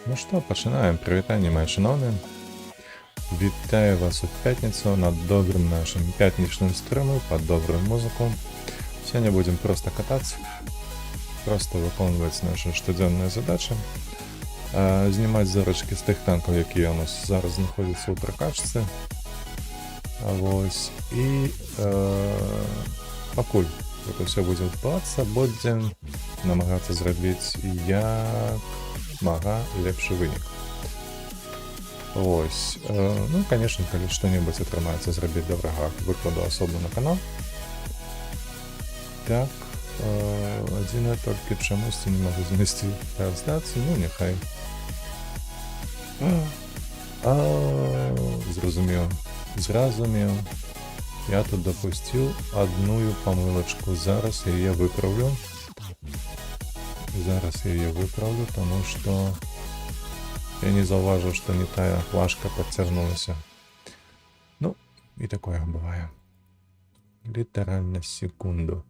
Ну што, пачынаем. Прывітанне, мае шаноўныя. Вітаю вас у пятніцу на добрым нашым пятнічным стрыму пад добрую музыку. Сёння будзем проста катацца, проста выконваць нашы штодзённыя задачы, знімаць зорачкі з тых танкаў, якія ў нас зараз знаходзяцца ў пракачцы. Вось, і пакуль гэта ўсё будзе адбывацца, будзем намагацца зрабіць як мага лепшы вынік. Вось, ну, конечно, калі што-небудзь атрымаецца зрабіць добрага, выкладу асобна на канал. Так, адзінае толькі чамусьці не магу знайсці трансляцыю, ну, няхай. Зразумеў. Я тут дапусціў адную памылачку. Зараз яе выпраўлю. Таму што я не заўважыў, што не тая флажка падцягнулася. Ну, і такое бывае. Літаральна секунду.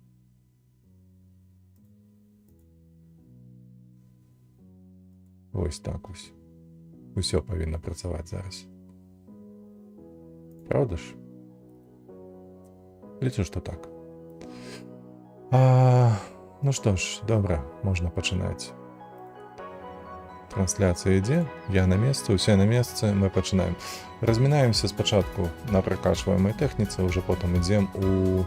Вось так вось. Усё павінна працаваць зараз. Правда ж? Лічу, што так. Ну што ж, добра, можна пачынаць. Трансляцыя ідзе, я на месцы, усе на месцы, мы пачынаем. Размінаемся спачатку на пракачваемай тэхніцы, ўжо потым ідзем у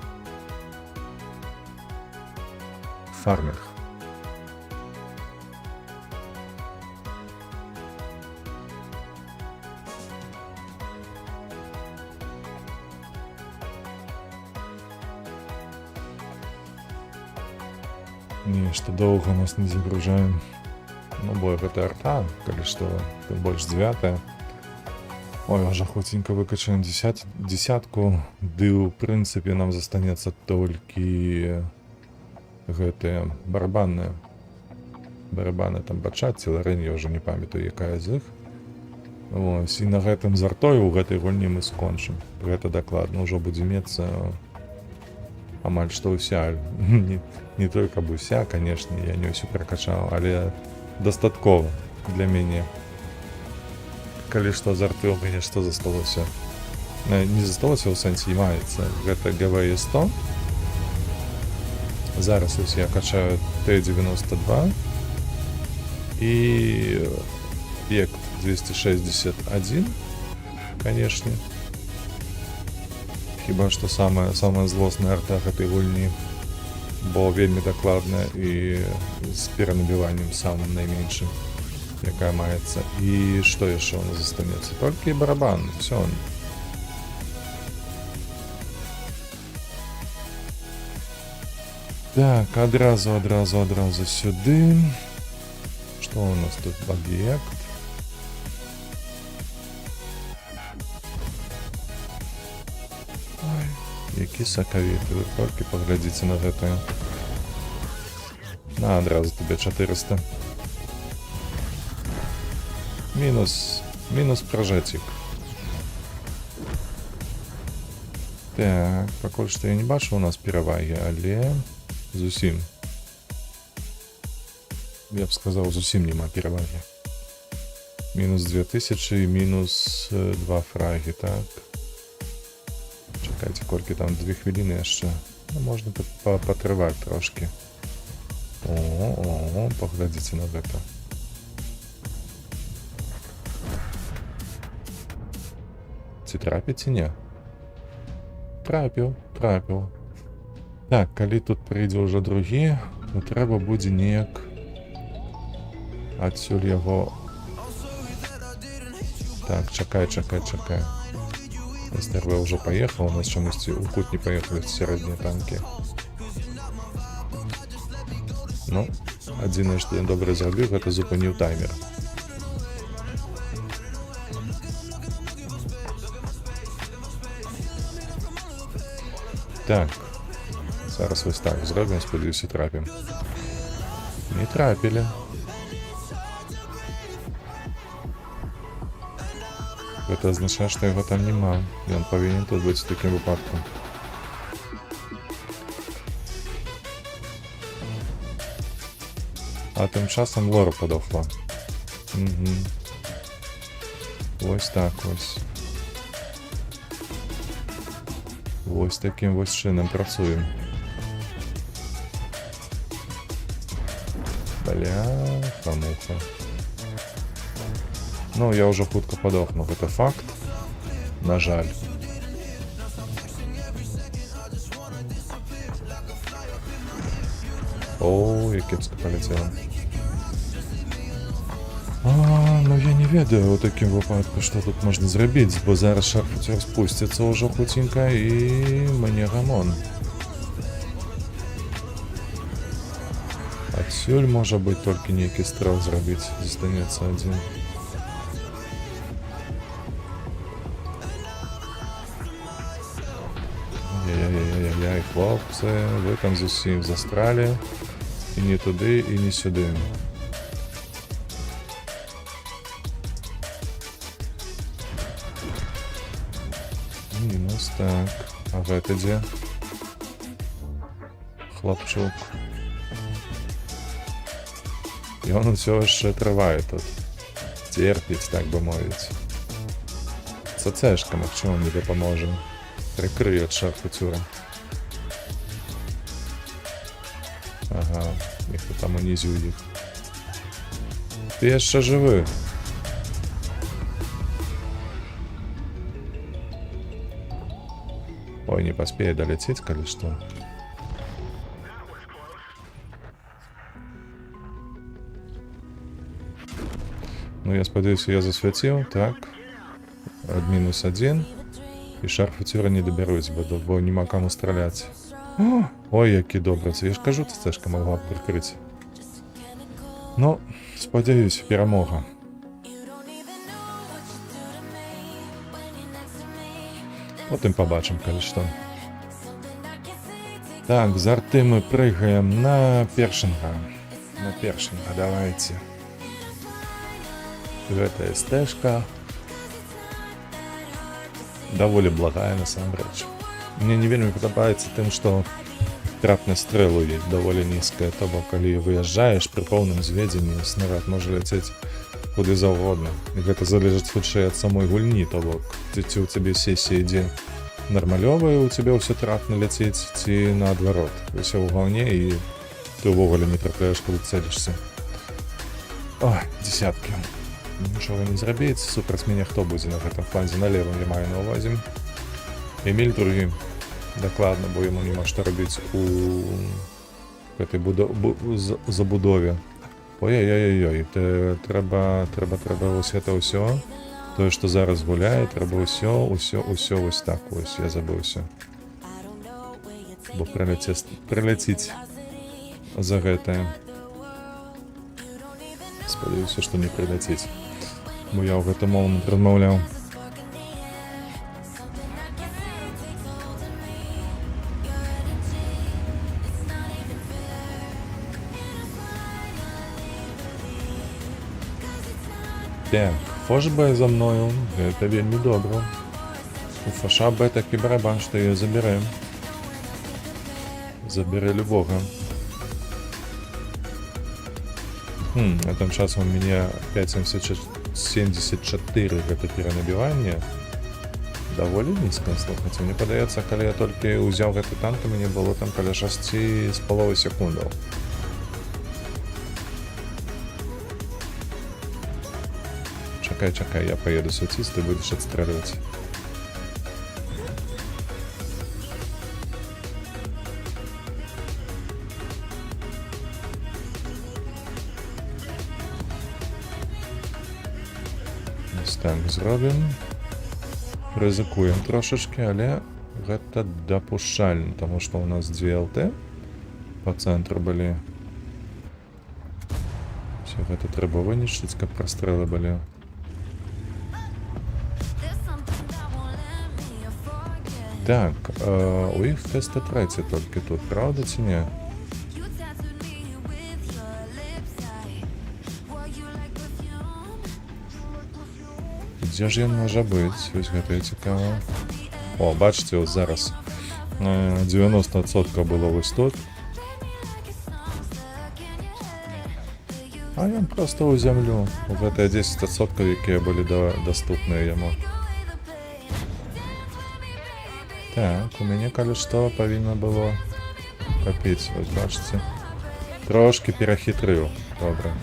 фармінг. Нешта доўга нас не загружаем. Ну, бо гэта арта, калі што, тым больш 9. Ой, аж ахуценька выкачаем десятку, ды ў прынцыпе нам застанецца толькі гэтыя барабаны там бачаць, ці ларэнь, я ўжо не памятаю, якая з іх. Вось, і на гэтым з артой у гэтай гульні мы скончым. Гэта дакладна ўжо будзе мецца амаль што ўся. Не толькі б уся, канешне, я не ўсё пракачаў, але дастаткова для мяне. Калі што з арты у мяне што засталося? Не засталося ў сэнсе, і маецца. Гэта ГВ-100. Зараз усе я качаю Т-92 і Об'ект 261, канешне. Хіба што самая злосная арта гэтай гульні, бо вельмі дакладная і з перанабіваннем самым найменшым, якая маецца. І што яшчэ ў нас застанецца? Толькі барабан, всё. Так, адразу сюды. Што у нас тут? Об'ект. Які сакавіты, вы толькі паглядзіце на гэтае. На, адразу тебе 400. Мінус пражэцік. Так, пакуль што я не бачу у нас перавагі, але зусім. Я б сказаў, зусім няма перавагі. Мінус 2000 і мінус 2 фрагі, так. Чакайце, колькі там 2 хвіліны яшчэ. Ну, можна патрываць трошкі. О, паглядзіце на гэта. Ці трапіць, ці не? Трапіў. Так, калі тут прыйдзе ўжо другі, то трэба будзе неяк адсюль яго... Так, чакай. СТРВ ўжо паехаў, у нас чамусьці ў кут не паехалі сярэднія танкі. Ну, адзінае, што я добра зрабіў, гэта зупыніў таймер. Так, зараз вось так зробім, спадзяюся, трапім. Не трапілі. Гэта азначае, што яго там няма. Ён павінен тут быць у такім выпадку. А тым часам лора падохла. Угу. Ось так ось. Ось таким ось чином працюємо. Бляха-муха. Ну, я уже хутко подохну, это факт. На жаль. О, я кепсько полетела. Ну я не ведаю у такім випадку, що тут можна зробити, бо зараз шарфутер спуститься уже хутенько і мені гамон. Отсюль може бути тільки некий стрел зробити, зостанеться один. Яй-яй-яй-яй, хлопці, ви там зовсім застряли. І не туди, і не сюди. Мінус, так. А в это де? Хлопчук. І він все ще триває тут. Терпить, так би мовити. ЦЦшкам, якщо він не допоможе. Прикриє від шарфутюра. Ага, ніхто там унизив їх. Ти ще живий. Ой, не поспею долететь, коли что. Ну, я сподіваюся, я засвятил. Так. -1. І шарфутюра не доберусь, бо нема кому стріляти. Ой, які добре. Це я ж кажу, ЦЦшка могла б прикрити. Ну, сподіваюсь, перемога. Потім побачимо, коли що. Так, з арти ми пригаємо на першинга. На першинга, давайте. Это СТшка. Доволі благая, на самом речі. Мне не вельми подобається тим, що трапність стрелу є доволі низька. Тобто, коли виїжджаєш при повному зведенні, снаряд може летіти куди завгодно. І це залежить худше від самої гульні. Тобто, ці у тебе сесії йде нормальове, у тебе все трапно летить, ці наоборот. Все в говне, і ти вовремя не трапляєш, коли целишся. Ой, десятки. Нічого не зробити. Супер з мене хто буде на цьому фланзі? На лівому я маю на увазі. Еміль другий. Докладно, бо йому нема що робити у цій забудові. Ой-ой-ой-ой, треба ось це все. То, що зараз гуляє, треба усе ось так ось, я забувся. Бо прилетіть за це. Сподіваюся, що не прилетить. Бо я в цьому момент розмовляв. Так, Фош Б за мною, це вельми добре. У Фоша Б такий барабан, що її заберемо. Забери любого. А там часом у меня 5,74 это перенабивание. Довольно низко, слухайте. Мне подается, когда я только взял этот танк, у меня было там около 6,5 секунд. Чекай, я поеду с аутиста и будешь отстреливать. Так, зробимо. Ризикуємо трошечки, але це допущально, тому що у нас 2 ЛТ по центру були. Все це треба винищити, як простріли були. Так, у їх ТСТ-3 тільки тут, правда чи ні? Де ж він може бути? Ось це цікаво. О, бачите, ось зараз 90% було ось тут. А ён проста ў зямлю. У гэтыя 10%, якія былі даступныя яму. Так, у мяне, калі што, павінна было капіць. Вось бачыце. Трошки перахітрыў. Добра.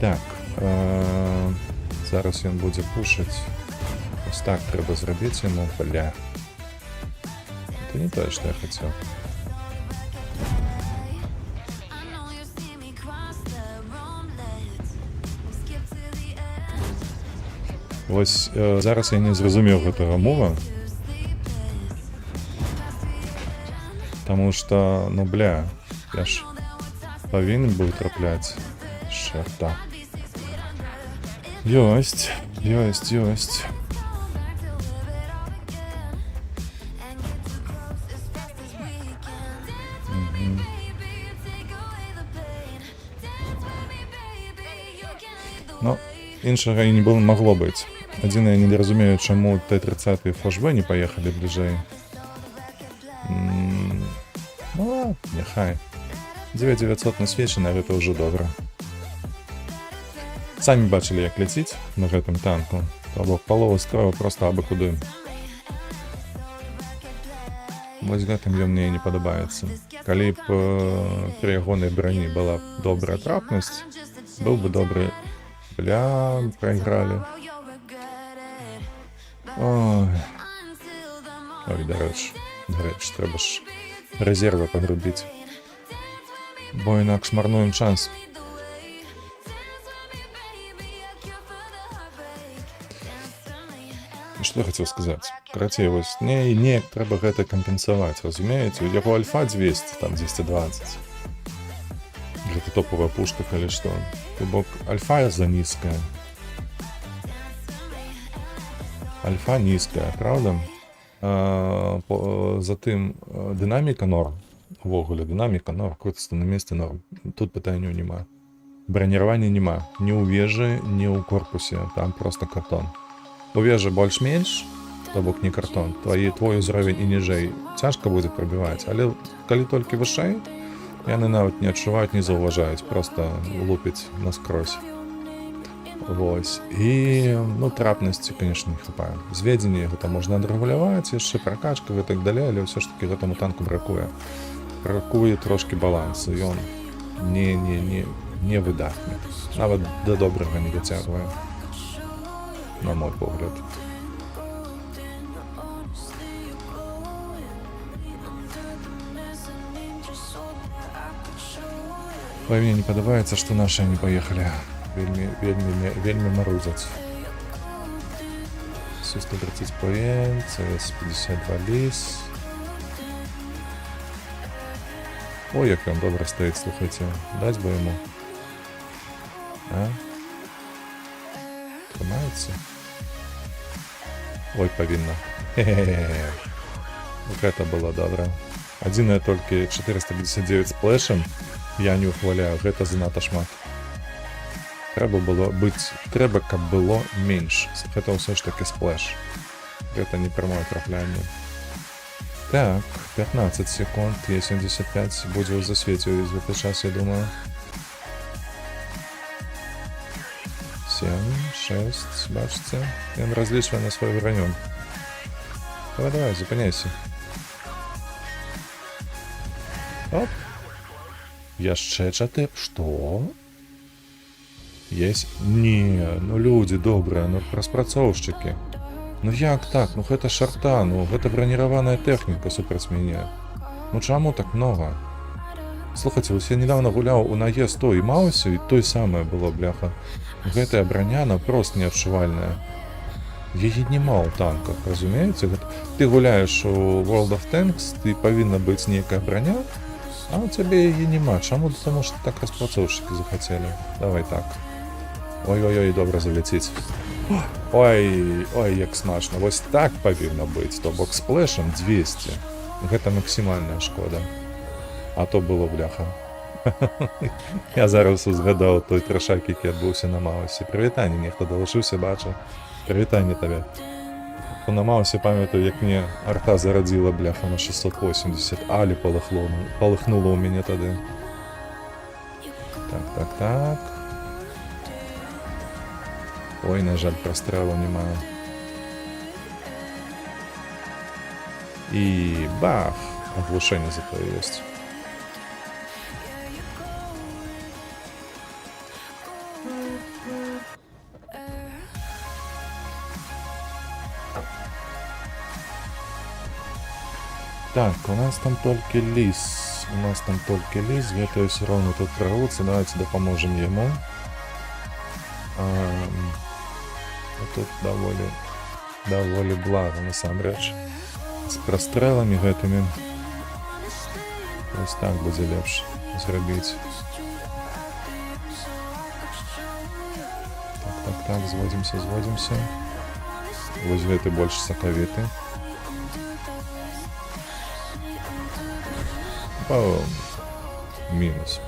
Так. Зараз ён будзе пушыць. Ось так трэба зрабіць яму. Бля. Это не тое, што я хацеў. Вось зараз я не зразумеў гэтага мова. Таму што, ну бля, я ж павінен быў трапляць з чарта. Ёсць. Ну, іншага і не было, магло быць. Адзінае, не разумею, чаму Т-30 і ФОШБ не паехалі бліжэй. Ну, няхай. 9900 на свечы, на гэта ўжо добра. Самі бачылі, як ляціць на гэтым танку. То бок палова строю проста абы куды. Вось гэтым ён мне не падабаецца. Калі б пры ягонай брані была добрая трапнасць, быў бы добры. Бля, прайгралі. Ой, дарэч, трэба ж рэзервы падрубіць. Бо інакш марнуем шанс. Што я хацеў сказаць? Карацей, вось неяк трэба гэта кампенсаваць, разумееце? У яго альфа 200, там 220. Гэта топовая пушка, калі што. То бок альфа за нізкая. Альфа нізкая, правда? Затым дынаміка норм. Увогуле, дынаміка норм, крутасці на месцы норм. Тут пытанняў няма. Браніравання няма. Ні ў вежы, ні ў корпусе. Там проста картон. У вежы больш-менш, то бок не картон. Твой узровень і ніжэй цяжка будзе прабіваць. Але калі толькі вышэй, яны нават не адчуваюць, не заўважаюць. Проста лупіць наскрозь. Вось. І, ну, трапнасці, конечно, не хапае. Зведзенне гэта можна адрэгуляваць, яшчэ пракачка і так далей, але ўсё ж такі гэтаму танку бракуе. Бракуе трошки балансу, ён не выдатны. Нават да добрага не дацягвае. На мой погляд. Ой, мне не падабаецца, што нашыя не паехалі. Вельмі марудзяць. Су-130 ПН, ЦС-52 ліс. Ой, як ён добра стаіць, слухайце. Даць бы яму. А? Трымаецца? Ой, павінна. Хе-хе-хе. Гэта было добра. Адзінае толькі 459 сплэшам. Я не ухваляю, гэта занадта шмат. Трэба, каб было менш. Гэта ўсё ж такі сплэш. Гэта не прамое траплянне. Так, 15 секунд, Е-75 будзе ў засвеце ўвесь гэты час, я думаю. 7, 6, бачыце? Ён разлічвае на сваю броню. Давай, зупыняйся. Оп. Яшчэ 4. Што? Есть? Не, ну людзі добрыя, ну распрацоўшчыкі. Ну як так? Ну гэта шарта, ну гэта браніраваная тэхніка супраць мяне. Ну чаму так много? Слухайце, вось я недавно гуляў у НАЕ-100 і Маусе, і той самае было, бляха. Гэтая броня, она просто неадчувальная. Яе няма ў танках, разумееце? Ты гуляеш у World of Tanks, ты павінна быць нейкая броня, а у цябе яе няма. Чаму? Таму што так распрацоўшчыкі захацелі. Давай так. Ой-ой-ой, добра заляціць. Ой, як смачна. Вось так павінна быць. То бок з сплэшам 200. Гэта максімальная шкода. А то было, бляха. Я зараз узгадаў той трашак, які адбыўся на Маусе. Прывітанне, нехта далучыўся, бачу. Прывітанне табе. На Маусе пам'ятаю, як мне арта зарадзіла, бляха, на 680. Алі полыхнула у мяне тады. Так. Ой, на жаль, прострелу немає. І бах! Оглушение зато есть. Так, у нас там только лис. Ветер все равно тут прорвутся. Давайте допоможем ему. Тут доволі благо, насамрэч. З прострелами гэтымі. Ось так будзе лепш зрабіць. Так, зводзімся. Вось гэты больш сакавіты. Мінус.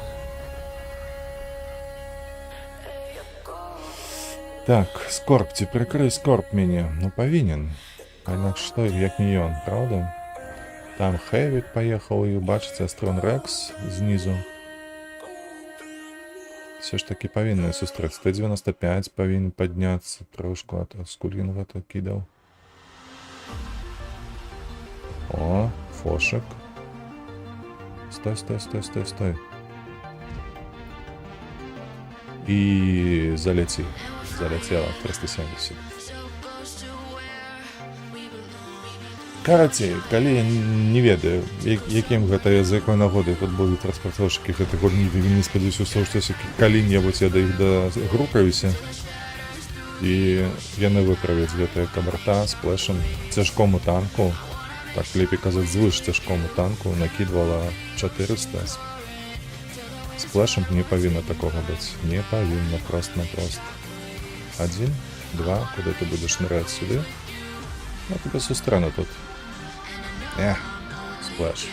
Так, Скорб, ці прикрый Скорб мяне. Ну, павінен. Інакш што, як не ён, правда? Там Хэвік паехаў, і бачыце, Астрон Рекс знізу. Все ж таки павінны сустрэць. Т-95 павінен падняцца трошку, а то скулін гэта кідаў. О, Фошек. Стой. І залетела 370. Карацей, калі я не ведаю, якім гэта, за якой нагоды тут будуць транспартоўшчыкі гэтай гульні, не спадзяюся, што калі-небудзь я да іх дагрукаюся, і яны выправяць гэтыя кабарта з плэшам цяжкому танку, так лепей казаць, звыш цяжкому танку, накідвала 400. З плэшам не павінна такога быць. Не павінна, прост-напрост. 1, 2, куды ты будзеш ныраць сюды? Я тебе сустрэну тут. Сплэш.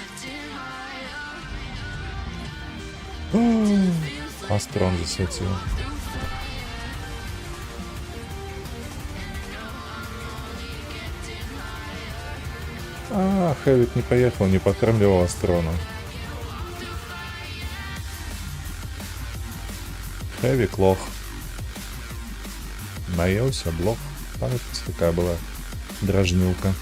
Астрон засвяціў. Хэвік не паехаў, не падтрымліваў Астрона. Хэвік лох. Наеўся, блох. Памятаеце, такая была дражнілка.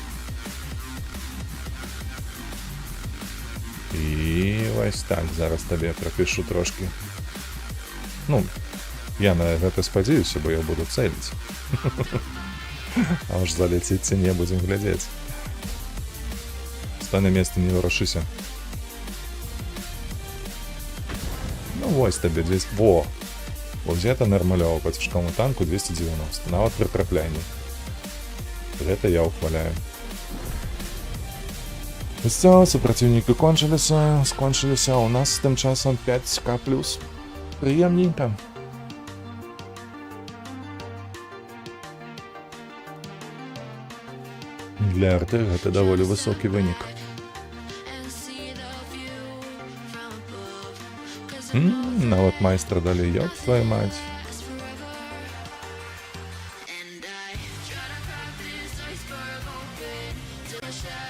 І вось так, зараз табе прапішу трошки. Ну, я на гэта спадзяюся, бо я буду цэліць. А уж залеціць ці не, будзем глядзець. Стой на месцы, не варушыся. Ну вось табе 200... Во! Вот гэта нармалёва по цяжкому танку 290. Нават пры трапляйні. Гэта я ухваляю. Все, супраціўнікі скончыліся, у нас тым часам 5к+. Прыемненька. Для арты гэта даволі высокі вынік. Нават майстра далі, ёб твою мать.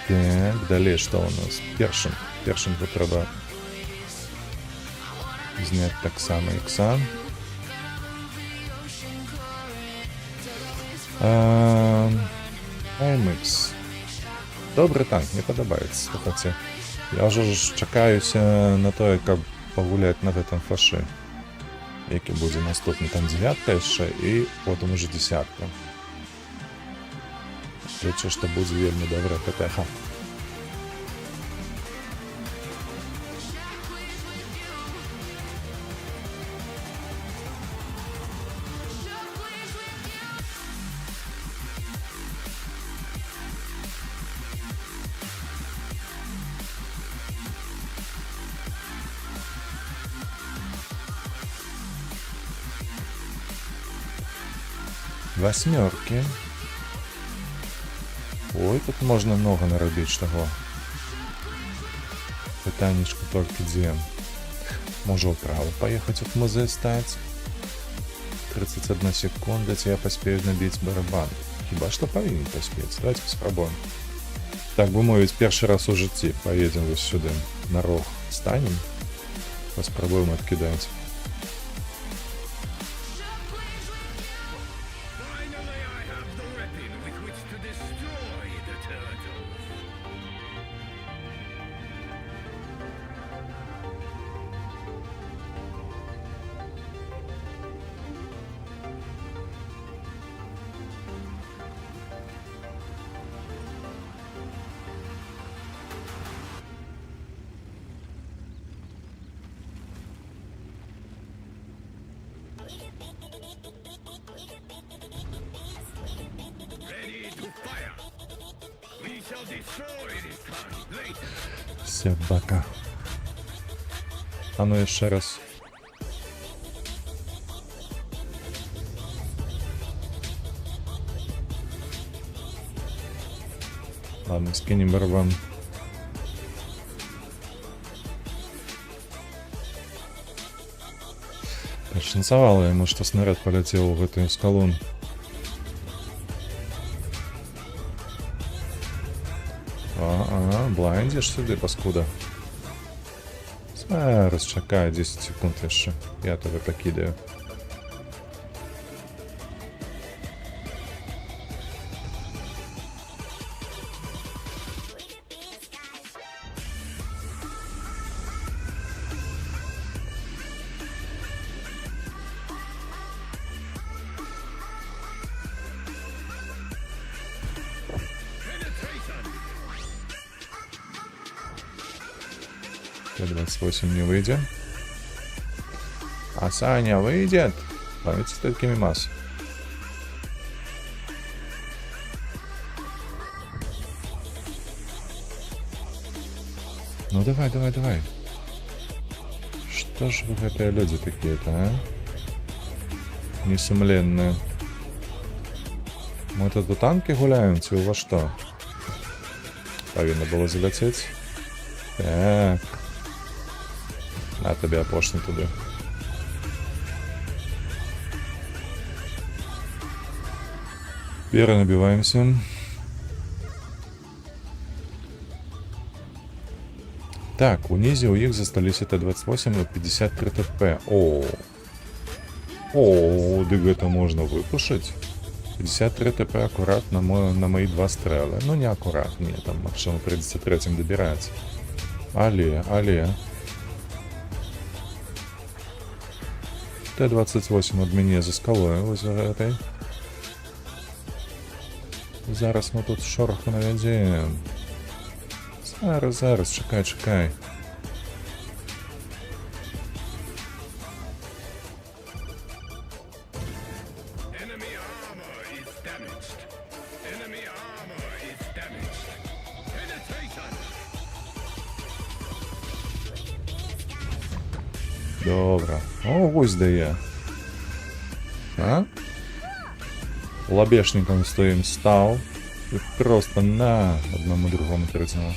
Так, далей што у нас? Першым тут трэба зняць таксама ікса. AMX. Добры танк, мне падабаецца, слухайце. Я ўжо ж чакаюся на тое, каб пагуляць на гэтым фашы, які будзе наступны, там 9-ка яшчэ і потым уже 10-ка. Лічу, што будзе вельмі добрая ПТХ. Восьмерки. Ой, тут можно много нарабіць чаго. Пытаннічку толькі дзе. Можа ўправа паехаць у музей стаць. 31 секунда, ці я паспею набіць барабан. Хіба што павінен паспець. Давайте спрабуем. Так бы мовіць, першы раз у жыцці паедзем вось сюды на рог станем. Паспрабуем адкідаць. Собака. А ну еще раз. Ладно, скинем барабан. Шансовало ему, что снаряд полетел в эту скалу. Блайндиш сюди, паскуда. Зараз чекай 10 секунд ще. Я тебе покидаю. Т-28 не выйдет. А Саня выйдет. Ловится только мимас. Ну давай, давай, давай. Что ж вы это люди такие-то, а? Несумленные. Мы тут у танки гуляем, ці у вас что? Повинно было залететь. Так. А тебе опошни туди. Перенабиваемся. Так, унизе у их застались Т-28 и 53 ТП. О, дык это можно выпушить. 53 ТП аккурат на мои два стрелы. Ну не аккурат, мне там машину 33-м добирать. Але. Т-28 от мене за скалою ось этой. Зараз ми тут шороху наведемо. Зараз, чекай. Добре. О, ось де я. А? Лобешником стоим стал. И просто на одному другому третьему.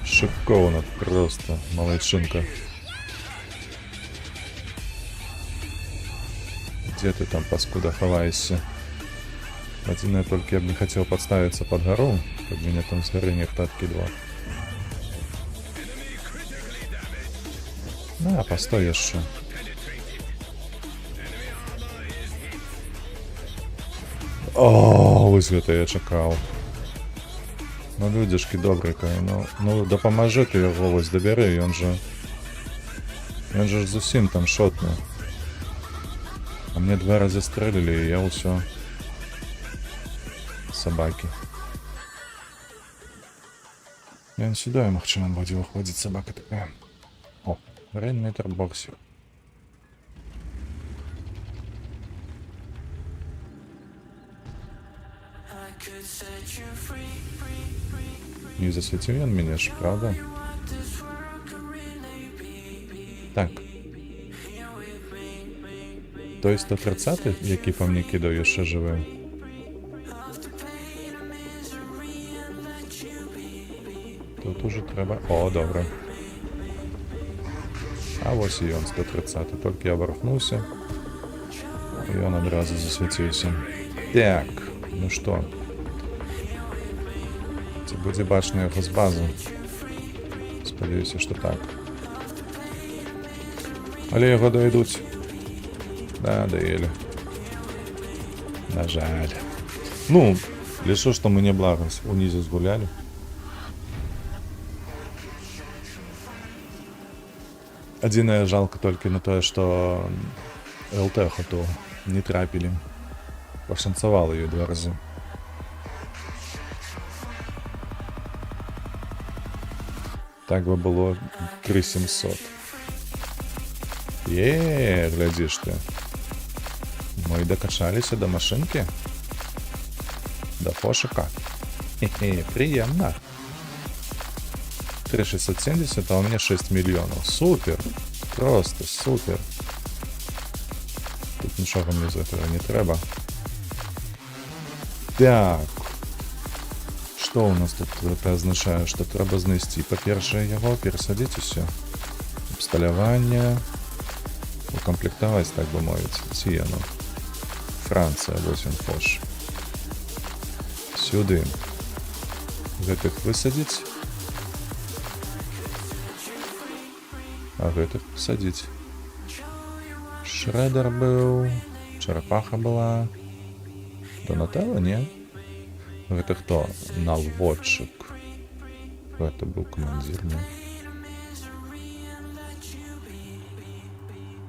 Шиковано просто, молодчинка. Где ты там, паскуда, ховаешься? Один только я бы не хотел подставиться под гору, как меня там с горы никто откидывал. На, постой еще. О, ось это я чекав. Ну, людишки добренько, ну допоможи ти його ось добери, він же зовсім там шотний. А мне 2 рази стрелили, и я усё. Собаки. Я сюди, махчина буде виходить собака така. О, рейнметр боксер. Не засвітив він мене ж, правда? Так. Той 130, який по мені кидає, ще живе. Тут уже треба... О, добре. А ось і він 130. Тільки я ворухнувся. І він одразу засвітився. Так. Ну што? Ці будзе бачна яго з базы? Спадзяюся, што так. Але яго дайдуць. Да, даелі. На жаль. Ну, лишь что мы не благо унизе сгуляли. Адзіная жалка толькі на тое, што ЛТ-ху не трапілі. Пашанцавала ёй 2 разы. Так бы было 3700. Глядзіш ты. Мы докачаліся до машинки. До фошика. Хе-хе, приємно. 3670, а у меня 6 миллионов. Супер. Просто супер. Тут нічого мені з этого не треба. Так. Что у нас тут это означає? Що треба знести? По-перше, його пересадити все. Обсталювання. Укомплектовать, так бы мовить. Ціяно. Франция, 8 фош. Сюди. Гэтых высадить. А гэтых посадить. Шредер был. Черепаха была. Донателло, не? Это кто? Наводчик. Это был командир, не?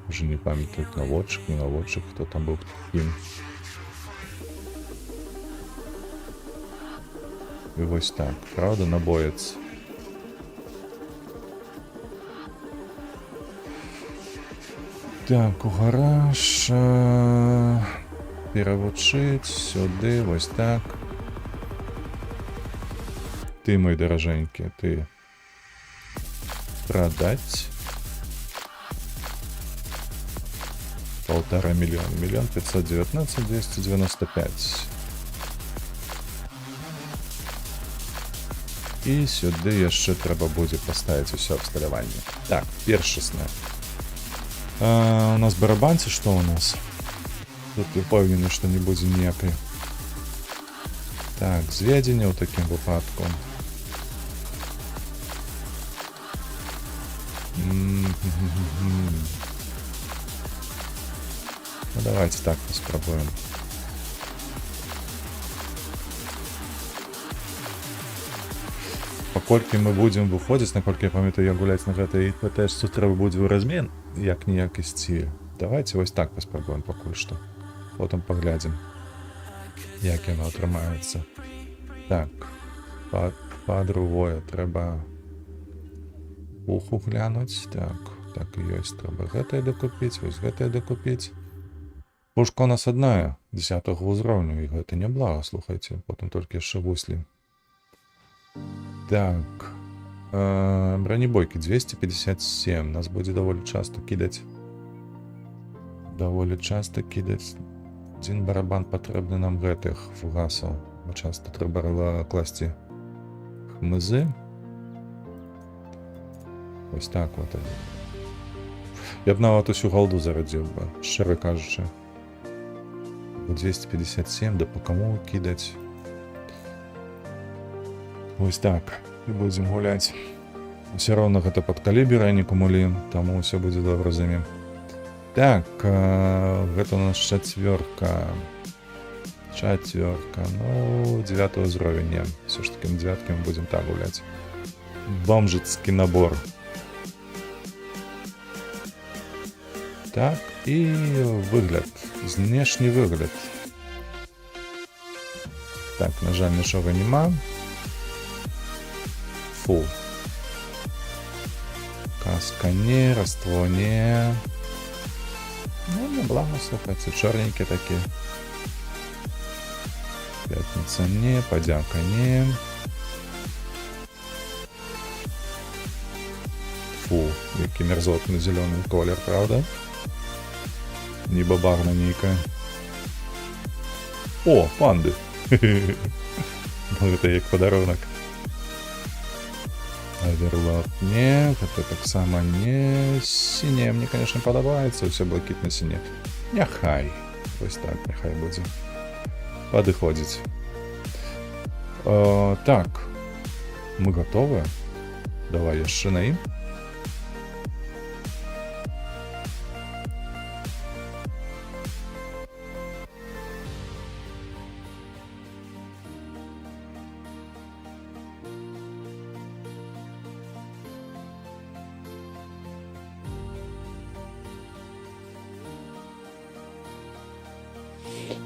Уже не памятаю, наводчик, не наводчик, кто там был таким. И вот так, правда, набоец. Так, у гараж. Переводчить сюди, ось так. Ты, мой дороженький, ты продать. 1,5 миллиона. 1 519 295. І сюди яшчэ трэба будзе паставіць усё абсталяванне. Так, першасна. У нас барабанцы, што у нас? Тут упэўнены, што не будзе ніякай. Так, зведзення ў такім выпадку. Ну, давайте так поспробуем. Паколькі мы будзем выходзіць, наколькі я памятаю, я гуляць на гэтай ПТ-шцы трэба будзе ў размен, як-ніяк ісці. Давайте вось так паспрабуем пакуль што. Потым паглядзім, як яно атрымаецца. Так, па-другое, трэба уху глянуць. Так і ёсць. Трэба гэтае дакупіць, вось гэтае дакупіць. Пушка у нас адная, 10-го ўзроўню, і гэта не блага, слухайце. Потым толькі яшчэ вуслі. Так, бронебойки 257. Нас будет довольно часто кидать. Один барабан потребный нам гэтых фугасов. Часто треба класти хмызы. Ось так вот. Я б нават усю голду зарадзіў бы, шчыра кажучы. 257, да по кому кидать? Ось так. І будзем гуляць. Все роўна гэта пад калібер, а не кумулі, таму ўсё будзе добра з імі. Так, гэта у нас чацвёрка. Ну, 9 ўзровень. Все ж таки на 9 мы будем так гуляць. Бомжицкий набор. Так, і выгляд. Знешні выгляд. Так, на жаль, нічога нема. Фу. Каска не, раство не. Ну, не благо, слухайте, чорненькі такі. Пятница не, подяка не. Фу, який мерзотний зеленый колір, правда? Не бабарна нейкая. О, панды. Это як подарунок. Оверлот нет, это так само не. Синее мне, конечно, подобается, все блакитно-синее. Няхай. Ось так, няхай буде. падыходзіць. Так, мы готовы. Давай яшчэ на ім.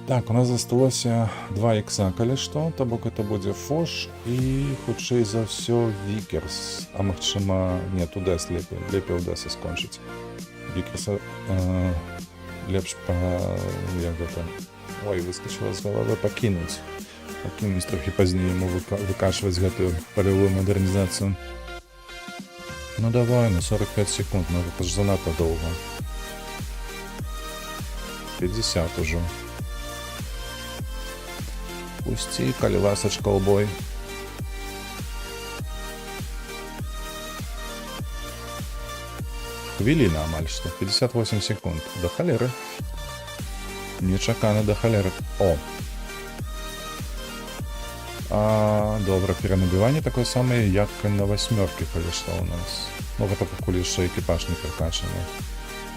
Так, у нас засталося 2 ікса, калі што, то бок это будзе Фош і, хутчэй за ўсё, Вікерс. А магчыма, не, Удес лепей Удеса скончыць. Вікерса лепш як гэта... Ой, выскачыла з галавы, пакінуць трохі пазней яму выкачваць гэтую палявую мадэрнізацыю. Ну давай, на 45 секунд, ну гэта ж занадта доўга. 50 ужо. Пусти, калі ласачка, ў бой. Хвіліна амаль што, 58 секунд. Да халеры. Нечакана да халеры. О! Добра, перанабіванне такое самае, як на 8-кі, калі што ў нас. Ну, гэта пакуль яшчэ экіпаж не пракачаны.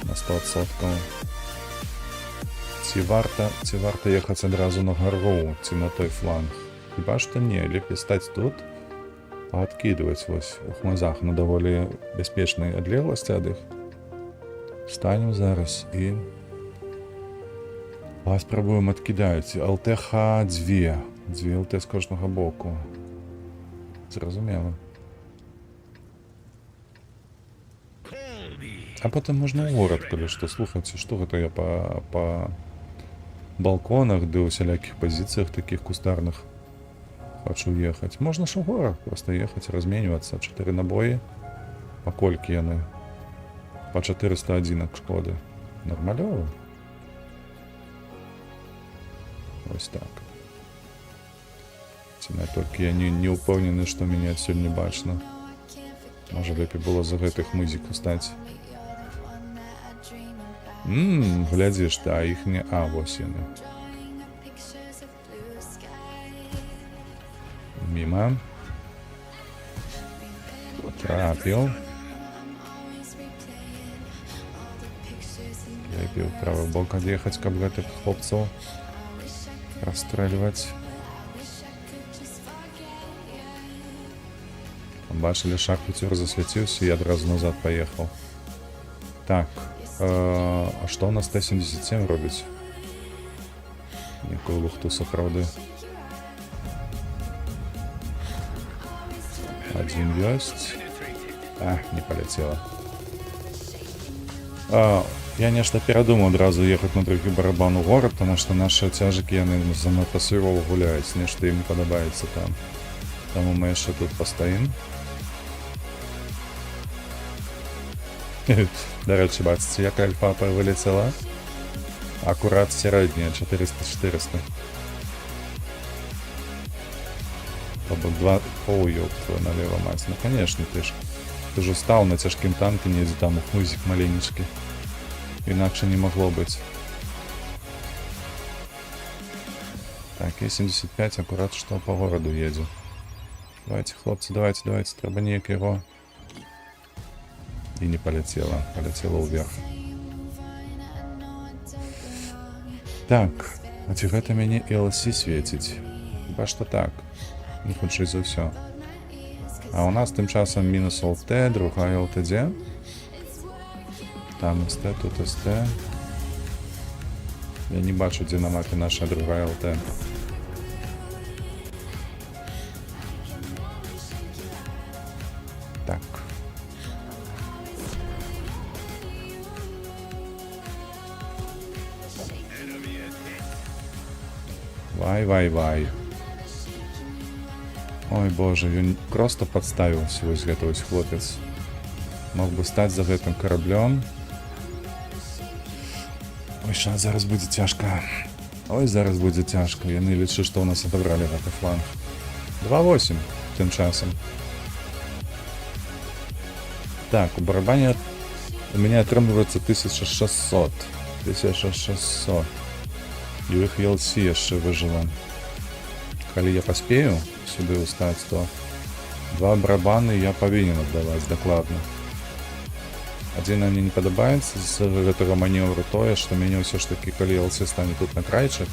На 100%. Ці варта ехаць адразу на гару, ці на той фланг? Хіба што не, лепей стаць тут, паадкідваць вось у хмызах на даволі бяспечнай адлегласці ад іх. Станем зараз і паспрабуем адкідаць. ЛТХ 2 ЛТ з кожнага боку. Зразумела. А потым можна ў горад, калі што. Слухайце, што гэта я па балконах ды ў усялякіх пазіцыях такіх кустарных хачу ехаць. Можна ж у горах проста ехаць, разменьвацца. 4 набоі. Па колькі яны? Па 401 шкоды. Нармалёва. Вось так. Ці толькі я не ўпэўнены, што мяне адсюль не бачна. Можа, лепей было за гэтых музыку стаць. Глядзіш, а іх не... вось яны. Міма. Трапіў. Лепей у правы бок ад'ехаць, каб гэтых хлопцаў расстрэльваць. Бачылі, шахтер засвяціўся і адразу назад паехаў. Так. А што ў нас Т-77 робіць? Якую лухту сапраўды. Адзін ёсць. Не паляцела. Я нешта перадумаў адразу ехаць на другі барабан у горад, таму што нашы цяжыкі, яны занадта сырова гуляюць, нешта ім не падабаецца там. Таму мы яшчэ тут пастаім. Дарэчы, бачыце, як альфа вылецела? Акурат сярэдняя, 400-400. Або 2... Ой, ёб твою налево, мать. Ну, конечно, ты ж стаў на цяжкім танку, недзе там у хмызік маленечкі. Інакше не магло быць. Так, Е-75 акурат што па гораду едзе. Давайте, хлопцы, давайте, трэба неяк яго... І не паляцела, паляцела ўверх. Так, а ці гэта мяне LC свеціць? Хіба што так, не хутчэй за ўсё. А у нас тым часам мінус ЛТ, другая ЛТ дзе? Там СТ, тут СТ. Я не бачу, дзе на мапе наша другая ЛТ. Так. Вай. Ой, боже, ён проста падставіўся, вось гэта вось хлопец. Мог бы стаць за гэтым караблём. Ой, зараз будзе цяжка. Яны лічу, што ў нас адабралі гэты фланг. 2-8 тым часам. Так, у барабане у мяне атрымліваецца 1600. І ў іх ELC яшчэ выжыла. Калі я паспею сюды ўстаць, то 2 барабаны я павінен аддаваць дакладна. Адзінае мне не падабаецца з гэтага манеўру тое, што мяне ўсё ж такі, калі ELC стане тут на крайчык,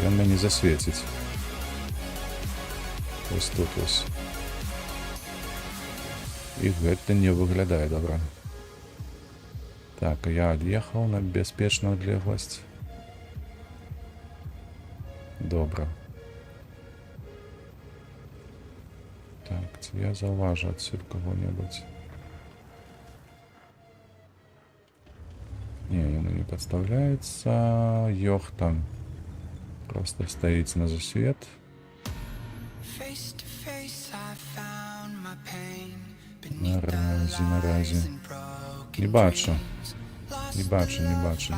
ён мяне засвеціць. Вось тут вось. І гэта не выглядае добра. Так, я ад'ехаў на бяспечную адлегласць. Добра. Так, ці я заўважу адсюль кого-небудзь? Не, яно не падстаўляецца. Ёх там просто стаіць на засвет. Наразі. Не бачу. Не бачу.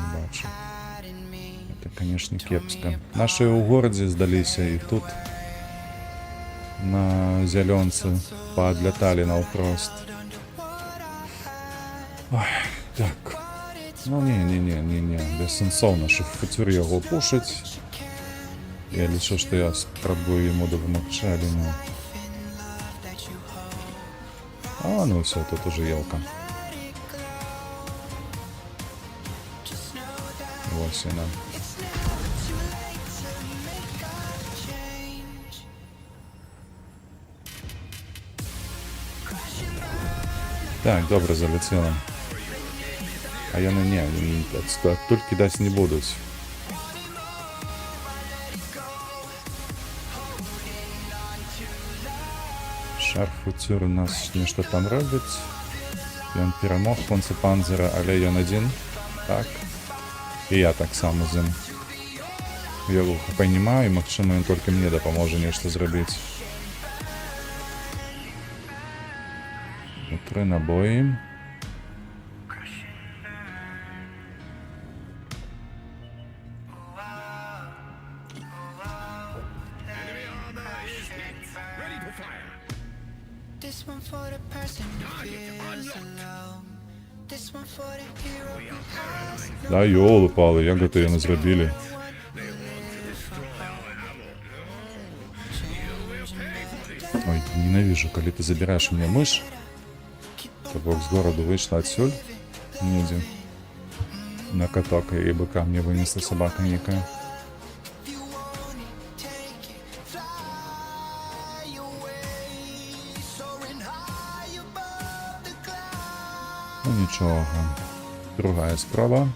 Это, конечно, кепска. Наши ў горадзе здаліся, і тут на зялёнцы паадляталі наўпрост. Ой, так. Ну, не. Бессэнсоўна, што фуцюр яго пушыць. Я лічу, што я спрабую яму дапамагчы, але не. А, ну все, тут уже елка. Вось яна. Так, добре, залетіла. А яны не, адтуль кидаць не будуць. Шарфуцюр у нас нешта там робіць. Ён перамог Панцера, але ён адзін. Так. І я так само з ім. Я яго панімаю, магчыма, ён толькі мне дапаможа нешта зрабіць. 3 набоі. Да, ёлы-палы, як гэта яны зрабілі? Ой, ненавижу, калі ты забираешь мне мышь. То бок з гораду выйшла адсюль. Недзе. На каток і быка мне вынесла собака некая. Ну нічого. Другая справа.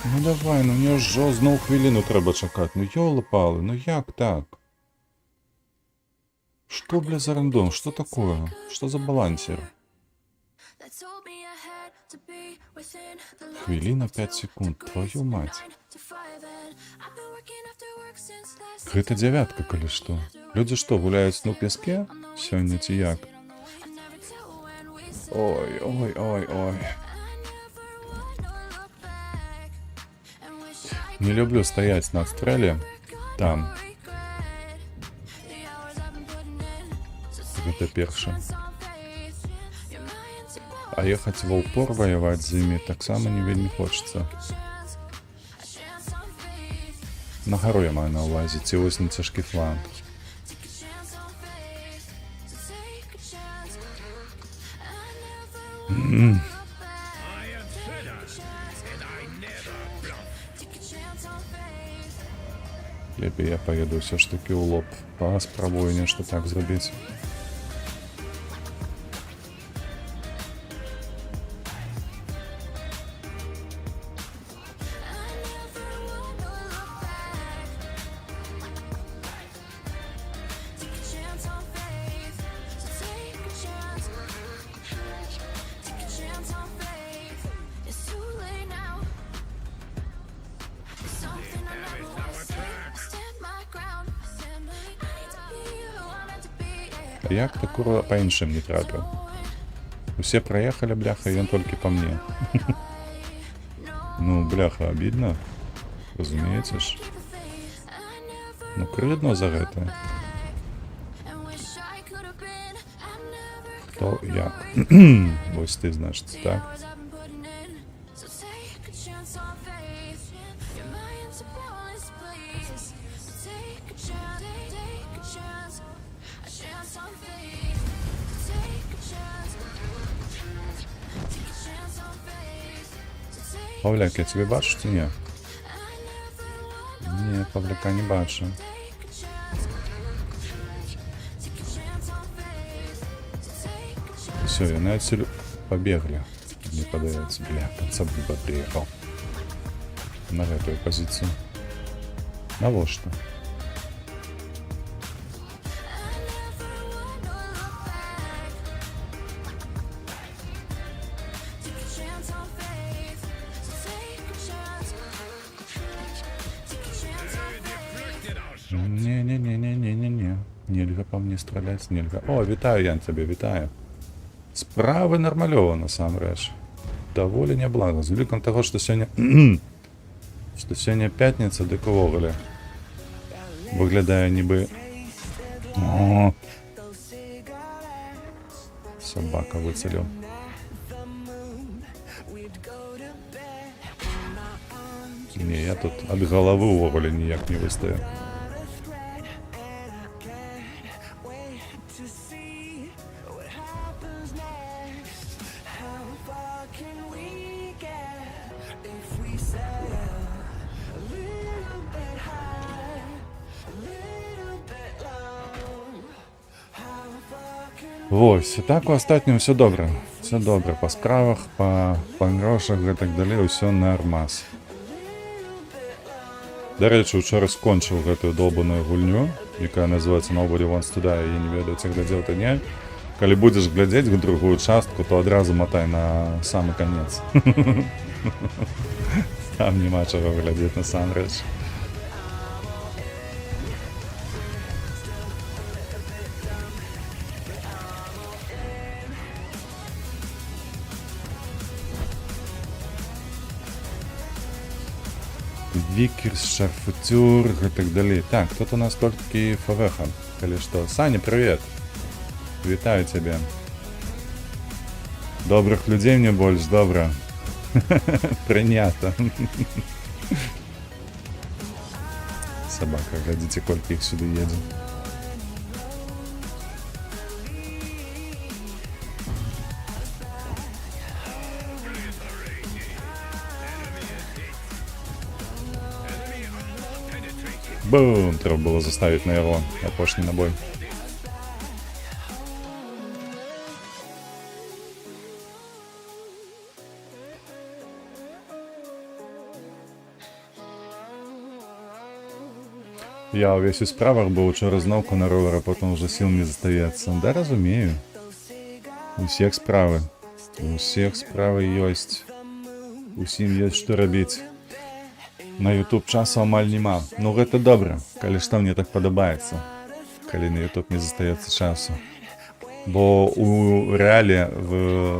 Ну давай, ну мне ж зноў хвіліну трэба чакаць. Ну ёлы-палы, ну як так? Што, бля, за рандом? Што такое? Што за балансер? Хвіліна 5 секунд, твою мать. Гэта 9-ка, калі што. Людзі што, гуляюць на пяске? Сёння ці як? Ой. Не люблю стаять на отстреле там. Гэта перша. А ехаць ва ўпор ваяваць з імі таксама не вельмі хочацца. На гару я маю на ўвазе, ці вось на цяжкі фланг. Лепей я поеду все ж таки ў лоб. Паспрабую нешта так зрабіць. А як ты, курва, па іншым не трапіў? Усе праехалі, бляха, і ён толькі па мне. Ну, бляха, обідно. Разумееце ж? Ну, крыўдно за гэта. Хто як? Вось ты, значыць, так? Павляк, я тебе бачу ці не? Не, Павляка не бачу. Все, яны адсюль пабеглі. Мне падаецца, бля, падсабліба прыехаў. На гэтую пазіцыю. Навошта? Не-не-не-не-не-не-не. Нельга па мне страляць, нельга. О, вітаю, Ян, цябе, вітаю. Справы нармалёва, насамрэч. Даволі няблага. З улікам таго, што сёння... што сёння пятніца, дык увогуле. Выглядае нібы... О! Собака выцеліў. Не, я тут ад галавы ўвогуле ніяк не выстаю. Вось, і так у астатнім все добра. Все добра па справах, па грошах і так далей, усё нармаз. Дарэчы, учора скончыў гэтую долбаную гульню, якая называецца Nobody Wants to Die, я не ведаю, ці глядзеў ты не. Калі будзеш глядзець другую частку, то адразу матай на самы канец. Там няма чаго глядзець насамрэч. Вікерс, Шарфутюр і так далей. Так, тут у нас толькі ФВХ, калі што. Саня, привет! Вітаю цябе. Добрых людзей мне больш, добра. Прынята. Собака, глядзіце, колькі іх сюды едзе. Бум! Треба було заставити на його апошній набой. Я увесь у справах, бо учора зновку на ровер, а потім вже сил не застається. Да, розумію. Усіх справи. Усіх справи ёсць. Усім ёсць што рабіць. На YouTube часу амаль нема. Ну гэта добра, калі што мне так падабаецца. Калі на YouTube не застаецца часу. Бо у рэале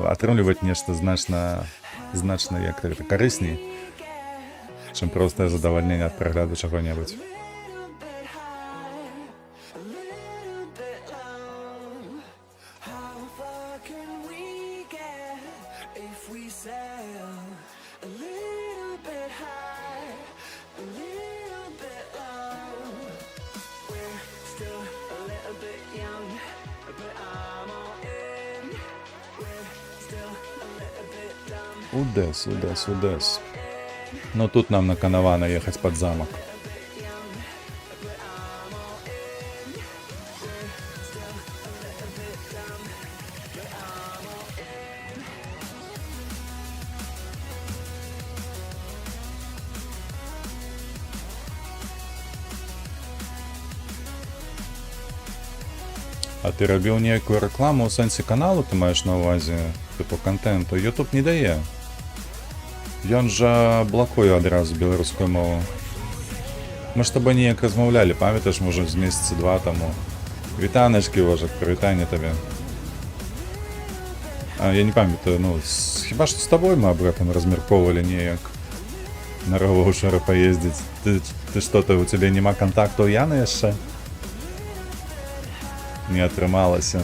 атрымліваць нешта значна як гэта карысней, чым простае задавальненне ад прагляду чаго-небудзь. Удес. Но тут нам на Конована ехать под замок. А ты рабіў некую рекламу ў сэнсе каналу, ты маеш на ўвазе, типу контенту? YouTube не дае. Ён жа блакуе адразу беларускую мову. Мы ж табой неяк размаўлялі, памятаеш, можа, з месяца два таму. Вітаначкі, Вожак, прывітанне табе. Я не памятаю, ну, хіба што з табой мы аб гэтым размяркоўвалі неяк на Равоушара паездзіць. Ты што, у цябе няма кантакту ў Яны яшчэ? Не атрымалася.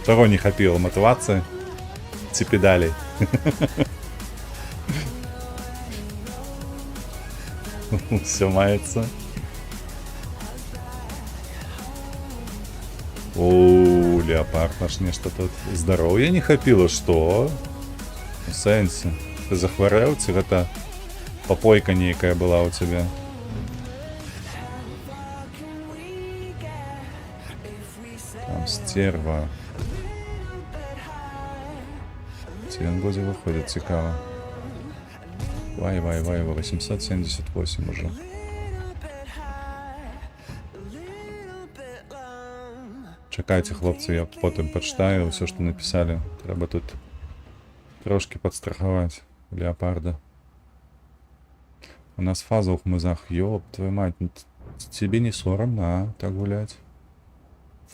Чаго не хапіла, матывацыі? Ці педалей? Все маецца. О, леопард наш нешта тут. Здароўя не хапіла, што? У сэнсе. Ты захварэў, ці гэта папойка нейкая была ў цябе? Там стерва. Ці ён будзе выходзіць, цікава. Вай, 878 уже. Чакайце, хлопцы, я потым пачытаю ўсё, што напісалі. Трэба тут трошки падстрахаваць леопарда. У нас фаза ў хмызах. Ёб, твою мать, тебе не соромно, так гулять?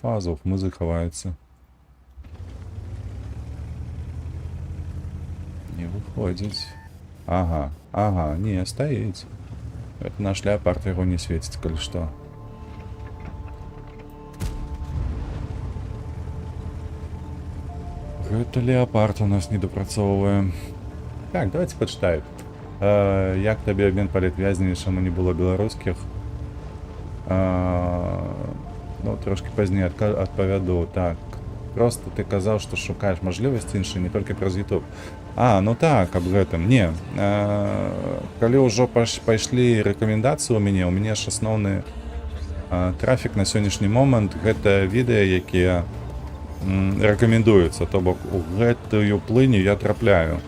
Фаза ў хмызы хаваецца. Не выходзіць. Ага, не, стаіць. Это наш леопард, яго не свеціць, калі што. Гэта леопард у нас недапрацоўвае. Так, давайте пачытаем. Як табе абмен палітвязней, чаму не было беларускіх? Ну, трошки пазней адпавяду. Так, просто ты казаў, што шукаеш мажлівасці іншыя, не толькі праз YouTube. Ну так, аб гэтым. Не. Калі ўжо пайшлі рэкамендацыі у мяне ж асноўны трафік на сённяшні момант гэта відэа, якія рэкамендуюцца, то бок у гэтую плыню я трапляю.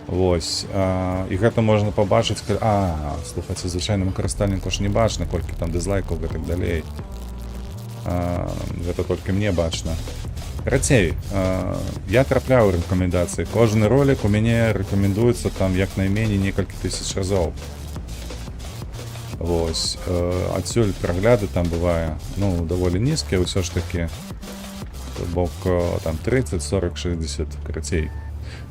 Вось. І гэта можна пабачыць, слухайце, звычайнаму карыстальніку ж не бачна, колькі там дызлайкаў і так далей. Гэта толькі мне бачна. Карацей, я трапляю рэкамендацыі. Кожны ролик у мяне рэкамендуецца там як найменей некалькі тысяч разоў. Вось. Адсюль прагляды там бывае, ну, даволі нізкія ўсё ж такі. То бок там 30, 40, 60, карацей.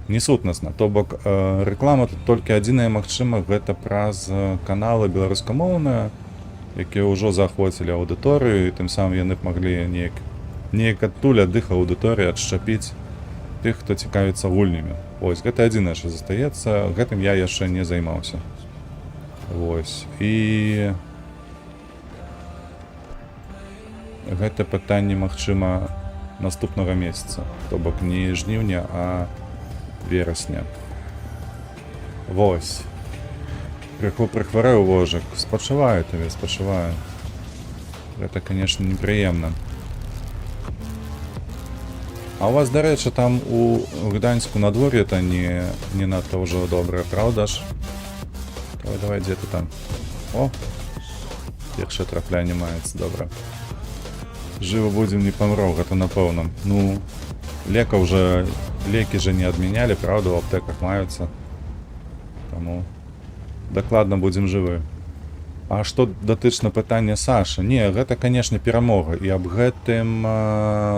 Не сутнасна. То бок рэклама тут толькі адзіная магчыма, гэта праз каналы беларускамоўныя, якія ўжо захвоцілі аўдыторыю, і тым самым яны б маглі неяк адтуль ад іх аўдыторыі адшчапіць тых, хто цікавіцца гульнямі. Вось, гэта адзінае, што застаецца, гэтым я яшчэ не займаўся. Вось. І гэта пытанне, магчыма, наступнага месяца. То бок не жніўня, а верасня. Вось. Крыху прыхварэў, Вожак. Спачуваю табе, спачуваю. Гэта, конечно, непрыемна. А у вас, дарэчы, там у Гданьску надвор'е-то не надта ўжо добрае, правда ж? Давай, дзе ты там? О! Першае траплянне маецца, добра. Жыва будзем, не памраў, гэта напэўна. Ну, лекі же не адмянялі, правда, у аптэках маюцца. Таму дакладна будзем жывы. А што датычна пытання Сашы? Не, гэта, канешне, перамога. І аб гэтым,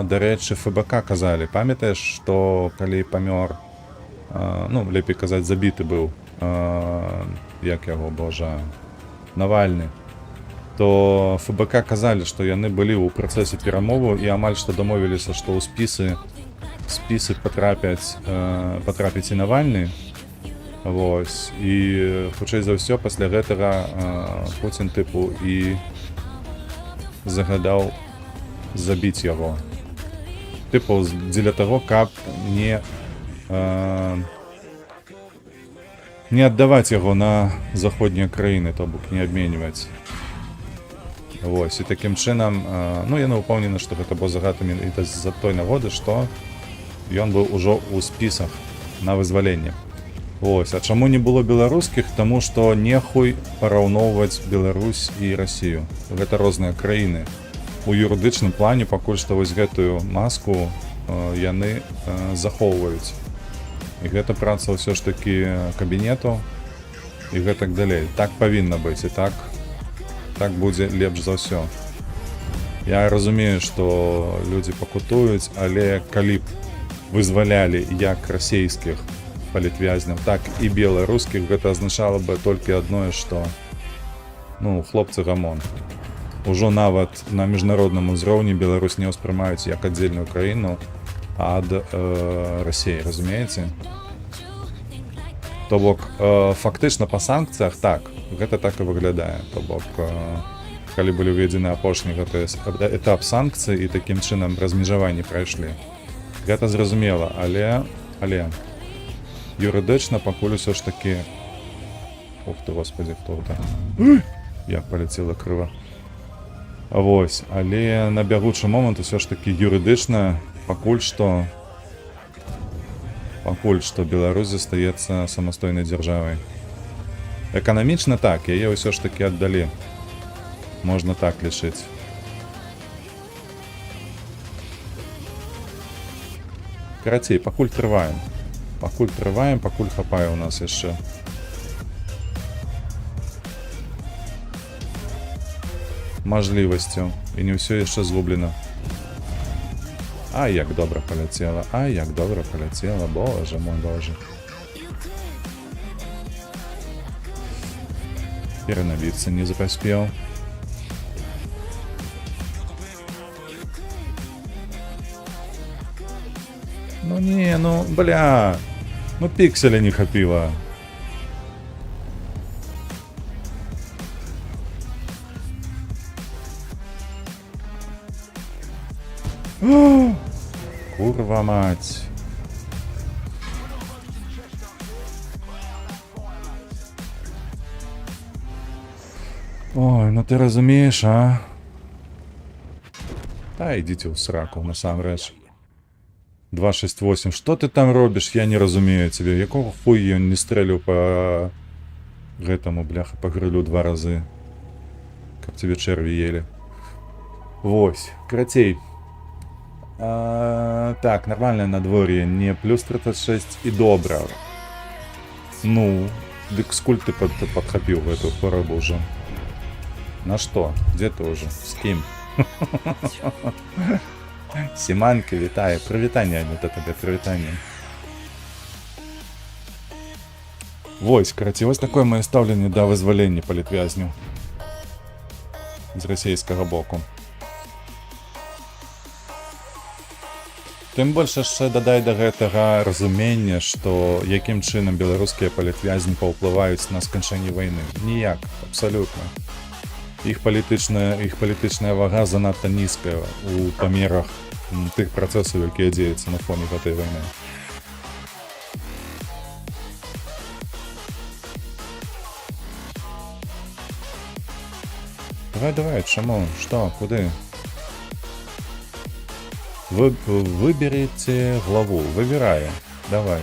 дарэчы, ФБК казалі. Памятаеш, што калі памёр, ну, лепей казаць, забіты быў, як яго, божа, Навальны, то ФБК казалі, што яны былі ў працэсе перамоваў і амаль што дамовіліся, што ў спісы патрапяць і Навальны. Вось. І хутчэй за ўсё пасля гэтага Пуцін тыпу і загадаў забіць яго. Тыпу дзеля таго, каб не аддаваць яго на заходнія краіны, то бок не абменьваць. Вось. І такім чынам, ну, яны ўпэўнены, што гэта быў загад менавіта з-за той нагоды, што ён быў ужо ў спісах на вызваленне. Вось. А чаму не было беларускіх? Таму што нехуй параўноўваць Беларусь і Расію. Гэта розныя краіны. У юрыдычным плане пакуль што вось гэтую маску яны захоўваюць. І гэта праца ўсё ж такі кабінету і гэтак далей. Так павінна быць, і так будзе лепш за ўсё. Я разумею, што людзі пакутуюць, але калі б вызвалялі як расійскіх палітвязняў, так і беларускіх, гэта азначала бы толькі адное, што хлопцы гамон. Ужо нават на міжнародным узроўні Беларусь не ўспрымаюць як аддзельную краіну ад Расіі, разумееце? То бок, фактычна па санкцыях так, гэта так і выглядае. То бок, калі былі ўведзены апошні гэты этап санкцый і такім чынам размежаванні прайшлі. Гэта зразумела, але юрыдычна пакуль усё ж такі... Ух ты, господи, хто гэта? Як паляцела крыва. Вось, але на бягучы момант усё ж такі юрыдычна пакуль што Беларусь застаецца самастойнай дзяржавай. Эканамічна так, яе ўсё ж такі аддалі. Можна так лічыць. Карацей, пакуль трываем. Пакуль хапае ў нас яшчэ. Мажлівасцю. І не ўсё яшчэ згублена. Ай, як добра паляцела, боже мой, боже. Перанавіцца не запаспеў. Бля, пікселя не хапіла. Курва мать. Ой, ты разумееш, а? Та ідзіце ў сраку, насамрэч. 268, што ты там робіш? Я не разумею цябе. Якога хуй ён не стрэліў па гэтаму, бляха, па грылю 2 разы. Каб цябе чэрві елі. Вось, карацей. Так, нормальное надворье, не плюс 36 и добра. Дык скуль ты подхопил в эту хворобу уже? На что? Где ты уже? С кем? Сіманка, вітаю. Прывітанне, Анюта, табе прывітанне. Вось, карацей, вось такое моё стаўленне да вызвалення палітвязняў з расійскага боку. Тым больш яшчэ дадай да гэтага разумення, што якім чынам беларускія палітвязні паўплываюць на сканчэнне вайны. Ніяк, абсалютна. Іх палітычная вага занадта нізкая ў памерах тых працэсаў, якія дзеюцца на фоне гэтай вайны. Давай, чаму? Што? Куды? Выберите главу. Выбираю. Давай.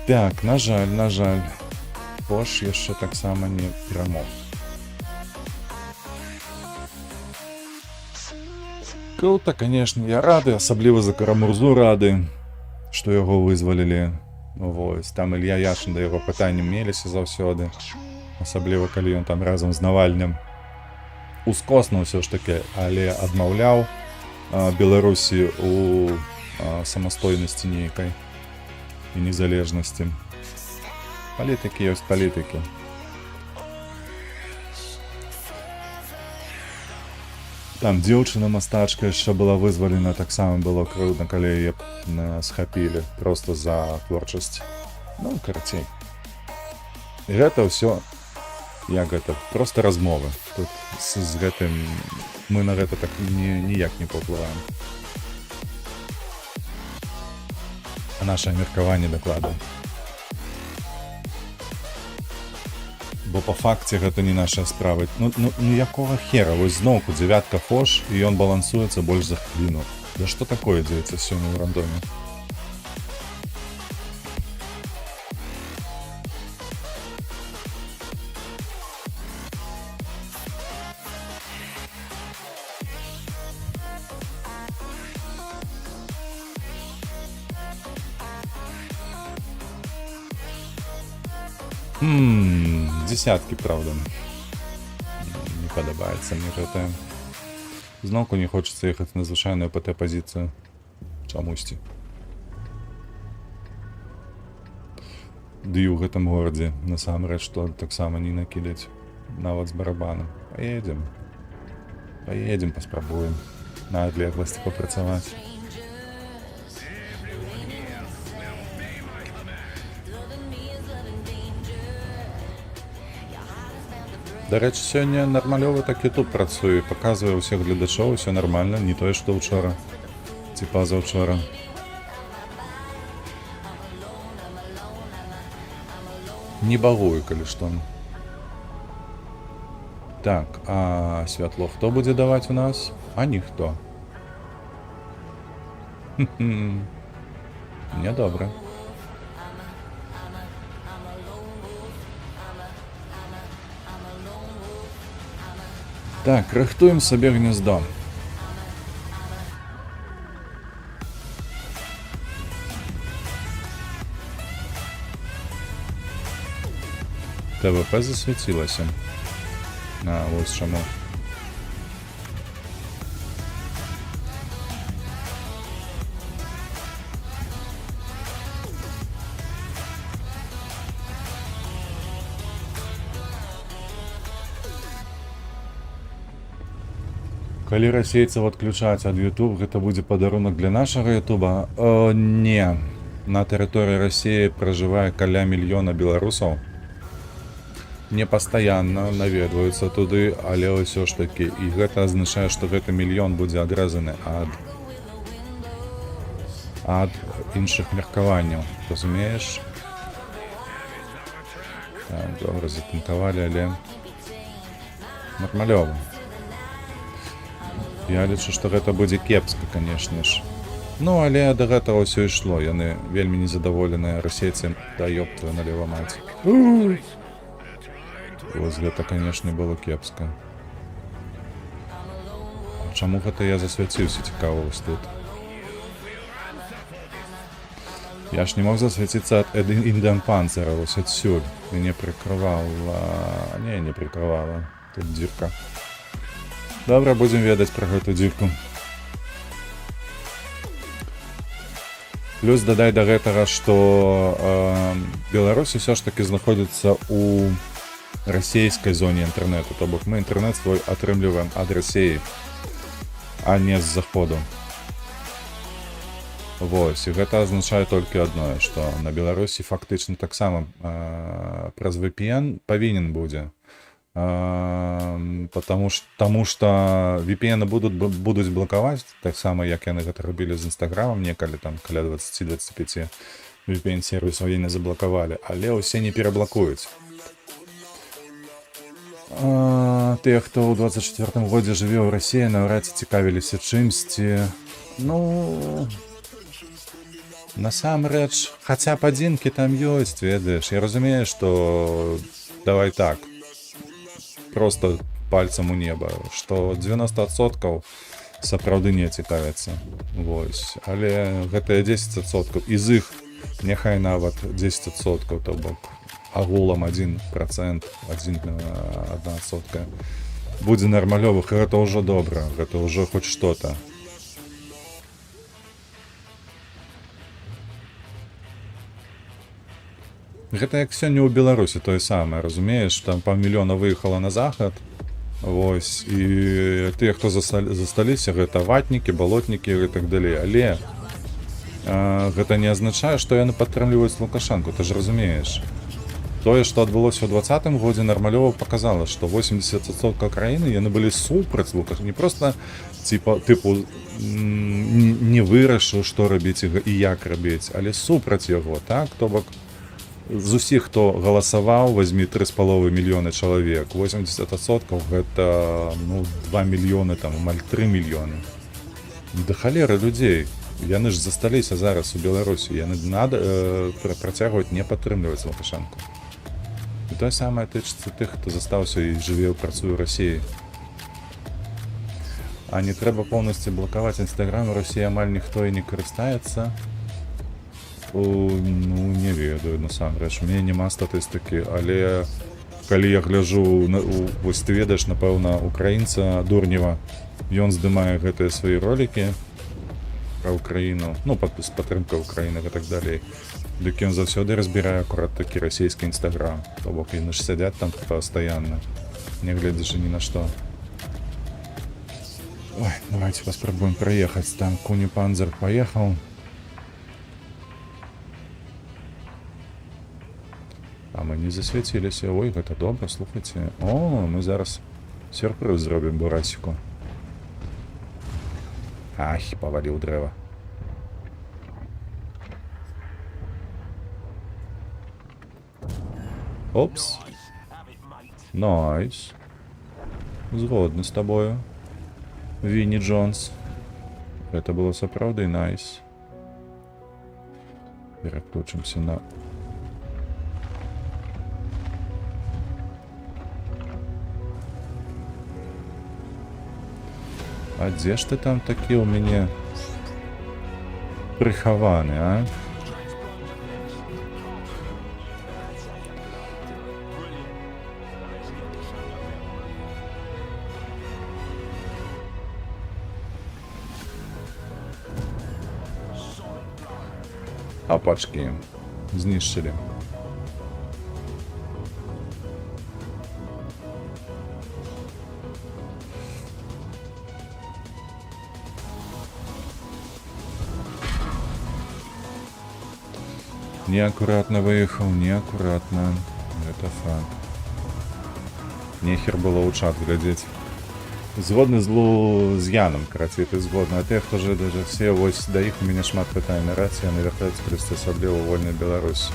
Так, на жаль. Пош яшчэ таксама не перамог. Круто, конечно, я рады, асабліва за Карамурзу рады, што яго вызвалілі. Вось, там Ілья Яшин да яго пытанням меліся заўсёды. Асабліва, калі ён там разам з Навальным ускоснуў ўсё ж такі, але адмаўляў Беларусі у самастойнасці нейкай і незалежнасці. Палітыкі ёсць палітыкі. Там дзяўчына-мастачка яшчэ была вызвалена, таксама было крыўдна, калі яе схапілі проста за творчасць. Карацей. І гэта ўсё як гэта, проста размовы. Тут з гэтым мы на гэта так ніяк не паўплываем. А наше меркаванне дакладна. Бо па факце гэта не наша справа. Якога хера? Вось зноўку 9 фош, і ён балансуецца больш за хвіліну. Да што такое дзеецца сёння ў рандоме? Десяткі, правда. Не падабаецца мне гэта. Зноўку не хочацца ехаць на звычайную ПТ-пазіцыю. Чамусьці. Ды і ў гэтым горадзе насамрэч што таксама не накідаць. Нават з барабаном. Поедем. Поедем, паспрабуем. На адлегласці папрацаваць. Дарэчы, сёння нармалёва так і тут працуе. Паказвае ўсіх гледачоў, усё нармальна, не тое, што ўчора. Ці пазаўчора. Не багую, калі што. Так, а святло хто будзе даваць у нас? А ніхто. Нядобра. Так, рыхтуем сабе гнездо. ТВП засвяцілася. А, вось чаму. Калі расейцаў адключаць ад YouTube, гэта будзе падарунак для нашага Ютуба? Не. На тэрыторыі Расіі пражывае каля мільёна беларусаў. Не пастаянна наведваюцца туды, але ўсё ж такі. І гэта азначае, што гэты мільён будзе адрэзаны ад іншых меркаванняў. Разумееш? Так, добра, затанкавалі, але нармалёва. Я лічу, што гэта будзе кепска, канешне ж. Ну, але да гэтага ўсё ішло. Яны вельмі незадаволеныя расейцы. Да ёб твою налева маць. Вось гэта, канешне, было кепска. А чаму гэта я засвяціўся, цікава вось тут? Я ж не мог засвяціцца ад Indian Panzer, вось адсюль. Мяне прыкрывала... Не прыкрывала. Тут дзірка. Добра, будзем ведаць пра гэту дзірку. Плюс дадай да гэтага, што Беларусь усё ж такі знаходзіцца ў расійскай зоне інтэрнэту. То бок мы інтэрнэт свой атрымліваем ад Расіі, а не з заходу. Вось, і гэта азначае толькі адное, што на Беларусі фактычна таксама праз VPN павінен будзе. Потому что VPN будуць блакаваць, так само, як яны гэта рабілі з Інстаграмам некалі, там, каля 20-25 VPN-сервісаў яны заблакавалі, але ўсе не пераблакуюць. Тыя, хто ў 24-м годзе жыве ў Расіі, наўрад ці цікавіліся чымсьці. Ну, насамрэч, хаця б адзінкі там ёсць, ведаеш. Я разумею, што давай так, просто пальцам у неба, што 90% сапраўды не цікавяцца. Вось. Але гэтыя 10%, і з іх няхай нават 10%, то бок агулам 1%, 1%, будзе нармалёвых, і гэта ўжо добра, гэта ўжо хоць што-то. Гэта як сёння ў Беларусі тое самае, разумееш, там паўмільёна выехала на захад, вось, і тыя, хто засталіся, гэта ватнікі, балотнікі і так далей, але гэта не азначае, што яны падтрымліваюць Лукашэнку, ты ж разумееш. Тое, што адбылося ў 20-м годзе, нармалёва паказала, што 80% краіны яны былі супраць Лукашэнка, не проста тыпу не вырашыў, што рабіць і як рабіць, але супраць яго, так, то бок з усіх, хто галасаваў, возьмі 3,5 мільёны чалавек, 80% гэта, ну, 2 мільёны, там, амаль 3 мільёны. Да халеры людзей. Яны ж засталіся зараз у Беларусі. Яны працягваюць не падтрымліваць Лукашэнку. І тое самае тычыцца тых, хто застаўся і жыве, працуе ў Расіі. А не трэба поўнасцю блакаваць Інстаграм, у Расіі амаль ніхто і не карыстаецца. Ну, не ведаю, насамрэч. У мяне няма статыстыкі, але калі я гляджу, вось ты ведаеш, напэўна, украінца Дурнева, ён здымае гэтыя свае ролікі пра Украіну, ну, з падтрымкай Украіны і так далей. Дык ён заўсёды разбірае акурат такі расійскі інстаграм. То бок яны ж сядзяць там пастаянна, не гледзячы ні на што. Ой, давайте паспрабуем праехаць. Там Куні Панзер паехаў. А мы не засвяціліся. Ой, гэта добра, слухайце. О, мы зараз сюрпрыз зробім Бурасіку. Ах, паваліў дрэва. Опс. Найс. Згодны з табою. Вінні Джонс. Гэта было сапраўды найс. Пераключымся на... А дзе ж ты там такі ў мяне прыхаваны, а? Апачкі. Знішчылі. Неакуратна выехаў, неакуратна. Гэта факт. Нехер было ў чат глядзець. Згодны з Янам, карацей, ты згодны. А те, хто жа все, вось да іх у мяне шмат пытань на рацыі, яны вяртаюцца проста асабліва ў вольную Беларусь.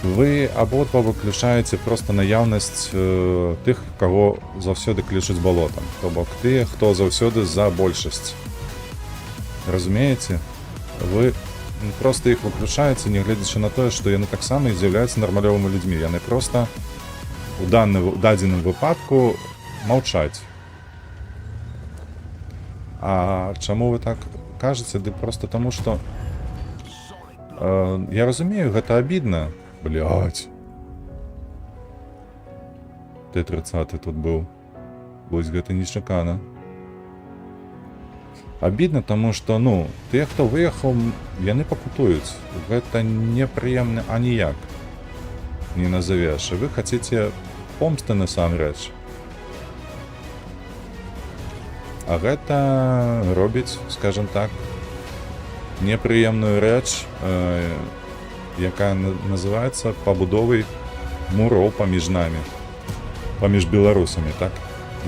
Вы абодва выключаеце проста наяўнасць тых, каго заўсёды клічуць балотам. То бок тыя, хто заўсёды за большасць. Разумееце? Вы проста іх выключаеце, не гледзячы на тое, што яны таксама і з'яўляюцца нармалёвымі людзьмі. Яны проста у дадзеным выпадку маўчаць. А чаму вы так кажаце? Ды проста таму, што я разумею, гэта абідна. Блядь. Т-30 тут быў. Вось гэта нечакана. Абідна, таму што, ну, тыя, хто выехаў, яны пакутуюць. Гэта непрыемна аніяк не назавеш. Вы хацеце помсты насамрэч. А гэта робіць, скажем так, непрыемную рэч, якая называецца пабудовай муроў паміж намі, паміж беларусамі, так?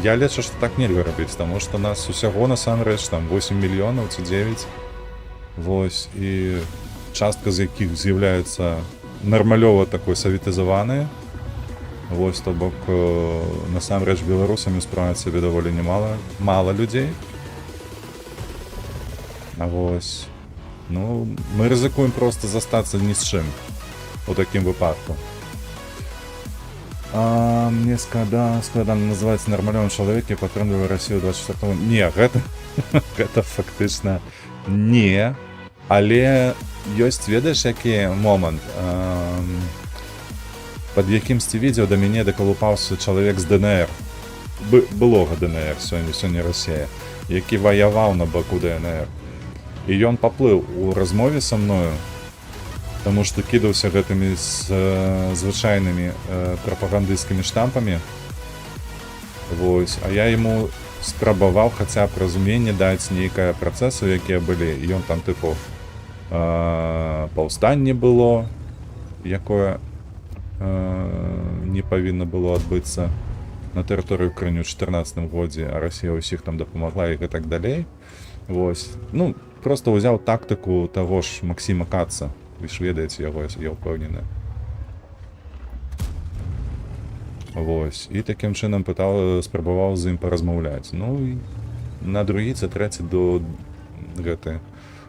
Я лічу, што так нельга рабіць, таму што нас усяго насамрэч там 8 мільёнаў ці 9. Вось, і частка з якіх з'яўляецца нармалёва такой савітызаванай. Вось, то бок, насамрэч беларусамі справяць сабе даволі мала людзей. А вось, ну, мы рызыкуем проста застацца ні з чым у такім выпадку. Мне складана называць нармалёвым чалавек, які падтрымлівае Расію ў 24 году. Не, гэта фактычна не. Але ёсць, ведаеш, які момант, пад якімсьці відео да мяне дакалупаўся чалавек з ДНР. Былога ДНР, сёння Расія, які ваяваў на баку ДНР. І ён паплыў у размове са мною, таму што кідаўся гэтымі звычайнымі прапагандысцкімі штампамі. Вось, а я яму спрабаваў хаця б разуменне даць нейкае працэсу, якія былі. І ён там, тыпу, паўстанне было, якое не павінна было адбыцца на тэрыторыі Украіны ў 2014 годзе, а Расія ўсіх там дапамагла і гэтак далей. Вось, ну, проста ўзяў тактыку таго ж Максіма Каца. Вы ж ведаеце яго, я ўпэўнены. Вось, і такім чынам спрабаваў з ім паразмаўляць. Ну, і на другі ці трэці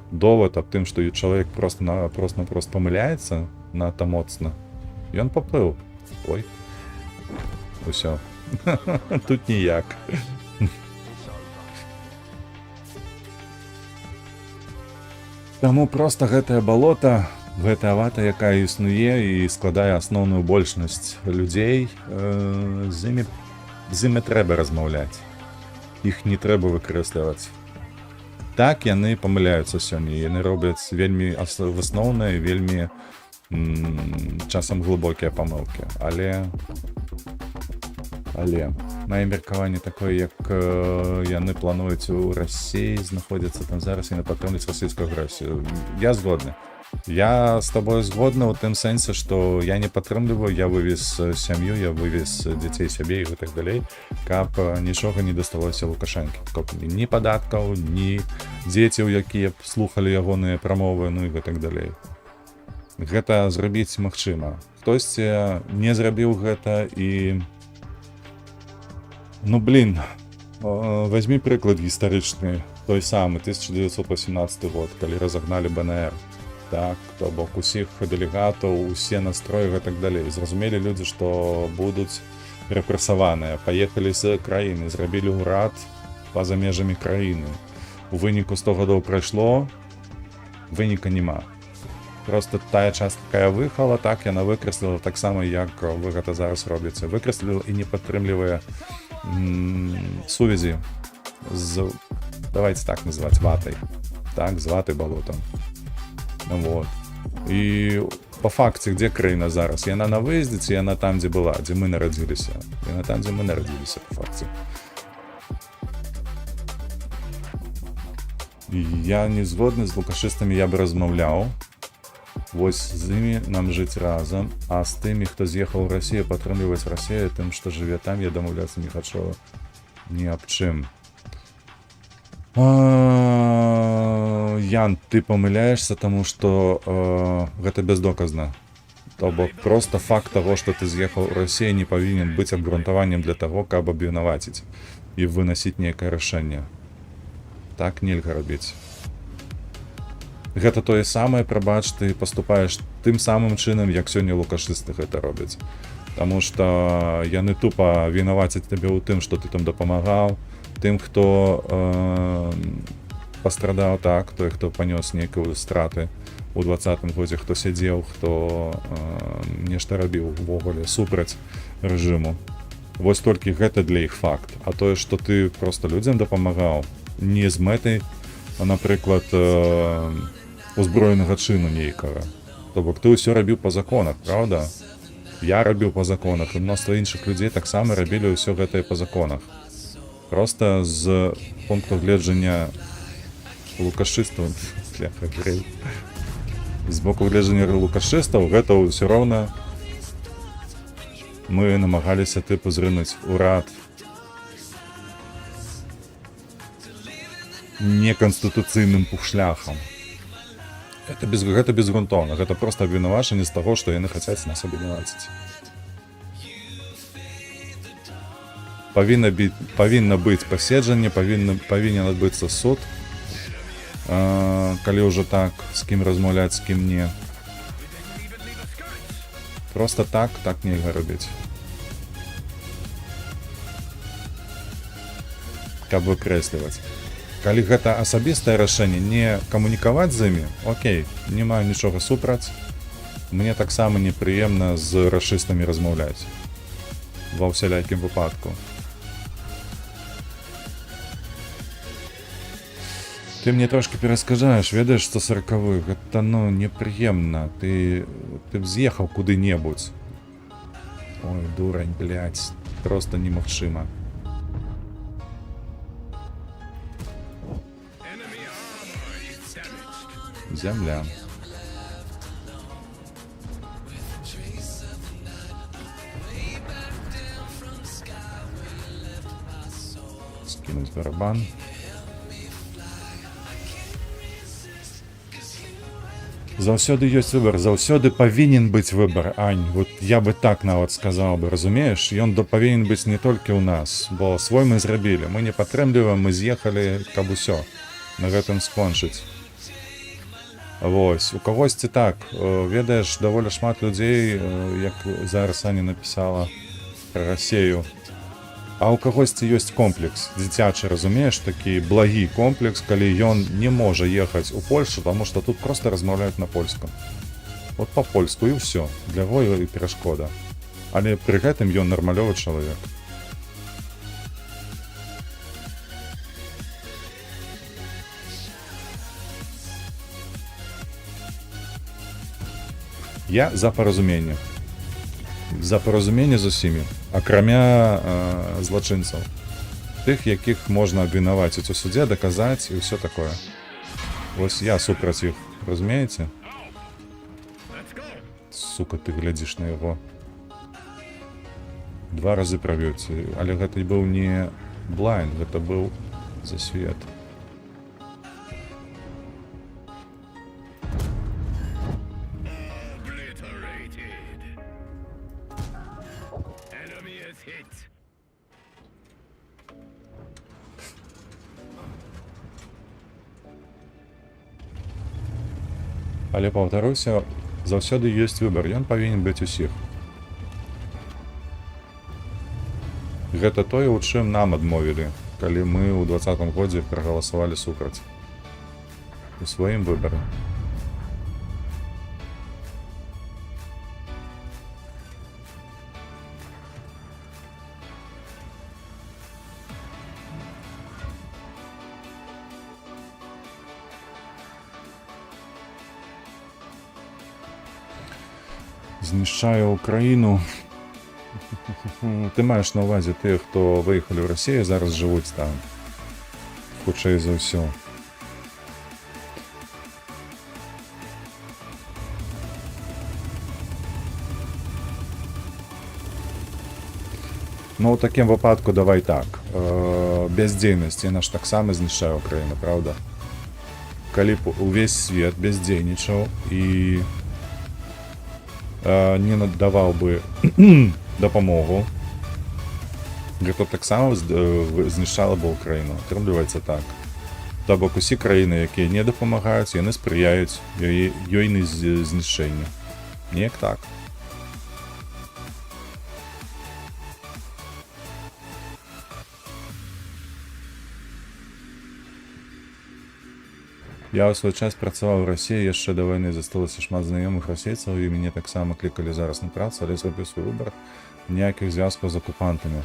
довад аб тым, што чалавек проста памыляецца надта моцна. Ён паплыў. Ой. Усё. Тут ніяк. Таму проста гэтае балота, гэтая вата, якая існуе і складае асноўную большасць людзей, з імі трэба размаўляць. Іх не трэба выкрэсліваць. Так, яны памыляюцца сёння, яны робяць вельмі асноўныя, вельмі часам глыбокія памылкі. Але мае меркаванне такое, як яны плануюць у Расіі знаходзіцца там зараз і падтрымліваць расійскую агрэсію. Я згодны. Я з тобой згодны ў тым сэнсе, што я не падтрымліваю, я вывез сям'ю, я вывез дзяцей сябе і гэтак далей, каб нічога не дасталося Лукашэнкі. Каб ні падаткаў, ні дзецяў, якія б слухалі ягоныя прамовы, ну і гэтак далей. Гэта зрабіць магчыма. Хтосьці не зрабіў гэта і... Ну, блин, возьми прыклад гістарычны, той самы 1918 год, калі разагналі БНР. Так, то бок усіх дэлегатаў, усе настроі і так далей. Зразумелі людзі, што будуць рэпрэсаваныя, паехалі з краіны, зрабілі ўрад па-за межамі краіны. У выніку 100 гадоў прайшло, выніка няма. Просто тая частка, якая выехала, так, яна выкрэсліла таксама, як вы гэта зараз робіце. Выкрэсліла і не падтрымлівае сувязі з, давайте так называть, ватай. Так, з ватай балотам. Вот. І па факце, где краіна зараз? Яна на выездзе, ці яна там, дзе была, дзе мы нарадзіліся? Яна там, дзе мы нарадзіліся, па факце. І я не згодны з лукашыстамі, я бы размаўляў. Вось з імі нам жыць разам, а з тымі, хто з'ехаў у Расію, падтрымліваць Расію, тым, што жыве там, я дамаўляцца не хачу ні аб чым. Ян, ты памыляешься, таму што гэта бездоказна. То бок проста факт таго, што ты з'ехаў у Расію, не павінен быць абгрунтаваннем для таго, каб абвінаваціць і вынасіць нейкае рашэнне. Так нельга рабіць. Гэта тое самае, прабач, ты паступаеш тым самым чынам, як сёння лукашысты гэта робяць. Таму што яны тупа вінавацяць табе ў тым, што ты там дапамагаў, тым, хто пастрадаў, так, той, хто панёс нейкія страты ў 20-м годзе, хто сядзеў, хто нешта рабіў увогуле супраць рэжыму. Вось толькі гэта для іх факт. А тое, што ты проста людзям дапамагаў, не з мэтай, напрыклад, узброенага чыну нейкага. То бок ты ўсё рабіў па законах, правда? Я рабіў па законах, і мноства іншых людзей таксама рабілі ўсё гэтае па законах. Проста з пункту гледжання лукашыстаў, з боку гледжання лукашыстаў, гэта ўсё роўна мы намагаліся тыпу зрынуць урад неканстытуцыйным шляхам. Гэта безгрунтоўна, гэта проста абвінавачанне з таго, што яны хацяць нас абвінаваціць. Павінна быць паседжанне, павінен адбыцца суд, калі ўжо так, з кім размаўляць, з кім не. Проста так нельга рабіць. Каб выкрэсліваць. Калі гэта асабістае рашэнне, не камунікаваць з імі, окей, не маю нічога супраць. Мне таксама непрыемна з рашыстамі размаўляць. Ва ўсялякім выпадку. Ты мне трошки пераскажаеш, ведаеш, што 40-х, гэта, ну, непрыемна. Ты б з'ехаў куды-небудзь. Ой, дурань, блядь, проста немагчыма. Земля. Скинуть барабан. Заўсёды ёсць выбар, заўсёды павінен быць выбар, Ань. Вот я бы так нават сказаў бы, разумееш? Ён павінен быць не толькі ў нас, бо свой мы зрабілі. Мы не падтрымліваем, мы з'ехалі, каб усё на гэтым скончыць. Вось, у кагосьці так, ведаеш, даволі шмат людзей, як зараз Аня напісала пра Расію, А ў кагосьці ёсць комплекс дзіцячы, разумееш, такі благі комплекс, калі ён не можа ехаць у Польшу, таму што тут проста размаўляюць на польскам. Вот па-польску і ўсё, для яго і перашкода. Але пры гэтым ён нармалёвы чалавек. Я за паразуменне. За паразуменне з усімі, акрамя злачынцаў. Тых, якіх можна абвінаваціць у судзе, даказаць і ўсё такое. Вось я супраць іх, разумееце? Сука, ты глядзіш на яго. 2 разы правёць, але гэта быў не блайнд, гэта быў засвет. Але паўтаруся, заўсёды ёсць выбар, ён павінен быць усіх. Гэта тое, у чым нам адмовілі, калі мы ў 2020 годзе прагаласавалі супраць. У сваім выбары. Знішчае Украіну. Ты маеш на ўвазе тых, хто выехалі ў Расію, зараз жывуць там. Хутчэй за ўсё. Ну, у такім выпадку давай так. Бяздзейнасць, яна ж таксама знішчае Украіну, правда? Калі б увесь свет бяздзейнічаў і не надаваў бы дапамогу, гэта таксама знішчала бы Украіну. Атрымліваецца так. То бок усе краіны, якія не дапамагаюць, яны спрыяюць ёйны знішчэнню. Неяк так. Я ў свой час працаваў у Расіі, яшчэ да вайны засталася шмат знаёмых расейцаў, і мяне таксама клікалі зараз на працу, але зрабіў свой выбар, ніякіх звязкаў з акупантамі.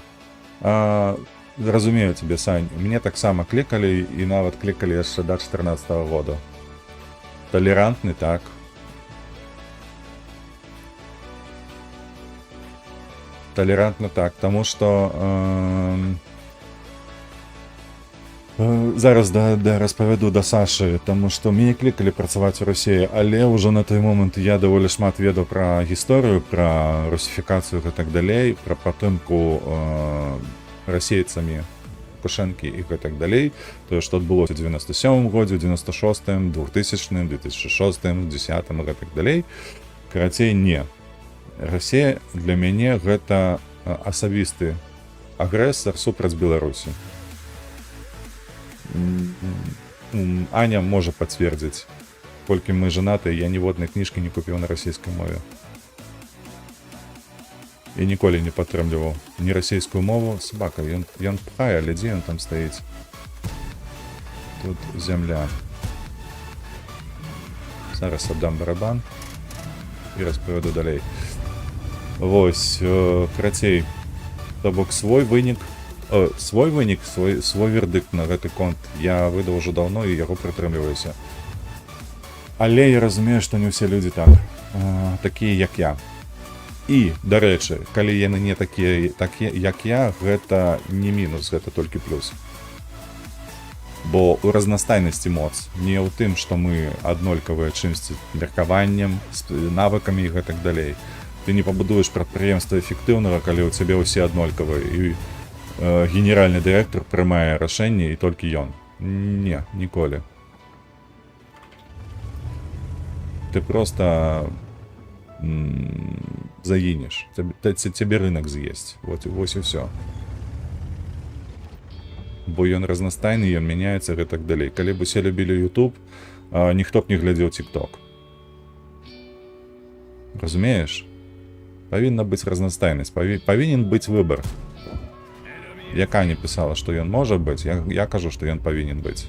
Разумею цябе, Сань, мяне таксама клікалі, і нават клікалі яшчэ да 14-го года. Талерантны, так. Талерантны, так, таму што зараз распавяду да Сашы, таму што мяне клікалі працаваць у Расіі, але ўжо на той момант я даволі шмат ведаў пра гісторыю, пра русіфікацыю і так далей, пра падтрымку расейцамі Лукашэнкі і гэтак далей, тое, што адбылося ў 97-м годзе, ў 96-м, 2000-м, 2006-м, 10-м і гэтак далей. Карацей, не. Расія для мяне гэта асабісты агрэсар супраць Беларусі. Аня можа пацвердзіць, колькі мы жанаты, я ніводнай кніжкі не купіў на расійскай мове. І ніколі не падтрымліваў ні расійскую мову. Сабака, ён пхае, але дзе ён там стаіць? Тут зямля. Зараз аддам барабан і распавяду далей. Вось, карацей, то бок свой вынік, свой вердыкт на гэты конт я выдаў ужо даўно і яго прытрымліваюся. Але я разумею, што не ўсе людзі так, такія як я. І, дарэчы, калі яны не такія як я, гэта не мінус, гэта толькі плюс. Бо ў разнастайнасці моц, не ў тым, што мы аднолькавыя чымсьці меркаваннем, навыкамі і гэтак далей. Ты не пабудуеш прадпрыемства эфектыўнага, калі ў цябе ўсе аднолькавыя і генеральны дырэктар прымае рашэнне і толькі ён. Не, ніколі. Ты проста загінеш. Цябе рынак з'есць. Вось і ўсё. Бо ён разнастайны, ён мяняецца гэтак далей. Калі б усе любілі YouTube, ніхто б не глядзеў TikTok. Разумееш? Павінна быць разнастайнасць, павінен быць выбар. Яка не пісала, што ён можа быць, я кажу, што ён павінен быць.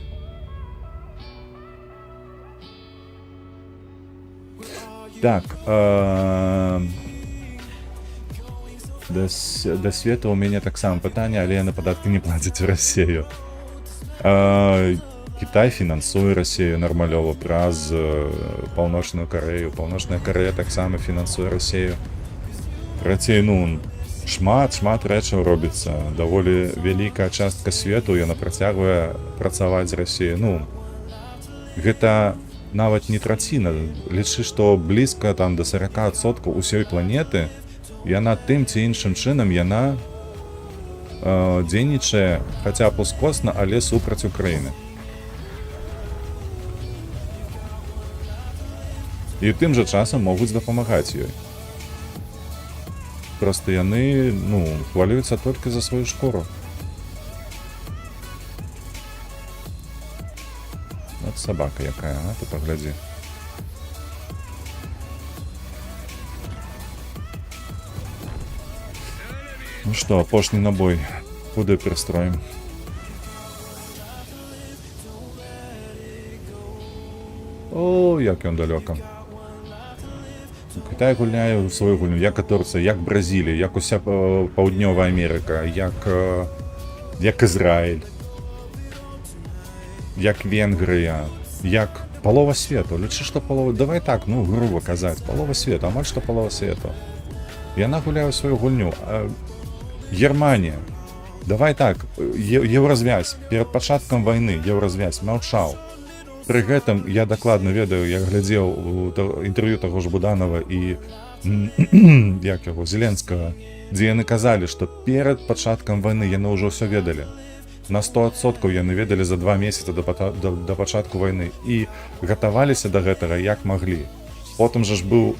Так, да света ў мяне таксама пытанне, але яны падаткі не плацяць у Расію. Кітай фінансуе Расію нармалёва праз Паўночную Карэю. Паўночная Карэя таксама фінансуе Расію. Працей, ну, шмат рэчаў робіцца. Даволі вялікая частка свету, яна працягвае працаваць з Расіяй. Ну, гэта нават не траціна. Лічы, што блізка там да 40% усёй планеты, яна тым ці іншым чынам, яна дзейнічае, хаця б ускосна, але супраць Украіны. І тым жа часам могуць дапамагаць ёй. Проста яны, ну, хвалююцца толькі за сваю шкуру. От собака якая, а? Ты паглядзі. Ну што, апошні набой. Куды перастроім? О, як ён далёка. Кітай гуляе ў сваю гульню, як і Турцыя, як Бразілія, як уся Паўднёвая Амерыка, як Ізраіль, як Венгрыя, як палова свету. Лічы, што палова... Давай так, ну, груба казаць, палова свету, амаль што палова свету. Яна гуляе ў сваю гульню. Германія. Давай так, еўразвязь. Перад пачаткам вайны еўразвязь маўчаў. Пры гэтым я дакладна ведаю, я глядзеў у інтэрв'ю таго ж Буданова і як яго, Зеленскага, дзе яны казалі, што перад пачаткам вайны яны ўжо ўсё ведалі. На 100% яны ведалі за 2 месяцы да пачатку вайны і гатаваліся да гэтага як маглі. Потым жа ж быў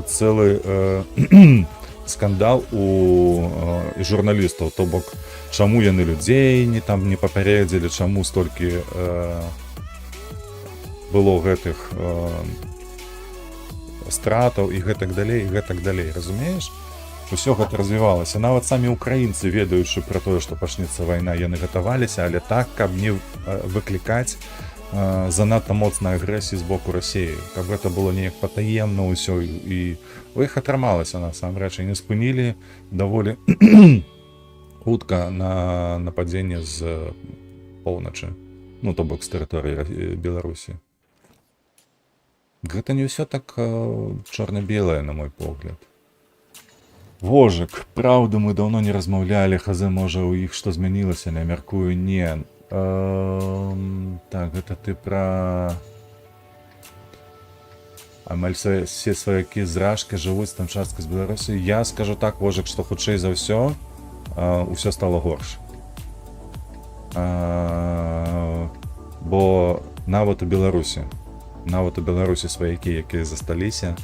цэлы скандал у журналістаў, то бок чаму яны людзей не папярэдзілі, чаму столькі было гэтых стратаў і гэтак далей, разумееш? Усё гэта развівалася. Нават самі украінцы, ведаючы пра тое, што пачнецца вайна, яны гатаваліся, але так, каб не выклікаць занадта моцнай агрэсіі з боку Расіі, каб гэта было неяк патаемна ўсё, і у іх атрымалася насамрэч, і не спынілі даволі хутка на нападзенне з поўначы, ну то бок з тэрыторыі Беларусі. Гэта не ўсё так чорна-белае, на мой погляд. Вожык, праўда, мы даўно не размаўлялі, хазы, можа, у іх што змянілася, не мяркую, не. Так, гэта ты пра... Амаль все сваякі з Рашкі жывуць там частка з Беларусі. Я скажу так, Вожык, што хутчэй за ўсё, ўсё стало горш. Бо нават у Беларусі сваякі, якія засталіся,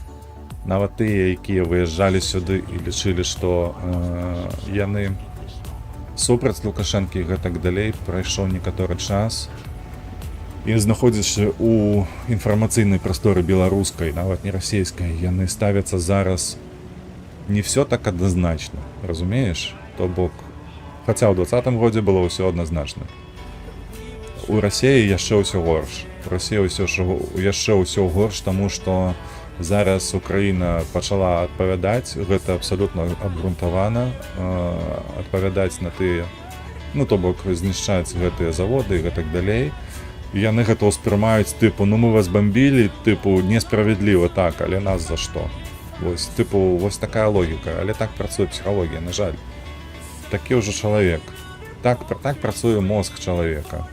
нават тыя, якія выязджалі сюды і лічылі, што яны супраць Лукашэнкі і гэтак далей, прайшоў некаторы час, і знаходзячы ў інфармацыйнай прасторы беларускай, нават не расійскай, яны ставяцца зараз не все так адназначна, разумееш? То бок, хаця ў 2020 годзе было ўсё адназначна. У Расіі яшчэ ўсё горш. У Расіі яшчэ ўсё горш, таму што зараз Украіна пачала адпавядаць, гэта абсалютна абгрунтавана, адпавядаць на тыя, ну то бок знішчаць гэтыя заводы і гэтак далей. І яны гэта ўспрымаюць, тыпу, ну мы вас бамбілі, тыпу, несправядліва так, але нас за што? Вось, тыпу, вось такая логіка, але так працуе псіхалогія, на жаль. Такі ўжо чалавек. Так працуе мозг чалавека.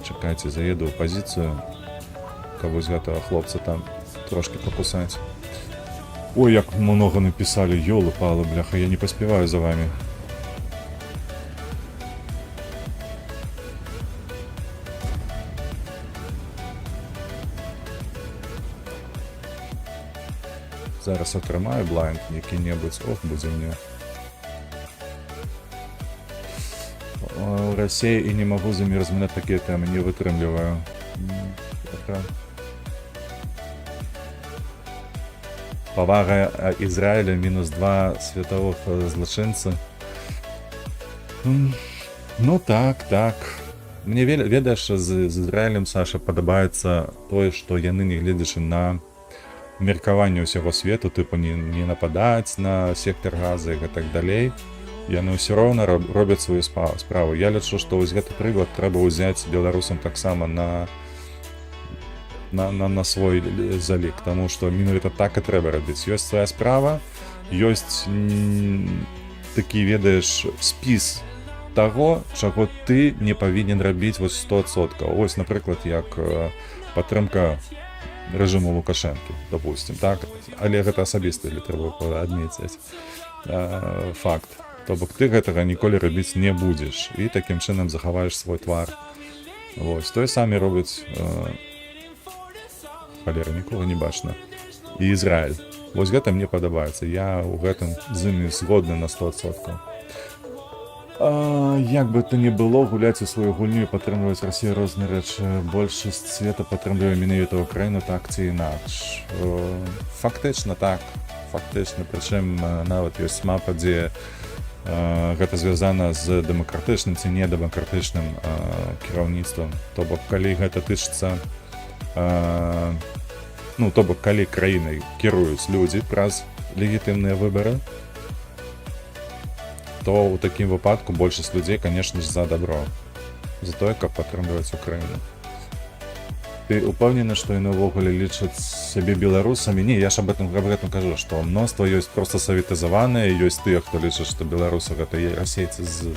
Чакайце, заеду ў пазіцыю, каб вось гэтага хлопца там трошки покусаць. Ой, як много написали, ёлы-палы, бляха, я не поспеваю за вами. Зараз атрымаю блайнд які-небудзь, ох, будзе мне. В России и не могу за мир разминать такие темы, не вытрымліваю. Павага Ізраіля мінус 2 святовых злачынца. Ну так. Мне ведаеш, з Ізраілем, Саша, падабаецца тое, што яны, не гледзячы на меркаванне ўсяго свету, тыпу не нападаць на сектор газа і так далей, яны ўсё роўна робяць сваю справу. Я лічу, што вось гэты прыклад трэба ўзяць беларусам таксама на свой залік, таму што менавіта так і трэба рабіць. Ёсць свая справа, ёсць такі, ведаеш, спіс таго, чаго ты не павінен рабіць вось 100%. Вось, напрыклад, як падтрымка рэжыму Лукашэнкі, допустим, так? Але гэта асабіста, или трэба адмеціць факт. То бок ты гэтага ніколі рабіць не будзеш і такім чынам захаваеш свой твар. Вось, тое самі робяць халера, нікога не бачна. І Ізраіль. Вось гэта мне падабаецца. Я ў гэтым з імі згодны на 100%. Як бы то ні было, гуляць у сваю гульню і падтрымліваць Расію розныя рэчы. Большасць света падтрымлівае менавіта Украіну так ці інакш. Фактычна так. Фактычна. Прычым нават ёсць мапа, дзе гэта звязана з дэмакратычным ці недэмакратычным кіраўніцтвам. То бок, калі гэта тычыцца, то бок, калі краінай кіруюць людзі праз легітымныя выбары, то ў такім выпадку большасць людзей, конечно ж, за добро. За тое, каб падтрымліваць Украіну. Ты упэўнены, што яны ўвогуле лічаць сябе беларусамі? Не, я ж об гэтым кажу, што мноства ёсць проста саветызаваныя, ёсць тыя, хто лічыць, што беларусы гэта расейцы з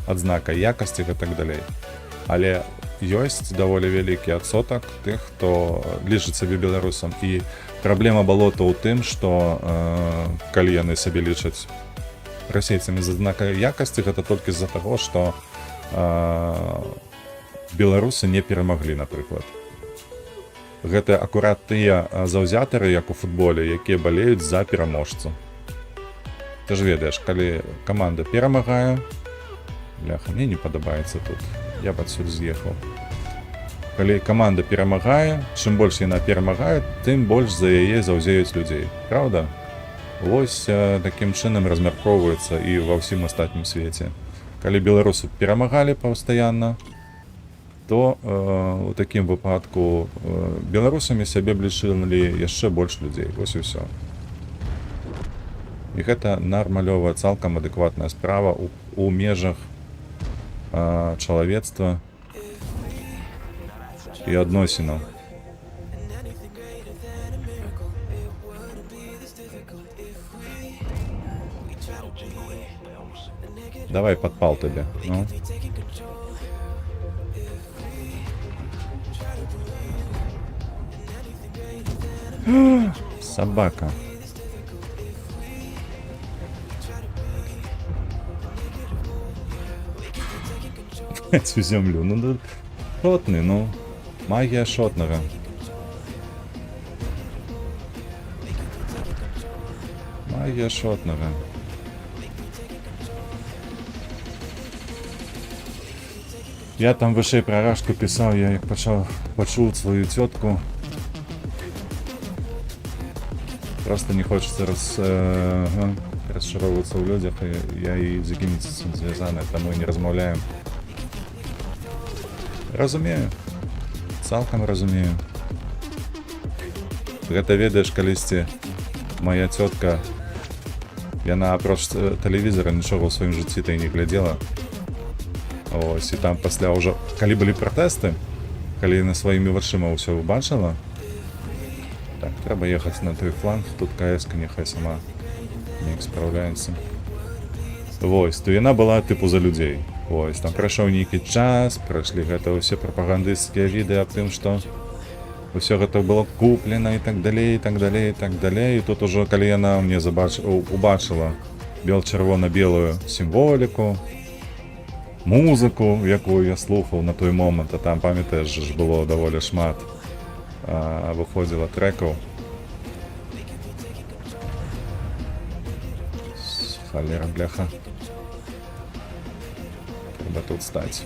адзнакай якасці і так далей. Але ёсць даволі вялікі адсотак тых, хто лічыць сябе беларусам. І праблема балота ў тым, што калі яны сябе лічаць расейцамі з адзнакай якасці, гэта толькі з-за таго, што беларусы не перамаглі, напрыклад. Гэта акурат тыя заўзятары, як у футболе, якія балеюць за пераможцу. Ты ж ведаеш, калі каманда перамагае, бляха, мне не падабаецца тут, я б адсюль з'ехаў. Калі каманда перамагае, чым больш яна перамагае, тым больш за яе заўзеюць людзей. Праўда? Вось такім чынам размяркоўваецца і ва ўсім астатнім свеце. Калі беларусы перамагалі пастаянна, то у такім выпадку беларусамі сябе лічылі яшчэ больш людзей. Вось і ўсё. І гэта нармалёвая, цалкам адэкватная справа у межах чалавецтва і адносінаў. Давай подпал тебе, ну. Собака. Цю землю, ну шотный, ну. Магия шотного. Магия шотного. Я там вышэй пра рашку пісаў, я як пачуў сваю цётку. Просто не хочется расчаровываться ў людзях, і я і з якімі звязаны, таму і не размаўляем. Разумею. Цалкам разумею. Гэта ведаеш, калісьці моя цётка, яна апроч тэлевізара нічога ў сваім жыцці та і не глядзела. Ось, і там пасля ўжо, калі былі пратэсты, калі яна сваімі вачыма ўсё убачыла, так, трэба ехаць на той фланг, тут КС-ка няхай сама неяк спраўляецца. Вось, то яна была тыпу за людзей. Вось, там прайшоў нейкі час, прайшлі гэта ўсе прапагандысцкія відэа аб тым, што ўсё гэта было куплена і так далей, і так далей, і так далей. І тут ужо, калі яна мне убачыла бел-чырвона-белую сімволіку, музыку, якую я слухаў на той момант, а там, памятаеш, ж было даволі шмат выходзіла трэкаў. Халера, бляха. Трэба тут стаць.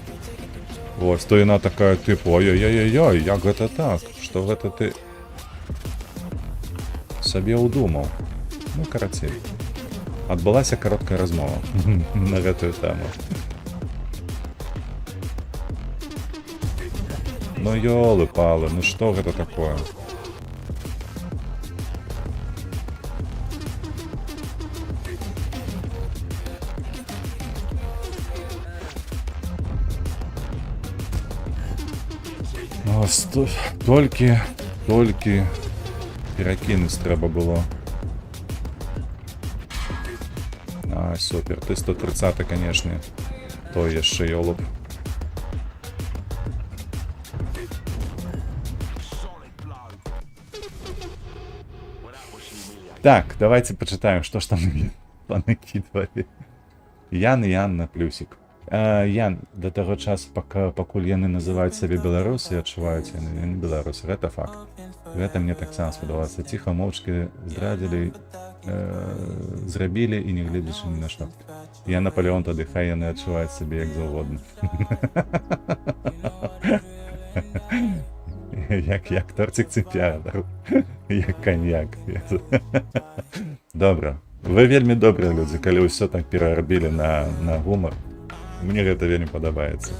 Вось, то яна такая, тыпу, ой-ой-ой-ой, як гэта так? Што гэта ты сабе ўдумаў. Ну, карацей. Адбылася кароткая размова на гэтую тэму. Ну ёлы-палы, ну што гэта такое? Толькі перакінуць трэба было. А, супер, ты 130, канешне. Той яшчэ ёлуб. Так, давайте почитаем, что ж там понакидывали. Ян на плюсик. Ян, до того часу, пакуль яны называюць сабе беларусы, адчуваюць яны не беларусы, гэта факт. Гэта мне таксама спадабалася. Ціха, моўчкі здрадзілі, зрабілі і не гледзячы ні на што. Я Наполеон, тады хай яны адчуваюць сабе як заўгодна. Як торцік цымпіратаў, як каньяк. Добра. Вы вельмі добрыя людзі, калі ўсё так перарабілі на гумар. Мне гэта вельмі падабаецца.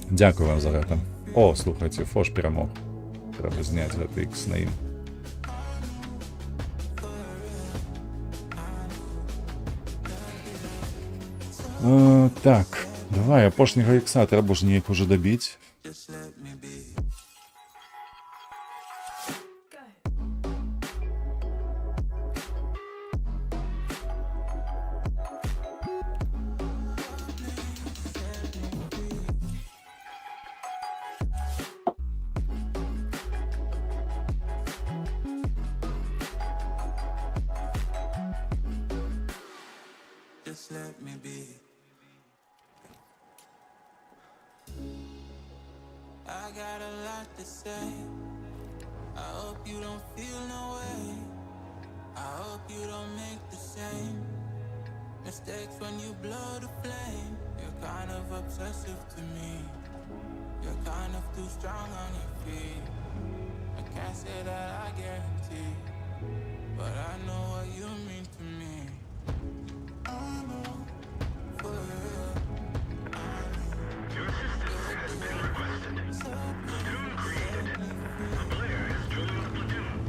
Дзякую вам за гэта. О, слухайце, Фош перамог. Трэба зняць гэты ікс на ім. Так, давай, апошняга ікса трэба ж неяк уже дабіць. Just let me be. I got a lot to say. I hope you don't feel no way. I hope you don't make the same mistakes when you blow the flame. You're kind of obsessive to me. You're kind of too strong on your feet. I can't say that I guarantee, but I know what you mean to me.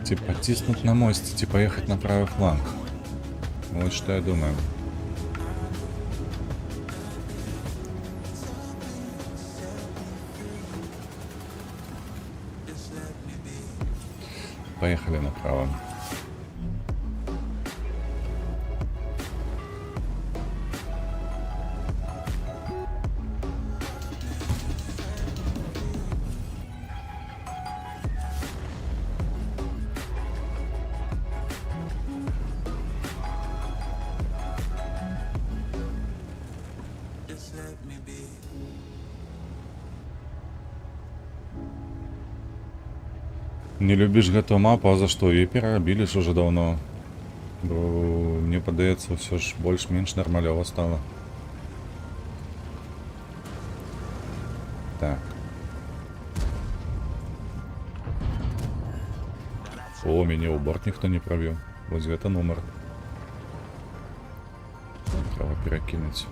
Типа тиснуть на мосте, типа ехать на правый фланг. Вот что я думаю. Поехали направо. Не любіш гэту мапу, а за што? Яе перарабілі ж уже даўно. Бо мне падаецца, ўсё ж больш-менш нармалёва стала. Так. О, мяне ў борт ніхто не правіў. Вось гэта нумар. Трэба перакінуць.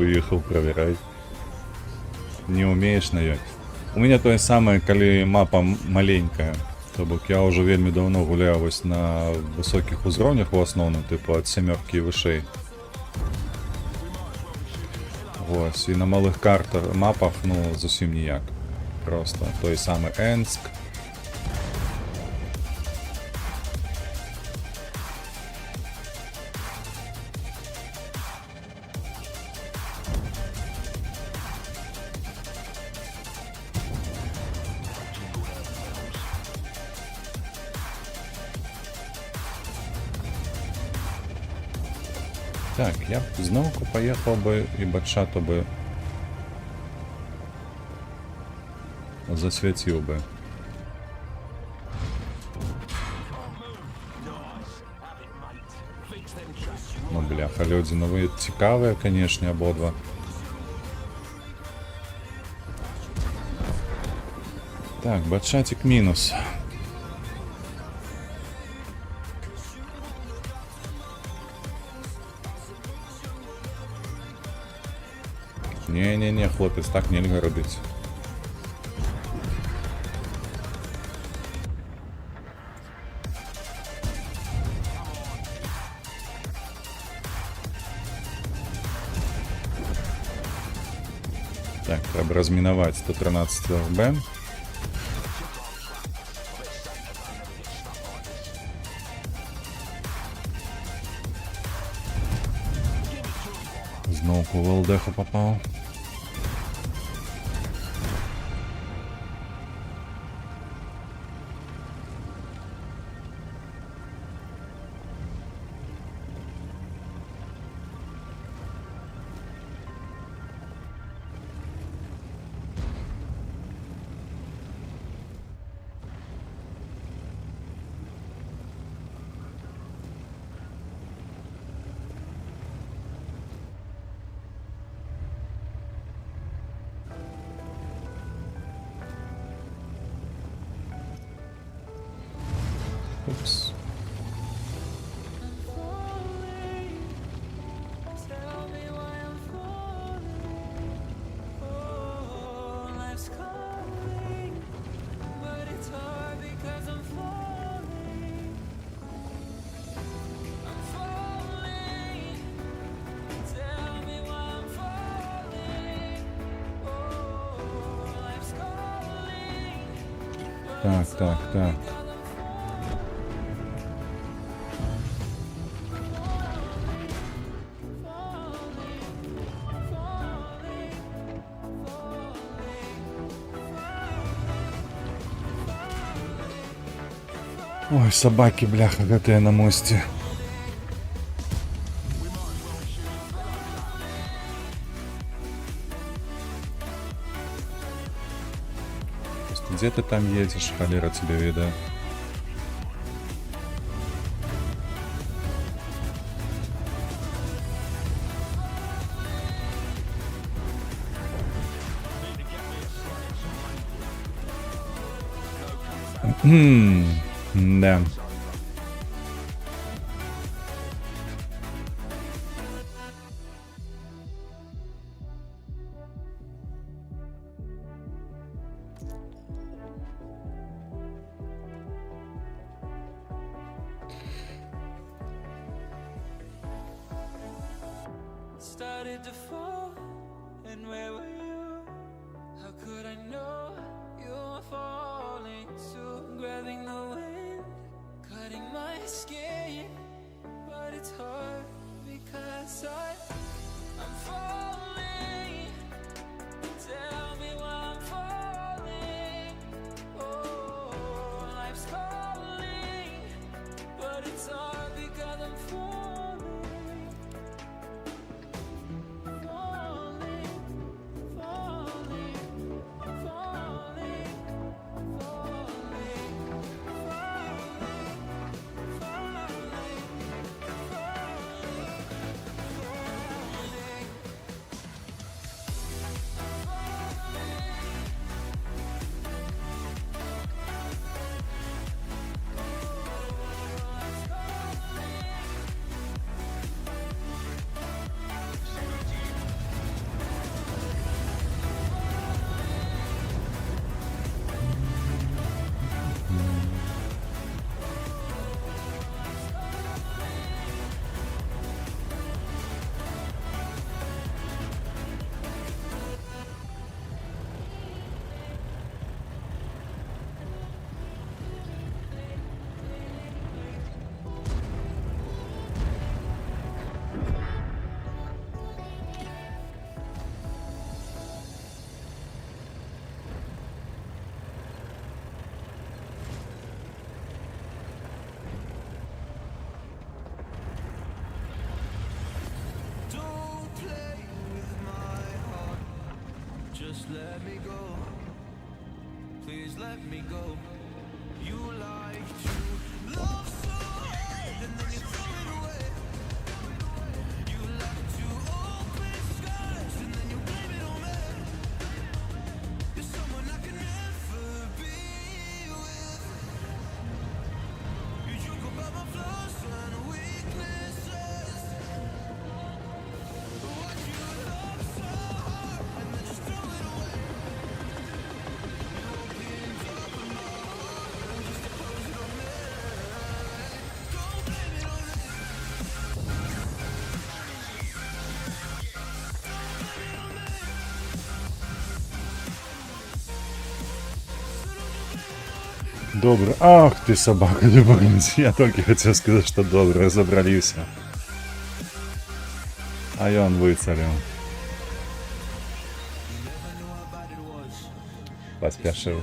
Выехал проверять. Не умеешь на ёй. У меня то самое, калі мапа маленькая. То бок я уже вельмі давно гуляю вось на высоких узроўнях у асноўным, типу ад 7 і вышэй. Вось, і на малых картах, мапах, ну, зусім ніяк. Просто той самый Энск. Так, я б знову поїхав би і бачато би засвітив би. люди. Ну ви цікаві, конечно, обидва. Так, батшатик мінус. Не-не-не, хлопець, так нельзя робити. Так, треба розмінувати 113 ФБ. Знову по Велдеху попав. Упс. Tell me why I'm falling. Oh, life's calling, but it's hard because I'm falling. I'm falling. Tell me why I'm falling. Oh, life's calling, but it's Так, hard так. because I'm falling. Ой, собаки, бляха, гатые на мосте. Где ты там едешь, холера тебя вида? Да. Started to fall, and where were you? How could I know you were falling too? Grabbing the wind, cutting my skin, but it's hard because I'm falling. Tell me why I'm falling. Oh, life's calling, but it's hard because I'm falling. Just let me go. Please let me go. You like to love so hard and then you throw it away. You Добре. Ах ты, собака, любовница. Я только хотел сказать, что добре, разобрались. А и он выцелил. Поспешил.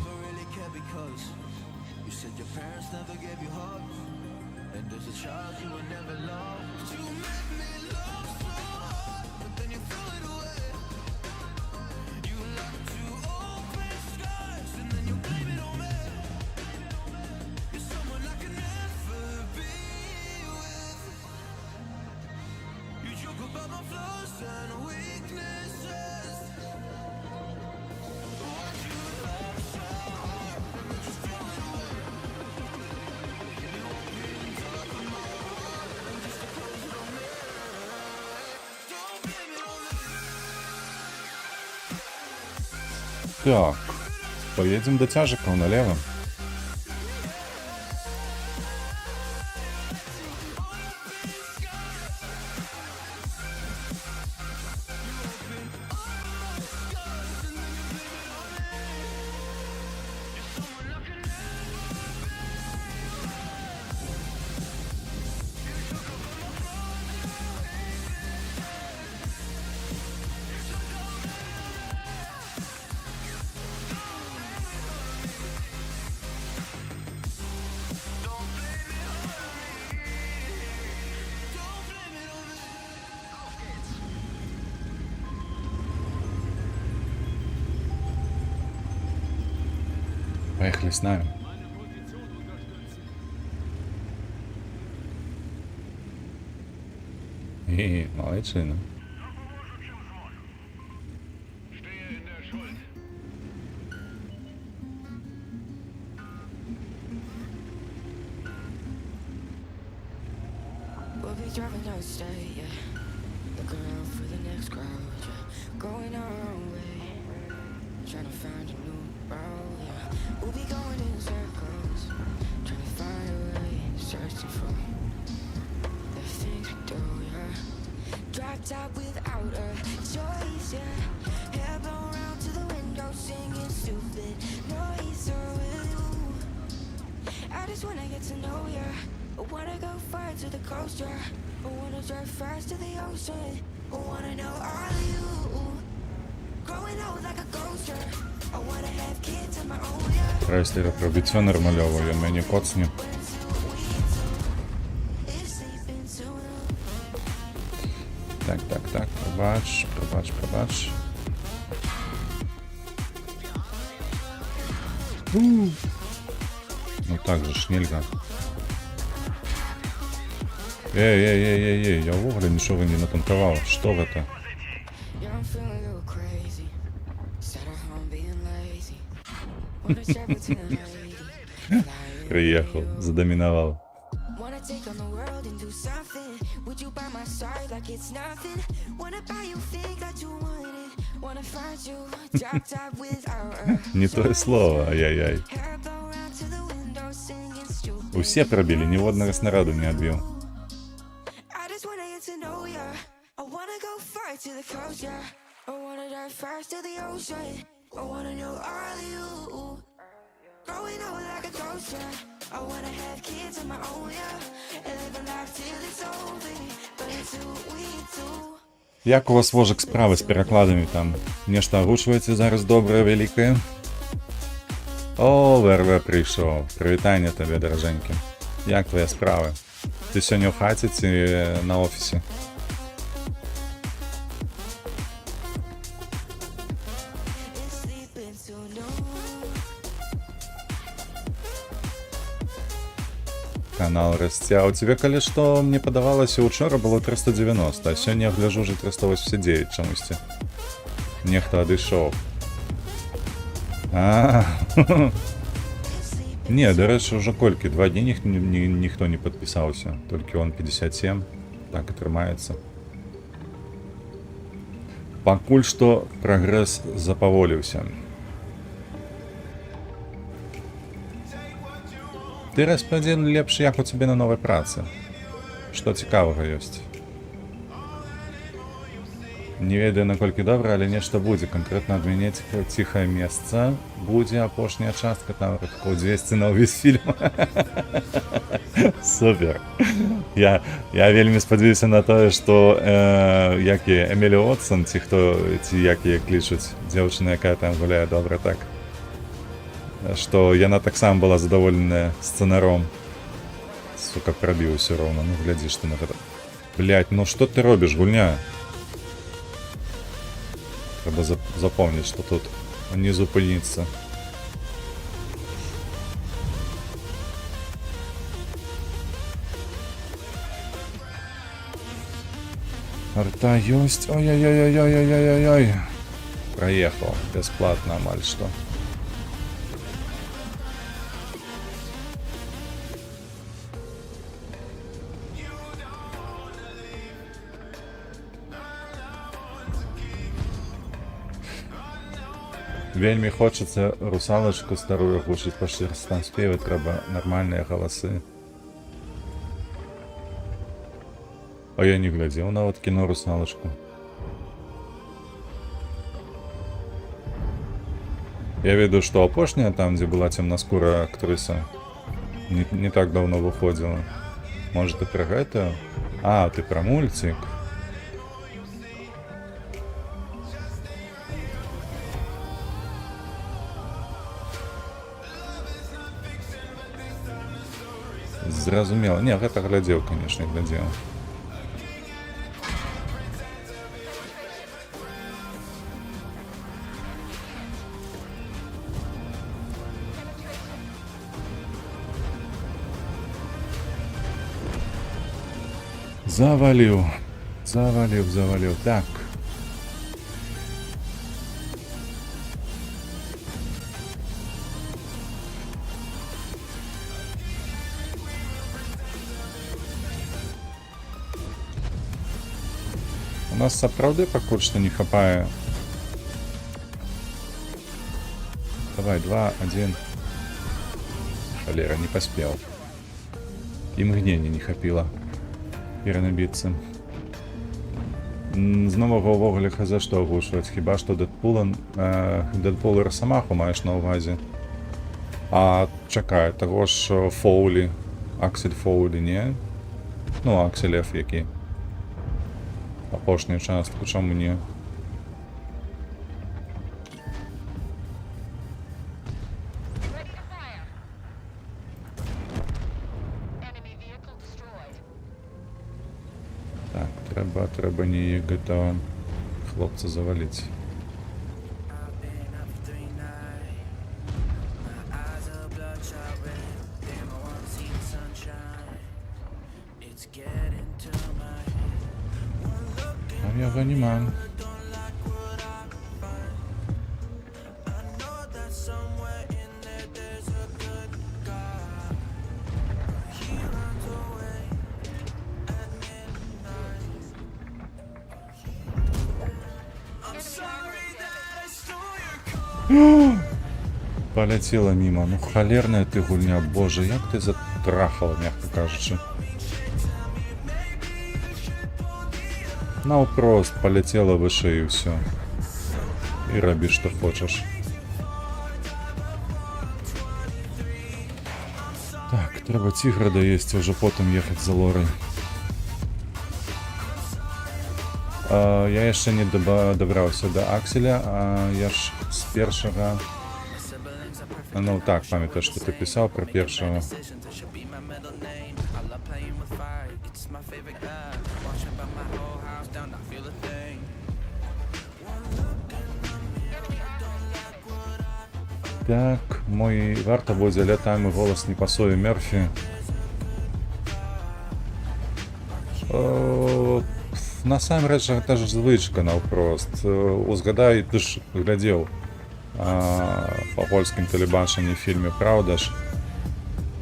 Так, поедем до тяжиков налево. Поехали с нами. И молодчина. We'll be driving down state, yeah. Looking around for the next crowd, yeah. Going our own way, trying to find a new route, yeah. We'll be going in circles, trying to find a way, searching for the things we do, yeah. Drop top without a choice, yeah. Hair blown round to the window, singing stupid noise with you. I just wanna get to know ya. I wanna go far to the coast, yeah. I wanna drive fast to the ocean. I wanna know all of you. Growing old like a ghost, yeah. I wanna have kids of my own, yeah. Рейстер пробіться нормальово, я мені коцні. It's sleeping sooner. Так, пробач. Ну так же ж нельзя. Ей, я вовремя нічого не натанковал. Что в это? Yeah, I'm feeling a little crazy. Sat at home being lazy. Wanna travel to the lady. Приехал, задоминовал. Wanna take on the world and do something. Would you by my side like it's nothing? Wanna buy you things that you wanted. Wanna find you drop top without a Не то слово, ай-яй-яй. hair blow round to the window singing stupid. Усе пробили, ни одного снаряду не отбил. I just wanna get to know ya. I wanna go far to the coast, yeah. I wanna dive fast to the ocean. I wanna know all of you. Growing old like a ghost, yeah. I wanna have kids of my own, yeah. And live a life till it's over. But until we do. Як у вас вожик справи з перекладами там? Нешта агучвається зараз добре, велике? О, ВРВ прийшов. Привітання тобі, дороженьки. Як твоя справа? Ти сьогодні в хаті чи на офісі? It's sleeping till noon. Канал росте. А у тебе, коли що, мені подавалося, учора було 390, а сьогодні я гляжу вже 389 чомусь. Нехто одійшов. Ні, до речі, вже кольки, 2 дні ніхто не підписався, тільки он 57, так і тримається. Пакуль що прогрес запаволився. Ти розповідь лепше, як у тебе на новій праці. Що цікавого є? Не ведаю, наколькі добра, але нешта будзе. Канкрэтна ад мяне ціхае месца. Будзе апошняя частка, там такого 200 на ўвесь фільм. Супер. Я вельмі спадзяюся на тое, што які Эмілі Уотсон, ці якія клічуць дзяўчына, якая там гуляе добра так. Што яна таксама была задаволеная сцэнаром. Сука, прабіў усё роўна. Ну, глядзіш ты на гэта. Блядь, ну што ты робіш, гульня? Треба запомнить, что тут не зупиниться. Арта есть. Ой-ой-ой-ой-ой-ой-ой-ой. Проехал. Бесплатно, амаль что. Вельмі хочацца русалачку старую гучыць, пашце там спеваць трэба нармальныя галасы. А я не глядзеў нават кіно русалачку. Я ведаю, што апошняя там, дзе была цемнаскурая актрыса, не так даўно выходзіла. Можа, ты пра гэта? А, ты пра мульцік. Зразумела. Не, гэта глядзеў, канешне, глядзеў. Заваліў. Так. У нас сапраўды пакуль што не хапае. Давай, 2, 1. Халера, не паспеў. Імгнення не хапіла перанабіцца. З новага ўвогуле хз што агушваць, хіба што Дэдпул і Расамаху маеш на ўвазе. А чакай, таго ж Фоулі, Аксель Фоулі, не? Ну, Аксель Ф, які. Апошнюю частку, чаму не? Так, трэба неяк гэта хлопца заваліць. А яго нема. Полетела мимо. Ну холерная ты гульня, боже, як ты затрахала, мягко кажучи. Наўпрост полетела выше и все. И роби, что хочешь. Так, треба тигра доесть, уже потом ехать за Лорой. Я яшчэ не дабраўся да Акселя, я ж з першага. Ну так, памятаю, што ты пісаў пра першага. Так, мой варта будзе лятаемы голас не пасуе Мерфі. Насамрэч, гэта ж звычка наўпрост. Узгадай, ты ж глядзеў па польскім тэлебачанні фільме «Праўда» ж.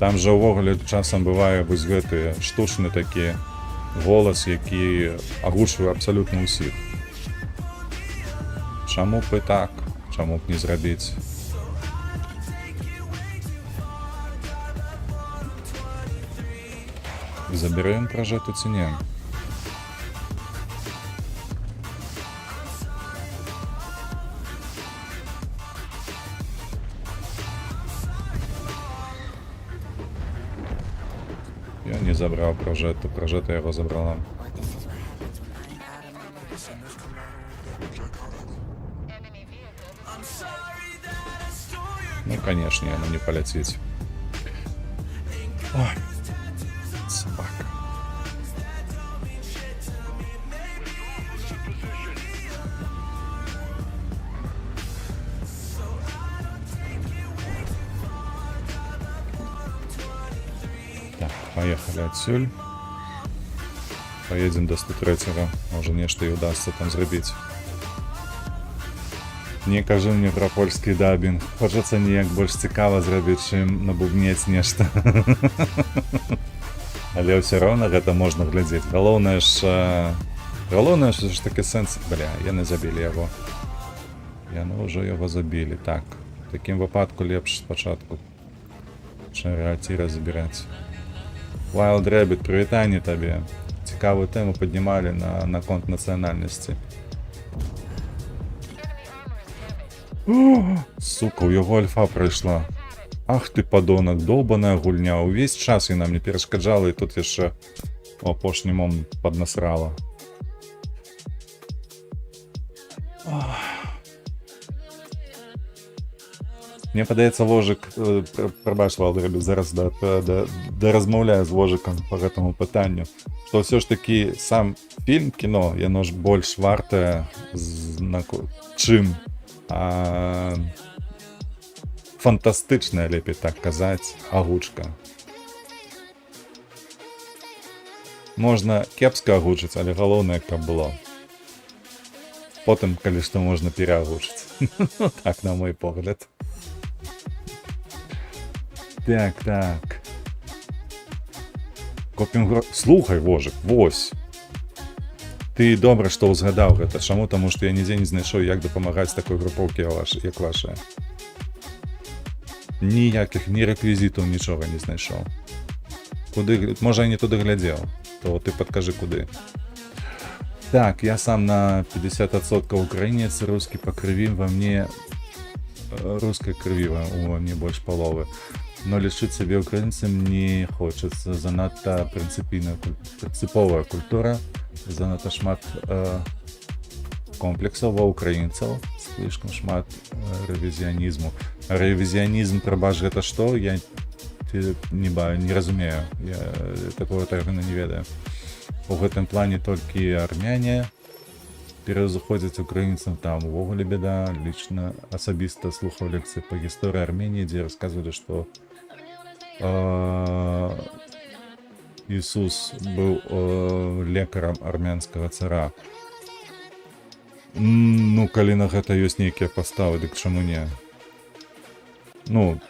Там жа ўвогуле часам бывае вось гэты штучны такі голас, які агучвае абсалютна ўсіх. Чаму б і так? Чаму б не зрабіць? Забіраем пражэту ці не? Ён не забраў пражэту, пражэта яго забрала. Ну, конечно, яно не паляціць. Ой, собака. Так, поехали отсюль. Поедем до 103-го. Може нешта і удасться там зрабіць. Не кажу мне про польскі дабінг. Хочацца неяк больш цікава зрабіць, чым набубнець нешта. Але ўсё роўна гэта можна глядзець. Галоўнае ж такі сэнс. Бля, яны забілі яго. Яны ўжо яго забілі. Так, в такім выпадку лепш спачатку Шаратіра забіраць. Wild Rabbit, прывітанне табе. Цікавую тэму паднімалі наконт нацыянальнасці. Сука, у яго альфа прайшла. Ах ты падонак, долбаная гульня. Увесь час яна мне перашкаджала, і тут яшчэ у апошні момант паднасрала. Мне падаецца, Вожык, прабач, Wild Rabbit, зараз размаўляю з Вожыкам па гэтаму пытанню, што ўсё ж такі сам фільм, кіно, яно ж больш вартае, чым фантастычная, лепей так казаць, агучка. Можна кепска агучыць, але галоўнае, каб было. Потым, калі што, можна переагучыць. Так, на мой погляд. Так. Копім... Слухай, Вожык, вось. Ты добра, што ўзгадаў гэта. Чаму? Таму што я нідзе не знайшоў, як дапамагаць такой групоўкі, як ваша. Ніякіх, ні рэквізітаў, нічога не знайшоў. Куды... Можа, я не туды глядзеў. То ты падкажы, куды. Так, я сам на 50% украінец, рускі па крыві, во мне... Рускай крыві во мне больш паловы. Но лічыць сябе украінцам не хочацца. Занадта прынцыповая культура. Занадта шмат комплексаў ва украінцаў, слишком шмат рэвізіянізму. Рэвізіянізм, прабач, гэта што? Я не разумею. Я такого тэрміна не ведаю. У гэтым плане толькі армяне перазаходзяць украінцам, там увогуле беда. Лічна асабіста слухаў лекцыі па гісторыі Арменіі, дзе расказвалі, што Ісус быў лекарам армянскага цара. Ну, калі на гэта ёсць нейкія паставы, дык чаму не? Ну,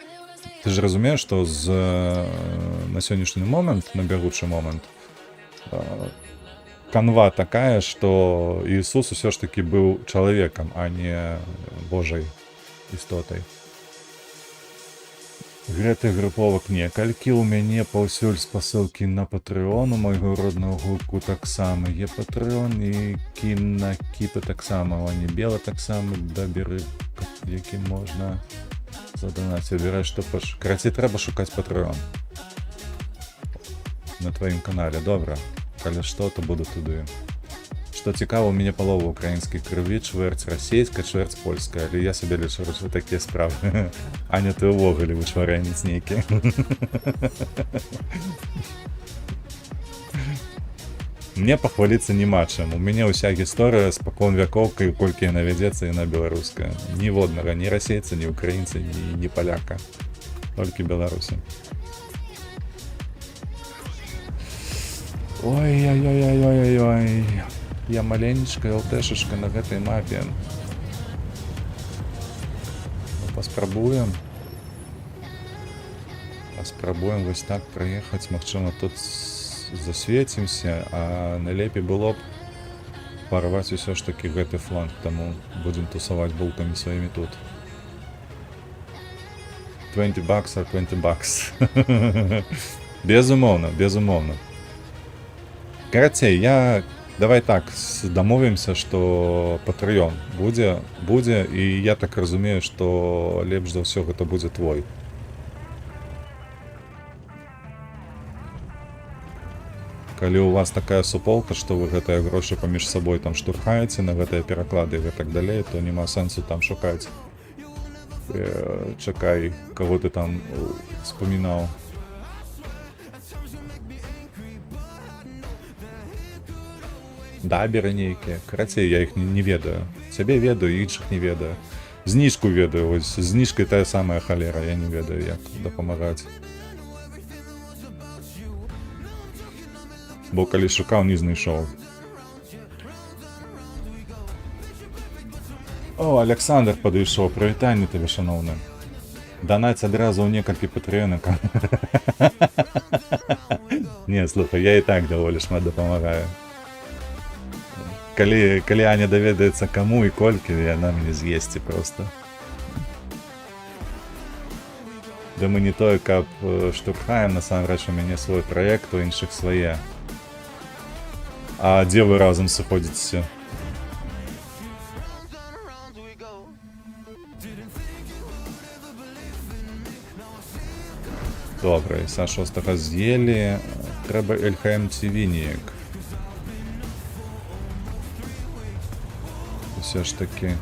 ты ж разумееш, што на сённяшні момант, на бягучы момант, канва такая, што Ісус усё ж такі быў чалавекам, а не Божай істотай. Гэтых груповак некалькі, у мяне паўсюль спасылкі на Патрэон, у майго роднага гуку таксама є Патрэон, і на кіпы таксама, а не бела таксама, даберы, які можна задонаць, выбіраць, што хочаш. Карацей, трэба шукаць Патрэон на тваім канале, добра. Калі што, то буду туды. Што цікава, у мяне палова украінскай крыві, чвэрць расейская, чвэрць польская, але я сабе лічу, што такія справы. Аня, ты ўвогуле вычварэнец нейкі. Мне пахваліцца няма чым. У мяне ўся гісторыя спакон вякоў, колькі яна вядзецца, яна беларуская. Ніводнага, ні расейца, ні украінца, ні паляка. Толькі беларусы. Ой-ой-ой-ой-ой-ой. Я маленечка ЛТшечка на гэтай мапе. Паспрабуем. Паспрабуем вось так праехаць. Магчыма, тут засвецімся, а найлепей было б парваць усё ж такі гэты фланг, таму будзем тусаваць булкамі сваімі тут. 20 бакс, 20 бакс. Безумоўна, безумоўна. Карацей, давай так, дамовімся, што Патрэон будзе, і я так разумею, што лепш за ўсё гэта будзе твой. Калі у вас такая суполка, што вы гэтыя грошы паміж сабой там штурхаеце на гэтыя пераклады і так далей, то няма сэнсу там шукаць. Чакай, каго ты там успамінаў. Даберы нейкія. Карацей, я іх не ведаю. Цябе ведаю, іншых не ведаю. Зніжку ведаю, вось з зніжкай тая самая халера, я не ведаю, як дапамагаць. Бо калі шукаў, не знайшоў. О, Александр падышоў, прывітанне табе, шаноўны. Данаць адразу ў некалькі патрыёнак. Не, слухай, я і так даволі шмат дапамагаю. Калі Аня даведаецца каму і колькі, яна мяне з'есці проста. Да мы не тое, каб штурхаем, насамрэч у мяне свой праект, у іншых свае. А дзе вы разам сыходзіцеся? Добра, і са 6-га з'елі. Трэба LHM TV неяк. Все ж таки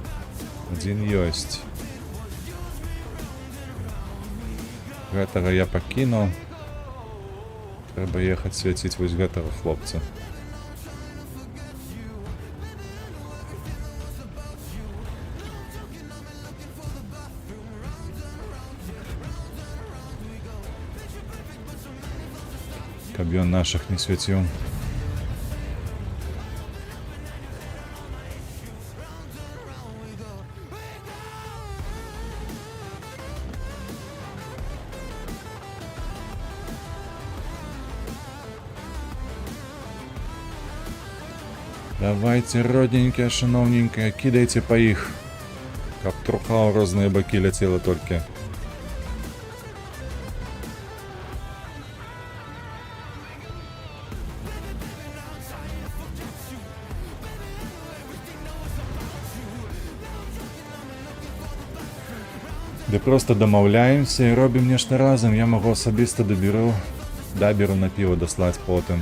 адзін ёсць. Гэтага я пакіну. Трэба ехаць свяціць вось гэтага хлопца. Каб ён нашых не свяціў. Давайте, родненькие, шановненькие, кидайте по іх. Каб труха ў розныя бакі ляцела толькі. Ды проста дамаўляемся і робім нешта разам. Я магу асабіста даберу на піва даслаць потым.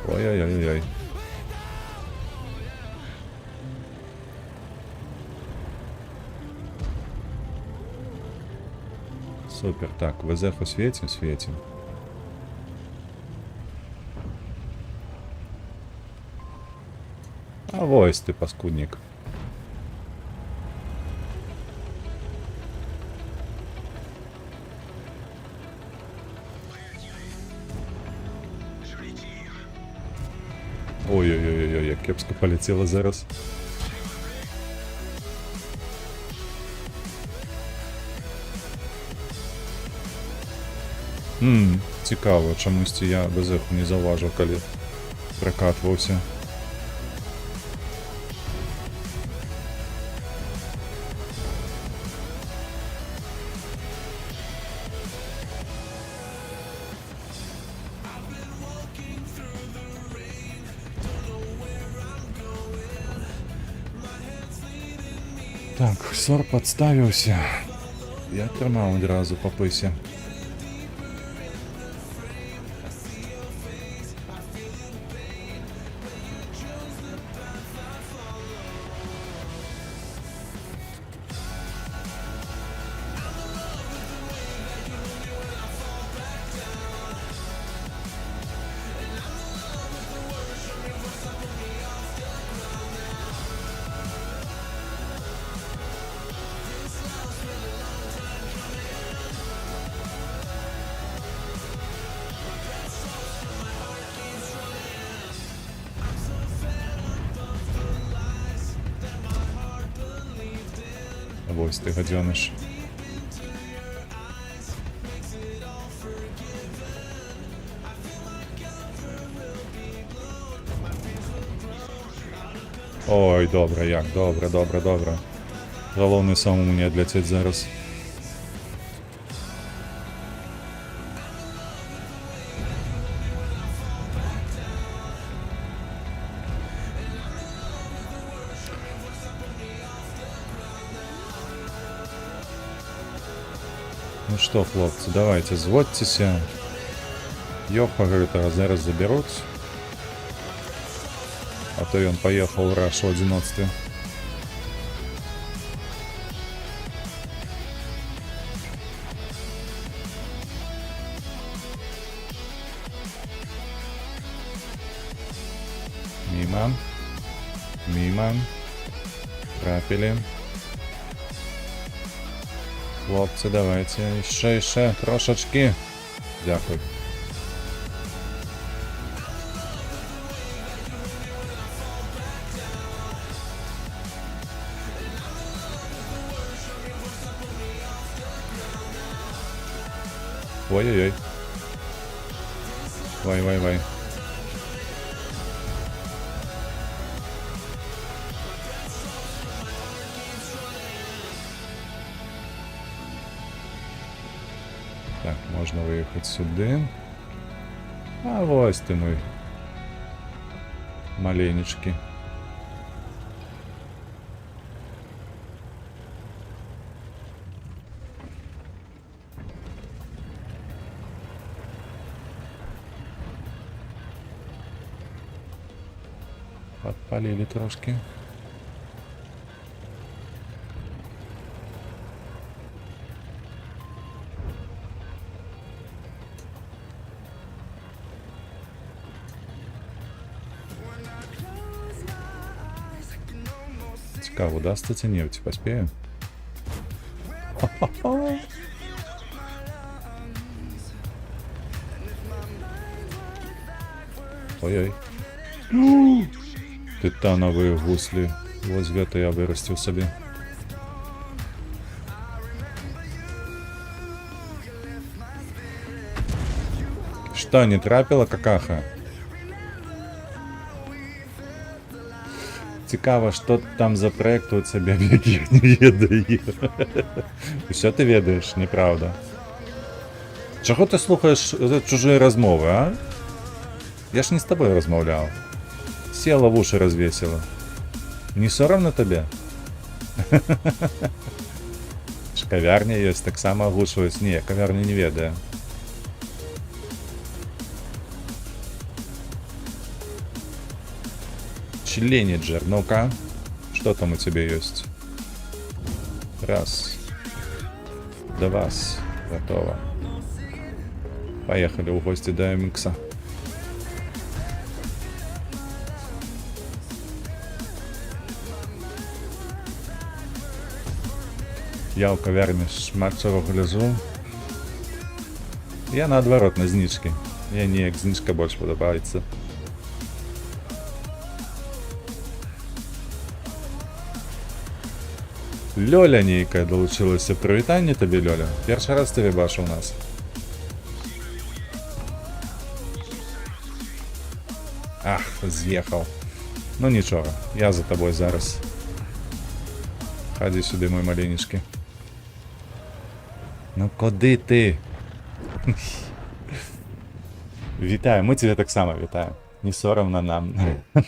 Ой-ой-ой-ой. Супер, так, ВЗХу светим. А вось ты, паскуднік. Ой-ой-ой, як кепска полетела зараз. Цікаво, чомусь я ВЗХу не заўважыў, калі пракатваўся. Так, сор падставіўся. Я атрымаў адразу па пысе. Вось ты, гадзёныш. Ой, добра, як, добра. Галоўнае самому не адляцець зараз. Ну что, хлопцы, давайте, зводьтеся. Йоха, говорит, а зараз заберуть. А то ён поехал в Раш в одиночестве. Мимо. Мимо. Трапили. Хлопці, давайте. Ще, трошечки. Дякую. Ой-ой-ой. Вай. Так, можна виїхати сюди. А ось ти мой маленечки. Подпалили трошки. Цікаво, удастся ці нефть, поспею? Ой-ой. Титановые гусли. Ось гэта я вырастил себе. Что, не трапила какаха? Цікаво, що там за проект у тебе, яких не ведаю. Все ти ведаєш, неправда. Чого ти слухаєш чужі розмови, а? Я ж не з тобою розмовляв. Села в уши развесила. Не соромно тебе? Кавярня есть, так само оглушиваюсь. Не, кавярню не ведаю. Членеджер, ну-ка. Что там у тебя есть? Раз. Два. Готово. Поехали в гости до Микса. Я у кавярні шмат чого гляжу. Я наоборот на знижки. Мені як знижка більше подобається. Лёля нейкая долучилася. Привітання тобі, Лёля. Перший раз тебе бачу у нас. Ах, з'їхав. Ну нічого, я за тобою зараз. Ходи сюди, мой маленечки. Ну куди ти? Вітаю, ми тебе так само вітаємо. Не соромно нам.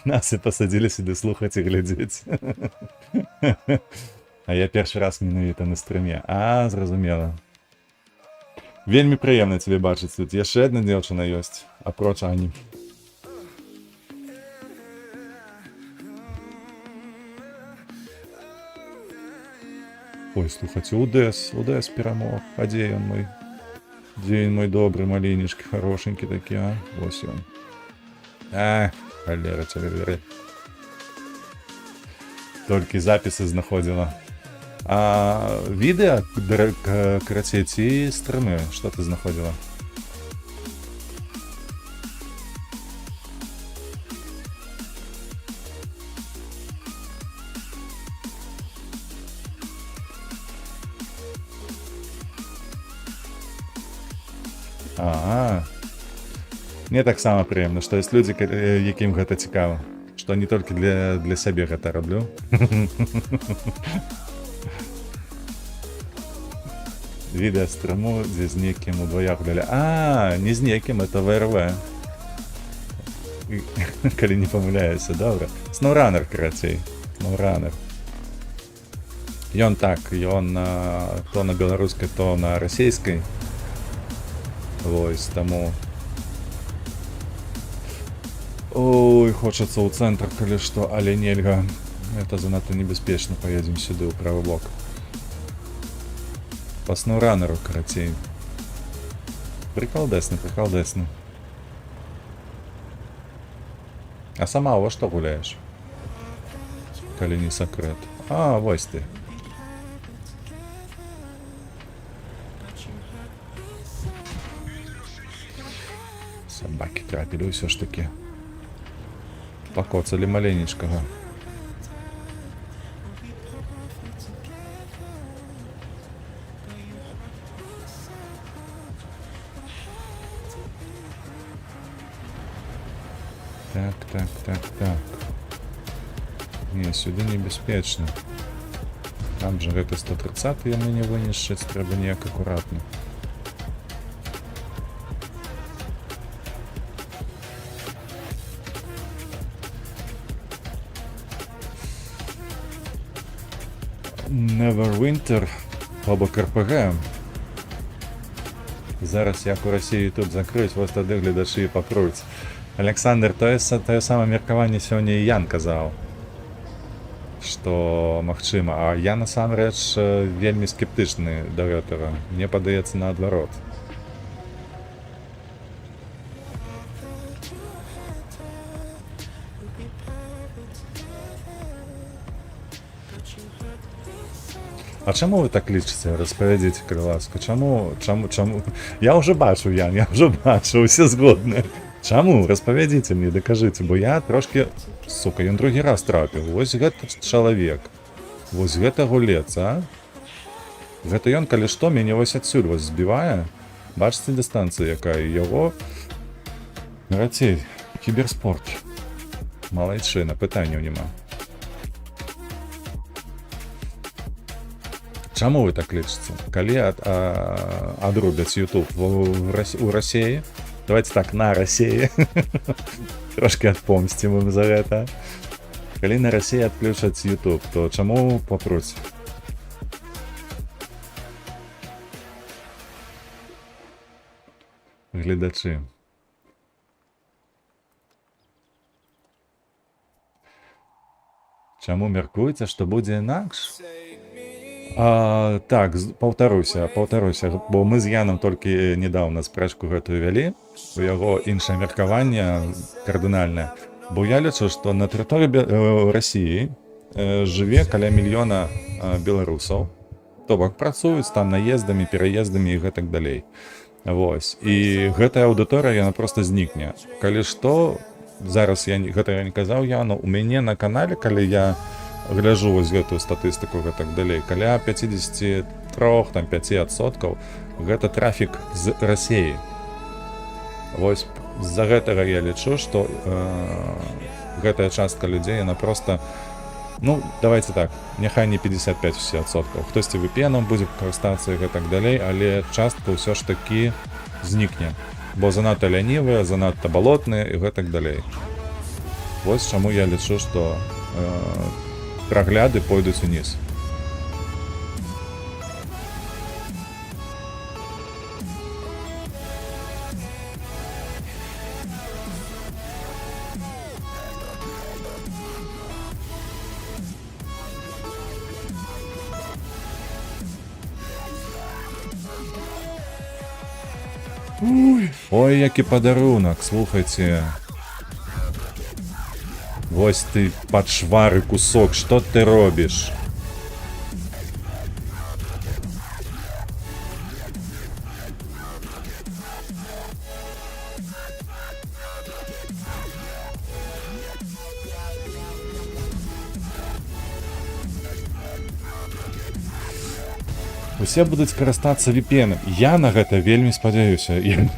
Нас і посадили сюди слухати і глядіти. А я перший раз менавіта на стрімі. А, зрозуміло. Вельми приємно тебе бачити тут. Є ще одна дівчина є. Апроч Ані. Ой, слухайте, Удес перемог. А де він мой? Де він мой добрий, маленечки, хорошенький такий, а? Ось він. А, холера тебе. Тільки записи знаходила. А відео, короче, ці стріми, що ти знаходила? Ага. Мне так само приємно, що є люди, яким гэта цікаво. Що не тільки для себе гэта роблю. Відео стріму, де з неким удвоя гуляли. А, не з неким, это ВРВ. Коли не помиляюся, добре. SnowRunner, короче. SnowRunner. Ён так, ён то на беларускай, то на расійскай. Вось, таму... Ой, хочацца ў цэнтр, калі што, але нельга. Это занадта небяспечна, поедзем сюды, ў правы бок. Па сноўранеру, карацей. Прикалдесна, прикалдесна. А сама во што гуляеш? Калі не сакрэт. А, вось ты. Собаки трапілі ўсё ж таки. Пакоцалі маленечкага. Так. Не, сюды небяспечна. Там же гэта 130 яны не вынішчаць, трэба неяк акуратна. Neverwinter або РПГ. Зараз як у Расіі тут закрыць, вось тады гледачы і пакруць. Александр, тое самае меркаванне сёння і Ян казаў, што магчыма, а я насамрэч вельмі скептычны да гэтага. Мне падаецца наадварот. А чаму вы так лічыце? Распавядзіце, калі ласка. Чаму? Я ўжо бачу, Ян, я ўжо бачу, усе згодныя. Чаму? Распавядзіце мне, дакажыце, бо я трошкі... Сука, ён другі раз трапіў. Вось гэта чалавек. Вось гэта гулец, а? Гэта ён, калі што, мяне вось адсюль вось збівае. Бачыце дыстанцыю, якая яго... Карацей, кіберспорт. Малайчына, пытанняў няма. Чаму вы так лічыце? Калі адрубяць YouTube у Расіі, давайте так, на Расіі, трошки адпомсцім ім за гэта. Калі на Расіі адключаць YouTube, то чаму попруць? Гледачы. Чаму мяркуеце, што будзе інакш? Так, паўтаруся, бо мы з Янам толькі недавно спрэчку гэтую вялі, у яго іншае меркаванне кардынальнае, бо я лічу, што на тэрыторыі Расіі жыве каля 1 мільёна беларусаў, то бок працуюць там наездамі, пераездамі і гэтак далей. Вось, і гэтая аўдыторыя, яна проста знікне. Калі што, зараз гэта я не казаў Яну, у мяне на канале, калі я гляжу вось гэтую статыстыку, гэтак далей, каля 53-5% гэта трафік з Расіі. Вось з-за гэтага я лічу, што гэтая частка людзей, яна проста, ну, давайте так, няхай не 55%, хтосьці VPN-ом будзе карыстацца і гэтак далей, але частка ўсё ж такі знікне, бо занадта лянівыя, занадта балотныя і гэтак далей. Вось чаму я лічу, што прагляды пойдуць уніз. Ой, які падарунак, слухайце. Вось ты, падшвары кусок, што ты робіш? Усе будуць карыстацца VPN-ам. Я на гэта вельмі спадзяюся.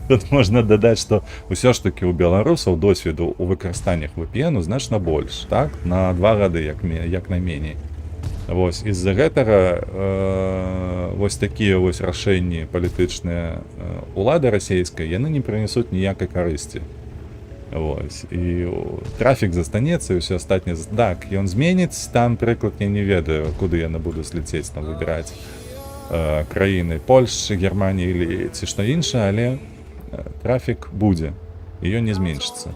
Тут можна дадаць, што ўсё ж такі ў беларусаў досведу ў выкарыстаннях VPN-у значна больш, так? На 2 гады, як найменей. Вось, з-за гэтага вось такія вось рашэнні палітычныя улады расійскай, яны не прынесуць ніякай карысці. Вось. І трафік застанецца і ўсё астатняе. Так, ён зменіць, там, прыклад, я не ведаю, куды яны буду зляцець, там выбіраць краіны Польшчы, Германіі или ці што іншае, але трафік будзе, і ён не зменшыцца.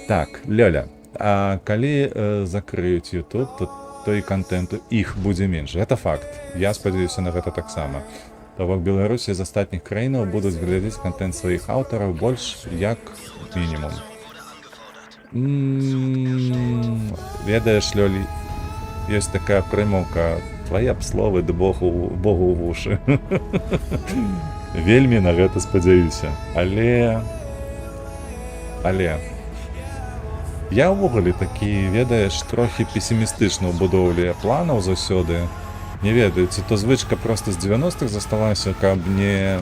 Так, Лёля, а калі закрыюць YouTube, то і контенту іх будзе менш. Гэта факт. Я спадзяюся на гэта таксама. То бок Беларусі з астатніх краінаў будуць глядзець контент сваіх аўтараў больш як мінімум. Ведаеш, Лёлі, ёсць такая прымаўка: твае б словы ды Богу ў вушы. Вельмі на гэта спадзяюся. Але я ўвогуле такі, ведаеш, трохі песімістычна ў будоўлі планаў заўсёды. Не ведаю, ці то звычка проста з 90-х засталася, каб не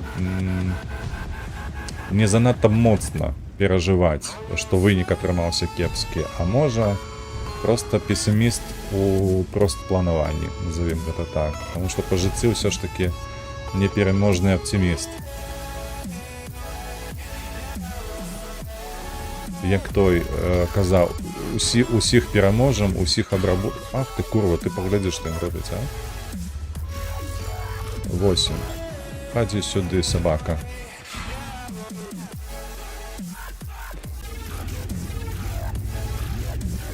занадта моцна перажываць, што вынік атрымаўся кепскі, а можа проста песіміст у планаванні, назовем гэта так. Таму што па жыцці ўсё ж такі непераможны аптыміст. Як той казаў, усіх пераможам, усіх абрабу... Ах ты, курва, ты паглядзіш, што ён робіць, а? 8. Хадзі сюды, сабака.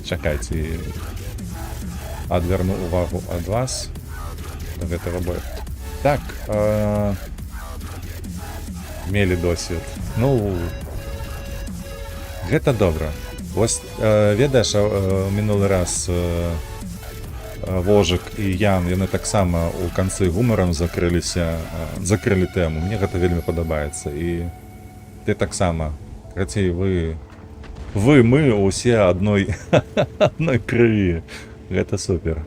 Чакайце, адвярну увагу ад вас да гэтага бою. Так, мелі досвед. Ну, гэта добра. Вось, ведаеш, мінулы раз Вожык і Ян, яны таксама ў канцы гумарам закрылі тэму. Мне гэта вельмі падабаецца. І ты таксама. Карацей, мы усе адной крыві. Гэта супер.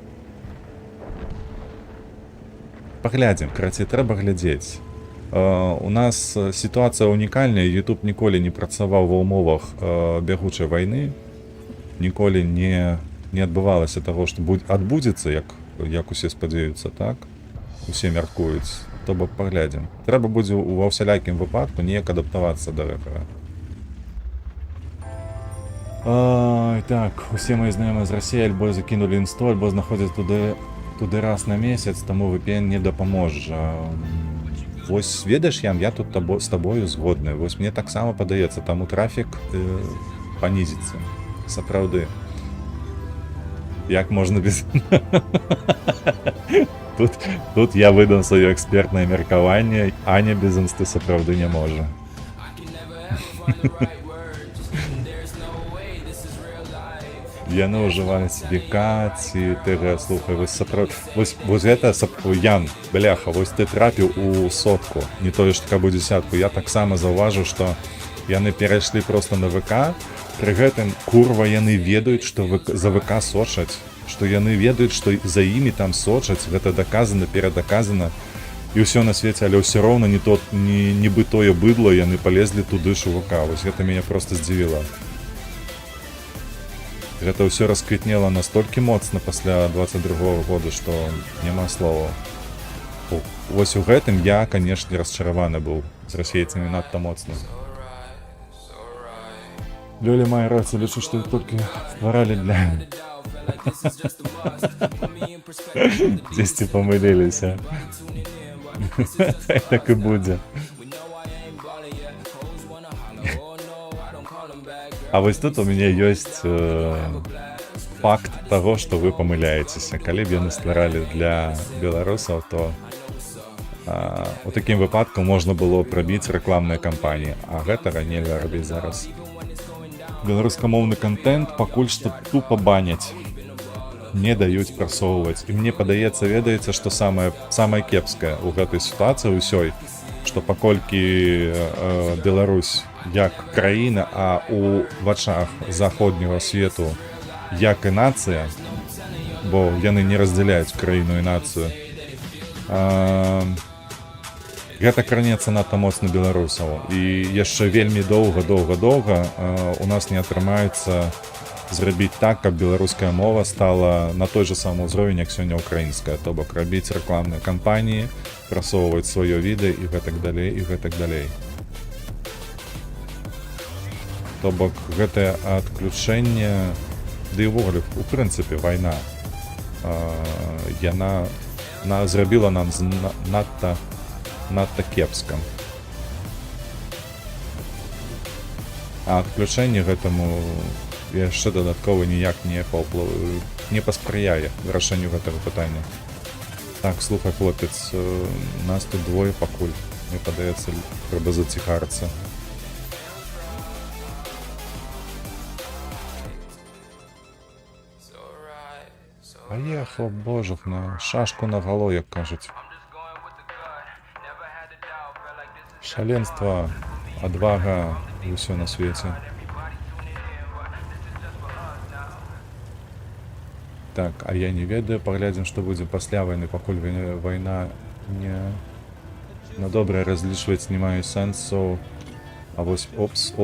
Паглядзім, карацей, трэба глядзець. У нас сітуацыя унікальная. YouTube ніколі не працаваў ва ўмовах бягучай вайны. Ніколі не адбывалася таго, што адбудзецца, як усе спадзяюцца, так? Усе мяркуюць. То бок паглядзім. Трэба будзе ва ўсялякім выпадку неяк адаптавацца да гэтага. Так, усе мои знаёмыя з Расіі альбо закінулі інсту, альбо знаходзяць туды раз на месяц, таму VPN не дапаможа. Вось, ведаеш, Ян, я тут з табою згодны. Вось мне таксама падаецца, таму трафік панізіцца. Сапраўды. Як можна без... Тут я выдам сваё экспертнае меркаванне, Аня без інсты сапраўды не можа. Яны ўжываюць ВК ці ТГ, слухай, вось сапраўды... Вось гэта, Ян, бляха, вось ты трапіў у 100, не тое, што каб у 10. Я таксама заўважыў, што яны перайшлі проста на ВК. Пры гэтым, курва, яны ведаюць, што за ВК сочаць, што яны ведаюць, што за імі там сочаць, гэта даказана, перадаказана, і ўсё на свеце, але ўсё роўна нібы тое быдло, яны палезлі туды ж у ВК. Вось гэта мяне проста здзівіла. Гэта ўсё расквітнела настолькі моцна пасля 22-го года, што няма словаў. Вось у гэтым я, канешне, расчараваны быў з расейцамі надта моцна. Лёля мае рацыю, лічу, што іх толькі стваралі для... Дзесьці памыліліся. Так і будзе. А вось тут у мяне ёсць факт таго, што вы памыляецеся. Калі б яны стваралі для беларусаў, то у такім выпадку можна было прабіць рэкламныя кампаніі, а гэтага нельга рабіць зараз. Беларускамоўны контент пакуль што тупа баняць, не даюць прасоўваць. І мне падаецца, ведаеце, што самае кепскае ў гэтай сітуацыі ўсёй, што паколькі Беларусь як краіна, а у вачах заходняга свету як і нацыя, бо яны не раздзяляюць краіну і нацыю, гэта кранецца надта моцна беларусаў. І яшчэ вельмі доўга у нас не атрымаецца зрабіць так, каб беларуская мова стала на той же самы ўзровень, як сёння украінская. То бок рабіць рэкламныя кампаніі, прасоўваць сваё відэа і гэтак далей, і гэтак далей. То бок гэтае адключэнне, ды і ўвогуле, у прынцыпе, вайна, яна зрабіла нам надта кепска. А адключэнне гэтаму яшчэ дадаткова ніяк не паспрыяе вырашэнню гэтага пытання. Так, слухай, хлопец, нас тут двое пакуль. Мне падаецца, трэба заціхарыцца. Паехаў, божух, на шашку на гало, як кажуць. Шаленства, адвага і ўсё на свеце. Так, а я не ведаю, паглядзім, што будзе пасля вайны, пакуль вайна не... На добрае разлічваць не маю сэнсу. А вось, опс.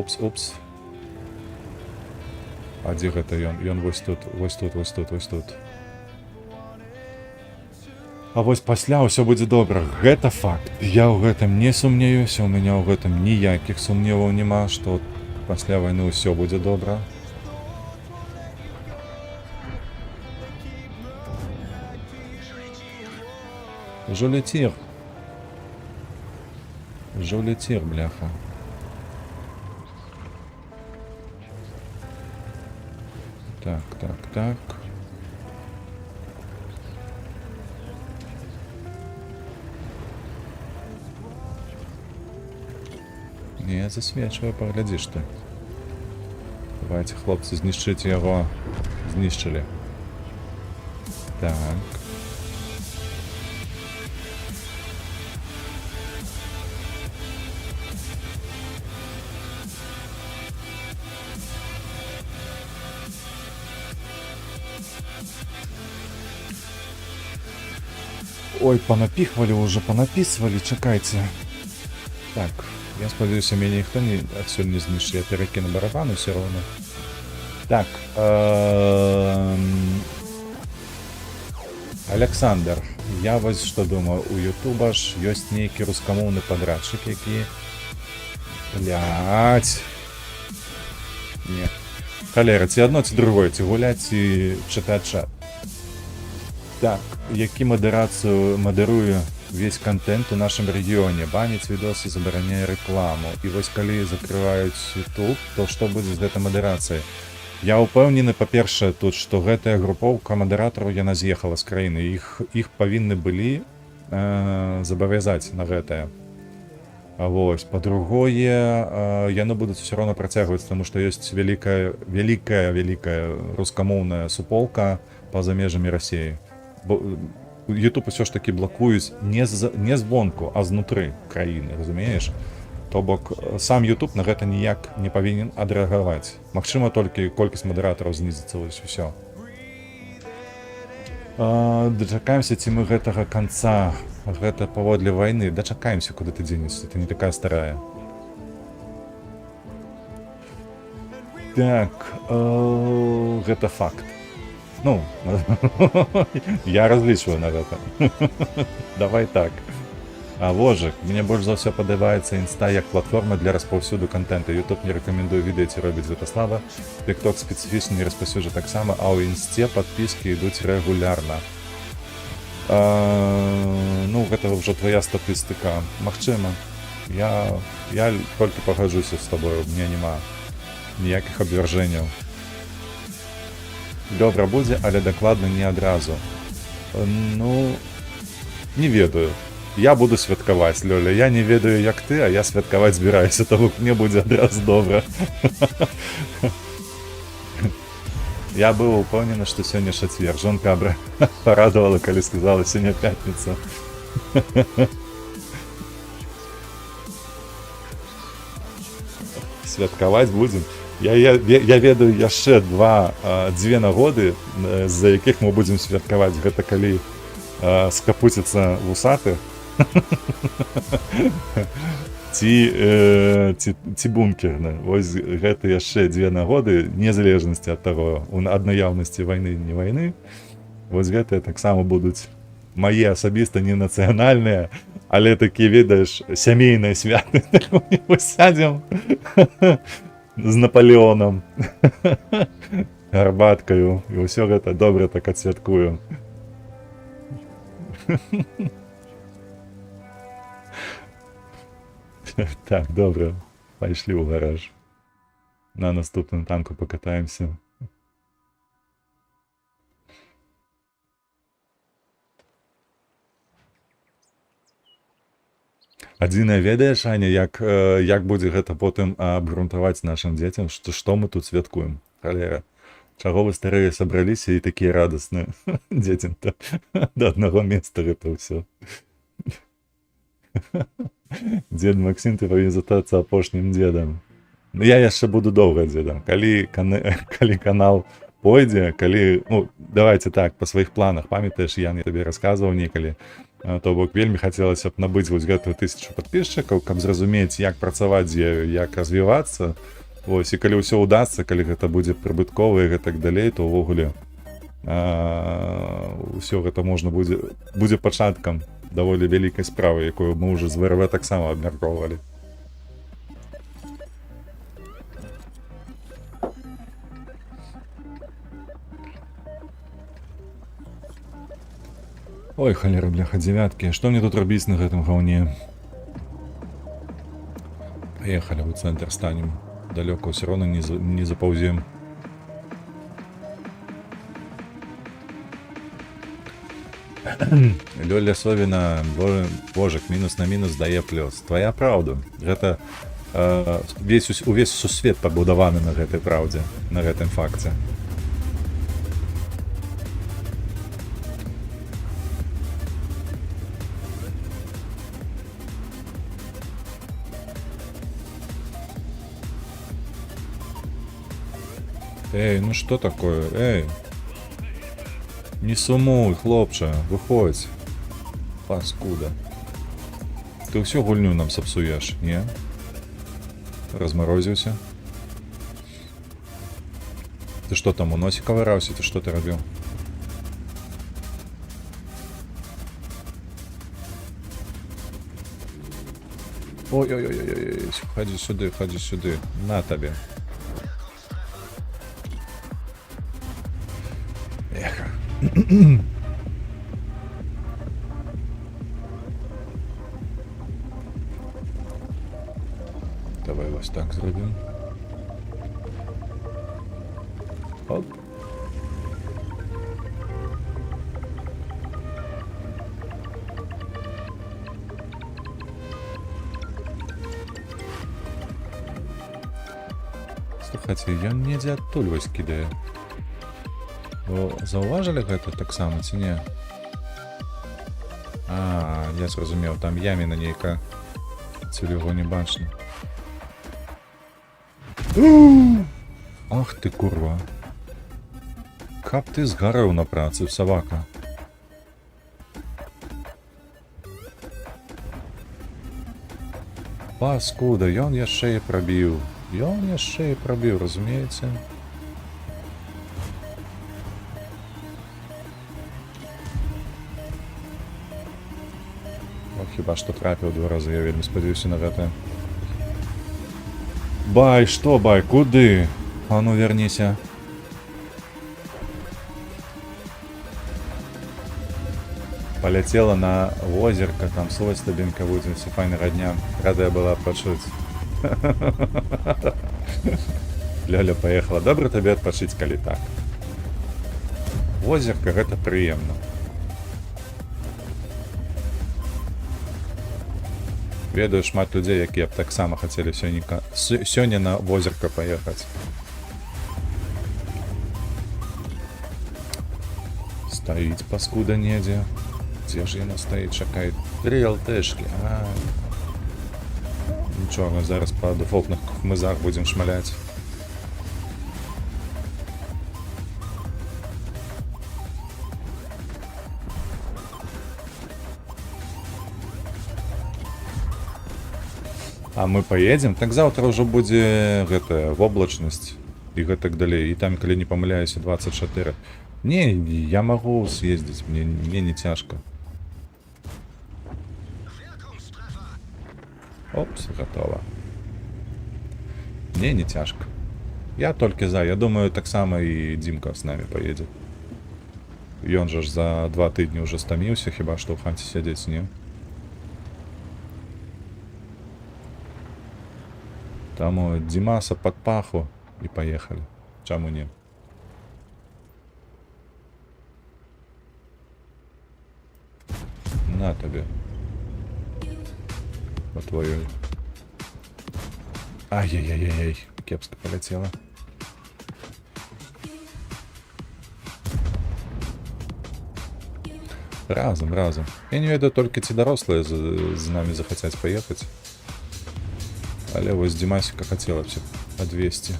А дзе гэта ён? Ён вось тут. А вось пасля ўсё будзе добра. Гэта факт. Я ў гэтым не сумнеюся, у мяне ў гэтым ніякіх сумневаў няма, што пасля вайны ўсё будзе добра. Жолетир, бляха. Так. Не, засвечваю, паглядзіш ты. Давайте, хлопцы, знішчыце яго. Знішчылі. Так. Ой, понапихвали уже, понаписывали, чекайте. Так, я сподіваюся, меня ніхто отсюда не знищить, я перекину барабану все равно. Так, Александр, я вось что думаю, у Ютуба ж ёсць нейкі рускамоўны падрадчык, які... Блядь. Не. Халера, ці одно, ці другое, ці гуляць, ці чытаць чат. Так, які мадэруе весь контент у нашем регионе, банить видосы, забороняя рекламу. И вот коли закрывают YouTube, то что будет с этой модерацией? Я упевнены, по-перше, тут, что гэтая групповка модераторов яна з'ехала з краіны. Их повинны были зобовязать на гэтае. Вот. По-другое, яны будут все равно протягивать, потому что есть великая рускомовная суполка поза межами России. YouTube все ж таки блокуюць не звонку, а знутры краіны, разумееш? То бок сам YouTube на гэта ніяк не павінен адрэагаваць. Магчыма, толькі колькасць мадэратараў знізіцца, вось усё. Дачакаемся, ці мы гэтага канца, гэта паводле вайны. Дачакаемся, куды ты дзенешся, ты не такая старая. Так, гэта факт. Ну, я разлічваю на гэта. Давай так. А вожик, мне больш за ўсё падабаецца інста як платформа для распаўсюду контента. YouTube не рэкамендуе відэа, ці робіць гэта слава. TikTok спецыфічна не распаўсюджа таксама, а ў інсце падпіскі ідуць рэгулярна. Ну, гэта ўжо твоя статыстыка. Магчыма. Я толькі пагаджуся з тобою, у меня няма ніякіх абвяржэнняў. Добра будзе, але дакладна не адразу. Ну, не ведаю. Я буду святкаваць, Лёля. Я не ведаю, як ты, а я святкаваць збіраюся, тому мне будзе адразу добра. Я быў упэўнены, што сёння чацвер. Жонка парадавала, калі сказала, сёння пятніца. Святкаваць будзем. Я ведаю яшчэ дзве нагоды, з-за якіх мы будзем святкаваць. Гэта калі скапуціцца вусаты, ці бункерны. Вось гэта яшчэ дзве нагоды, незалежнасці ад таго, ад наяўнасці вайны, не вайны. Вось гэтыя таксама будуць мае асабіста не нацыянальныя, але такія, ведаеш, сямейныя святы. Сядзем з Наполеонам, гарбаткаю, і ўсё гэта добра так адсвяткую. Так, добра, пайшлі ў гараж. На наступным танку покатаемся. Адзінае, ведаеш, Аня, як будзе гэта потым абгрунтаваць нашым дзецям, што мы тут святкуем? Халера. Чаго вы старыя сабраліся і такія радасныя? Дзецям-то да аднаго места гэта ўсё. Дзед Максим, ты павінен застацца апошнім дзедам. Ну, я яшчэ буду доўга дзедам. Калі канал пойдзе, калі... Ну, давайте так, па сваіх планах. Памятаеш, Ян, я табе расказваў некалі. То бок вельмі хацелася б набыць вось гэтую 1000 падпісчыкаў, каб зразумець, як працаваць з ёю, як развівацца. Вось, і калі ўсё ўдасца, калі гэта будзе прыбыткова і гэтак далей, то ўвогуле ўсё гэта можна будзе пачаткам даволі вялікай справы, якую мы ўжо з ВРВ таксама абмяркоўвалі. Ой, халера, бляха, дзявяткі. Што мне тут рабіць на гэтым гаўне? Паехалі, ў цэнтр станем. Далёка ўсё роўна не запаўзем. Лёля Совіна, божак, мінус на мінус дае плюс. Твая праўда. Гэта увесь сусвет пабудаваны на гэтай праўдзе, на гэтым факце. Эй, ну что такое? Эй! Не сумуй, хлопча, выходь. Паскуда. Ты ўсю гульню нам сапсуеш, не? Разморозіўся? Ты што там, у носе ковыраўся? Ты што ты рабіў? Ой-ой-ой-ой-ой, ходи сюды, на табе. Эх. Давай ось так зробимо. Оп. Слухайте, ён недзе адтуль вось кідае. Вы заўважылі гэта таксама ці не? Я зразумеў, там яміна нейкая. Ці яго не бачна. Ах ты, курва. Каб ты згарэў на працы, сабака. Паскуда, ён яшчэ і прабіў. Ён яшчэ і прабіў, разумееце? Хіба што трапіў 2 разы, я вельмі спадзяюся на гэта. Бай, што, бай, куды? А ну, верніся. Паляцела на возерка, там суваць табенька будзе, все файнага дня. Радая была адпачуць. Лёля паехала. Добра табе адпачыць, калі так. Возерка, гэта прыемна. Ведаю шмат людзей, якія б таксама хацелі сёння на возерка паехаць. Стаіць паскуда недзе. Дзе ж яна стаіць, чакай. 3 ЛТшкі. Нічога, зараз па дэфолтных хмызах будзем шмаляць. А мы поедем, так заўтра ўжо будзе гэтая воблачнасць і гэтак далей. І там, калі не памыляюся, 24. Не, я магу з'ездзіць, мне не цяжка. Опс, гатова. Мне не цяжка. Я толькі за. Я думаю, таксама і Дзімка з намі паедзе. Ён жа ж за 2 тыдні ўжо стаміўся, хіба што ў хаце сядзець, не? Таму Дзімаса пад паху і паехалі. Чаму не? На табе. По твоёй. Ай-яй-яй-яй, кепска полетела. Разом. Я не ведаю толькі ці дарослыя з намі захацяць паехаць. Але вось Димасика хацелася подвести.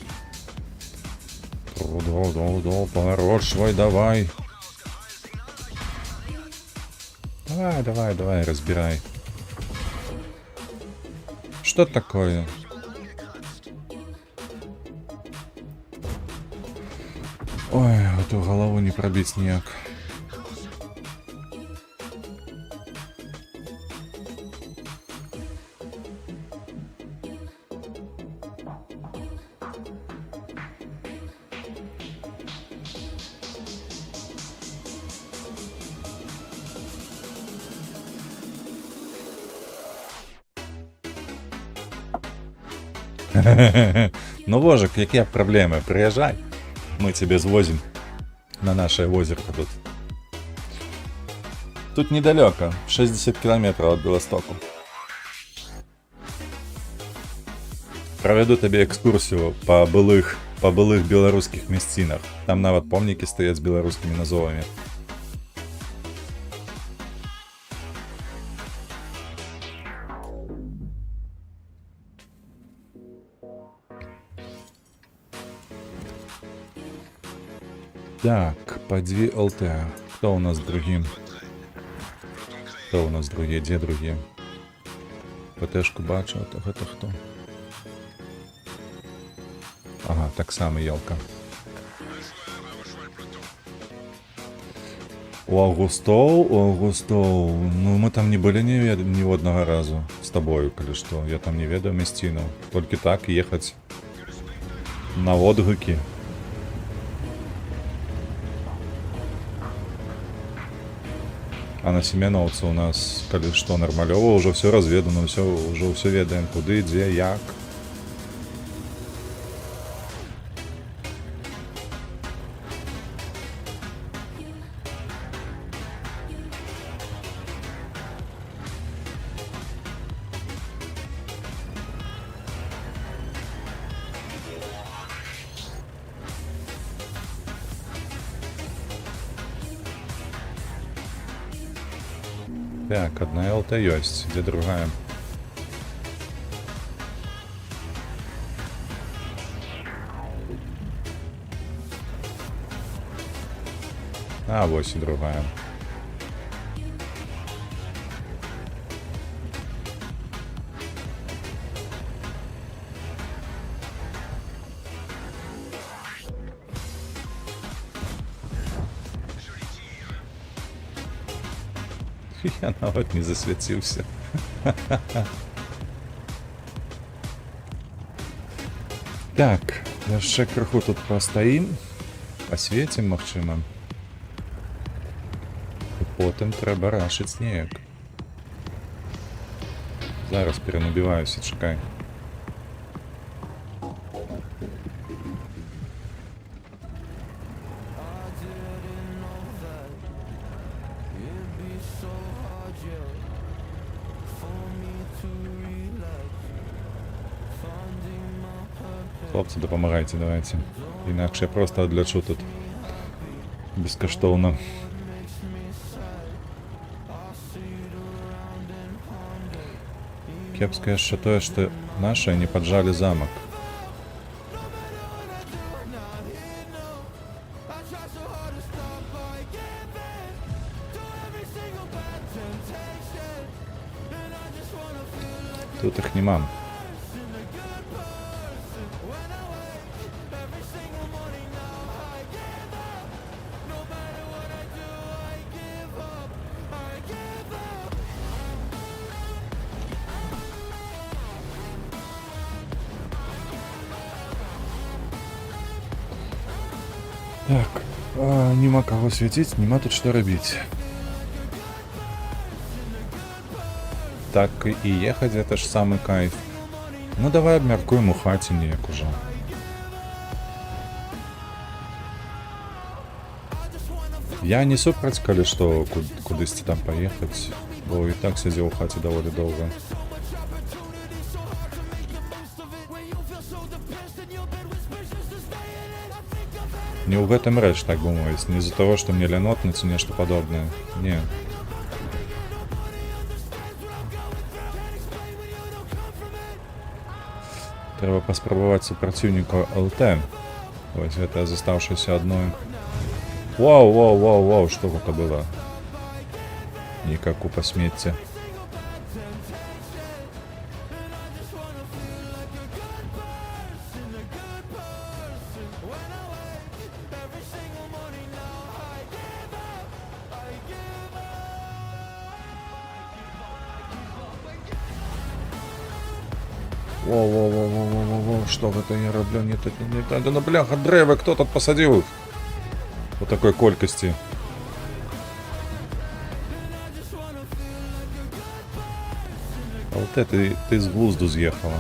Поворачивай, давай. Давай, разбирай. Что такое? Ой, эту голову не пробить никак. Ну, Вожик, какие проблемы? Приезжай, мы тебе свозим на наше озерко тут. Тут недалеко, 60 километров от Белостоку. Проведу тебе экскурсию по былых белорусских местинах. Там нават помники стоят с белорусскими назовами. Так, по 2 ЛТ. Кто у нас другим? Кто у нас другие? Где другие? ПТшку бачу, а это кто? Ага, так само елка. У Августоу. Ну, мы там не были ни одного разу с тобою, коли что. Я там не ведаю местину. Только так ехать на отгуки. А на Семеновце у нас, коли что, нормалёво, уже все разведано, уже все ведаем, куды, где, як. Так, одна ЛТ есть, где другая? А, вот и другая. Я навіть не засвітився. Так, яшчэ крыху тут пастаім, пасвецім, магчыма. І потым трэба рашыць неяк. Зараз перанабіваюся, чакай. Хлопцы, дапамагайце, давайте. Інакш я просто адлячу тут бескаштоўна. Кепска яшчэ тое, што нашыя не паджалі замак. Тут их нема. Так, нема кого святить, нема тут что робить. Так і їхати, это ж самый кайф. Ну давай обмяркуємо у хаті ніяк уже. Я не супраць, калі што кудысьці там паехаць, бо і так сядзеў у хаце даволі доўга. Не ў гэтым рэч, так бы мовіць, не з-за таго, што мне лянотна ці нешта падобнае. Не. Трэба паспрабаваць супраціўніка ЛТ. Вось гэта застаўшыся адной. Вау, што гэта было? Нейкая купа смецця. Воу, что это я роблю? Не так, да на бляха дрэвы, кто тут посадил? По такой колькости. ЛТ, ты з глузду з'ехала.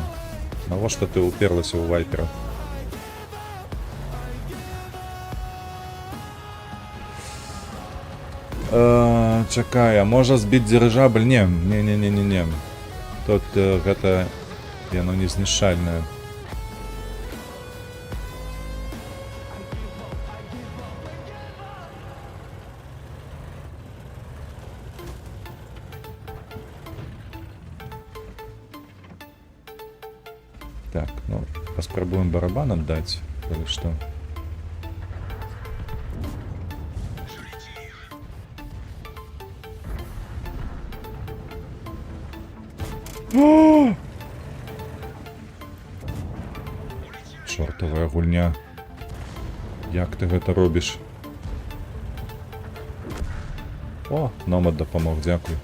Навошта ты уперлася ў вайпера? Чакай, а можа збіць дирижабль? Не. Тут гэта яно не знішальнае. Так, ну, паспрабуем барабан аддаць, калі што. Чортовая гульня. Як ты гэта робіш? О, Номад дапамог, дзякуй.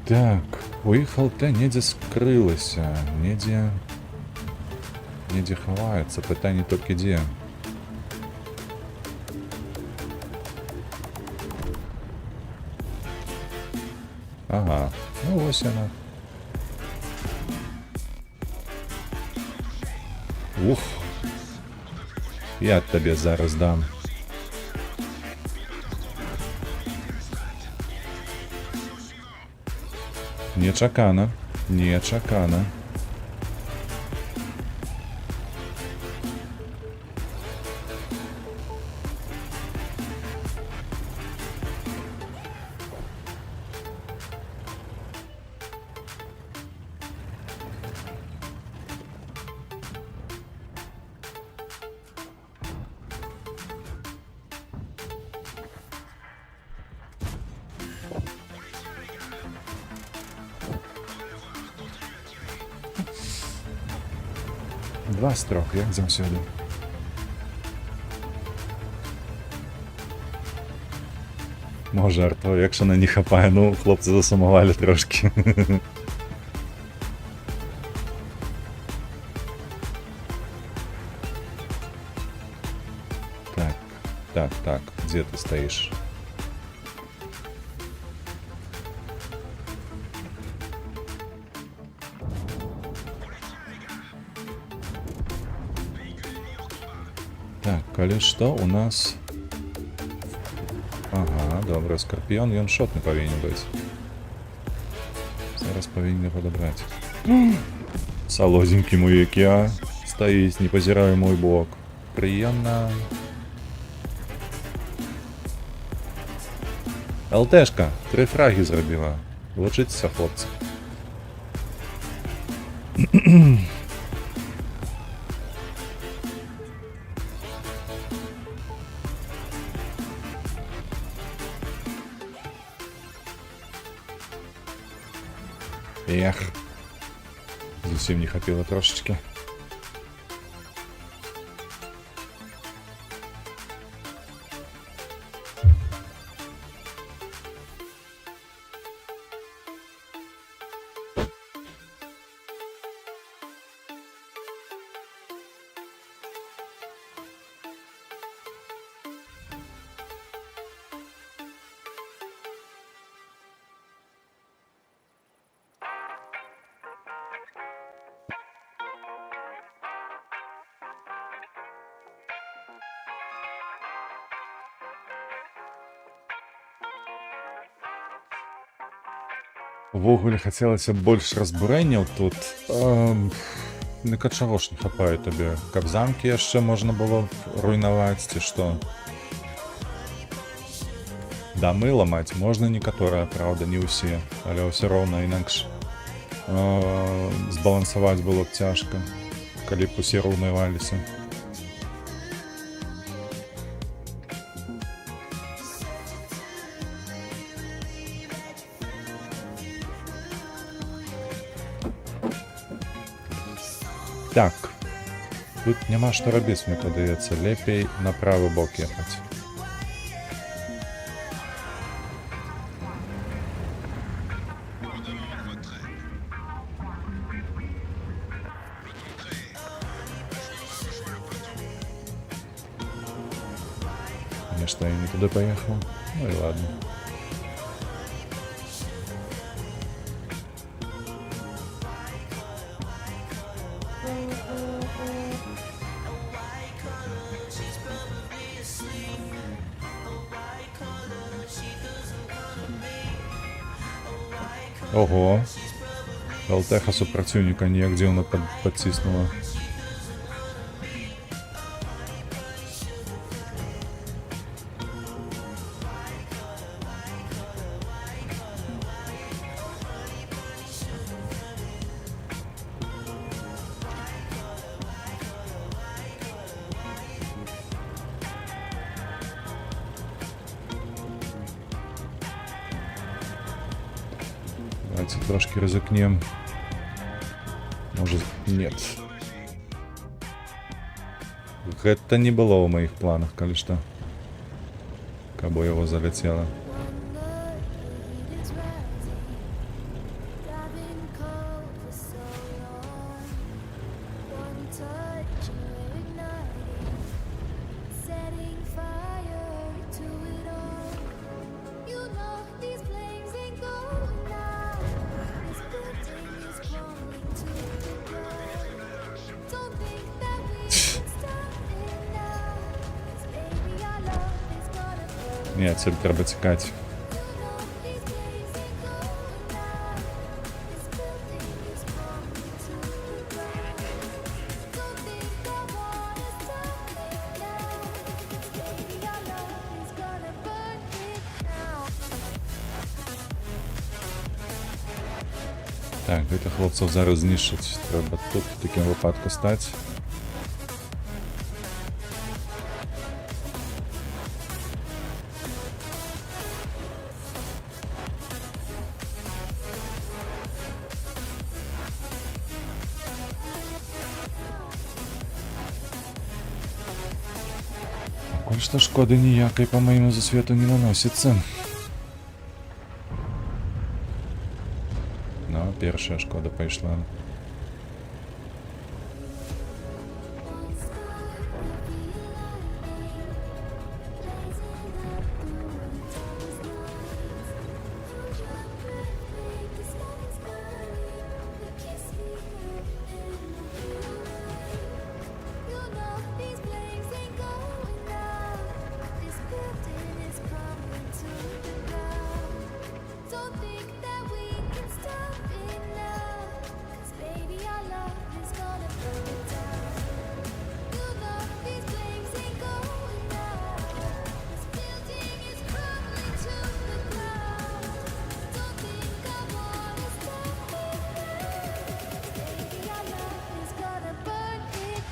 Так, у іх ЛТ недзе скрылася, недзе хаваецца, пытанне толькі дзе. Ага, ну вось яна. Ух, я табе зараз дам. Нечакана. Два строк, як заўсёды. Можа, Арто, якщо на не хапає, ну, хлопці засумували трошки. Так, где ты стоишь? Так, калі што, у нас... Ага, добре, Скорпіон, ён шотны павінен быць. Зараз павінны падабраць. Салодзенькі мой які, стаіць, не пазіраю мой бок. Прыемна. ЛТшка, 3 фрагі зрабіла. Вучыцеся, хлопцы. Эх, зусім не хапіла трошечки. Увогуле хацелася больш разбурэнняў тут. На чаго ж не хапае табе, каб замкі яшчэ можна было руйнаваць ці што? Дамы ламаць можна некаторыя, праўда, не ўсе, але ўсё роўна інакш збалансаваць было б цяжка, калі б усе руйнаваліся. Так, тут няма што рабіць, мне падаецца, лепей на правы бок ехаць. Нешта я не туды паехаў, ну і ладно. Ого, Алтеха супраціўніка неяк дзіўна падціснула. Давайте трошки ризыкнем. Может, нет. Гэта не было ў маіх планах, калі што. Кабо яго заляцела. Ні, це треба тікати. Так, гэтых хлопцаў зараз знішчыць. Треба тут в такім випадку стаць. Коль што шкоды ніякай па майму засвету не наносіцца. Ну, першая шкода пайшла.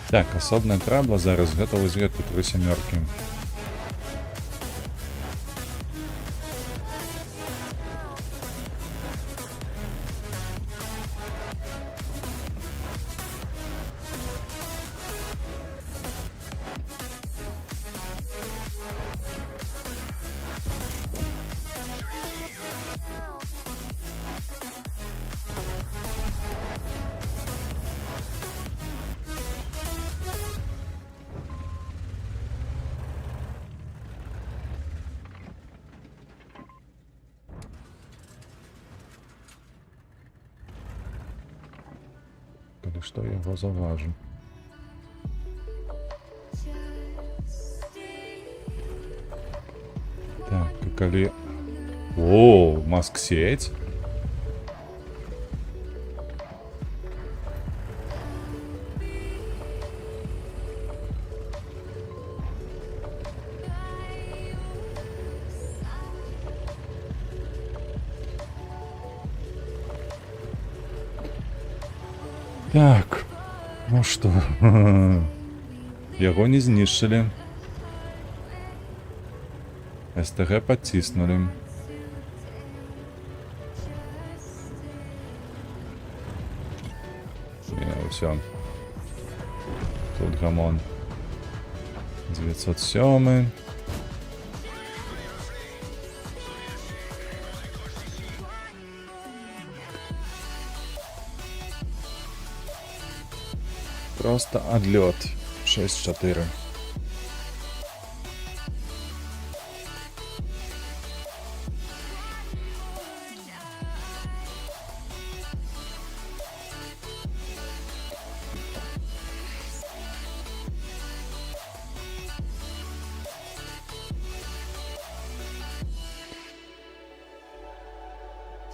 Так, асобная трабла зараз гэта вось гэты 3 сямёркі. Калі што, я яго заўважу. Так, і калі... О, маск-сеть? Так, ну што, яго не знішчылі. СТГ падціснулі. Не, ўсё. Тут гамон. 907. Просто отлет. 6-4.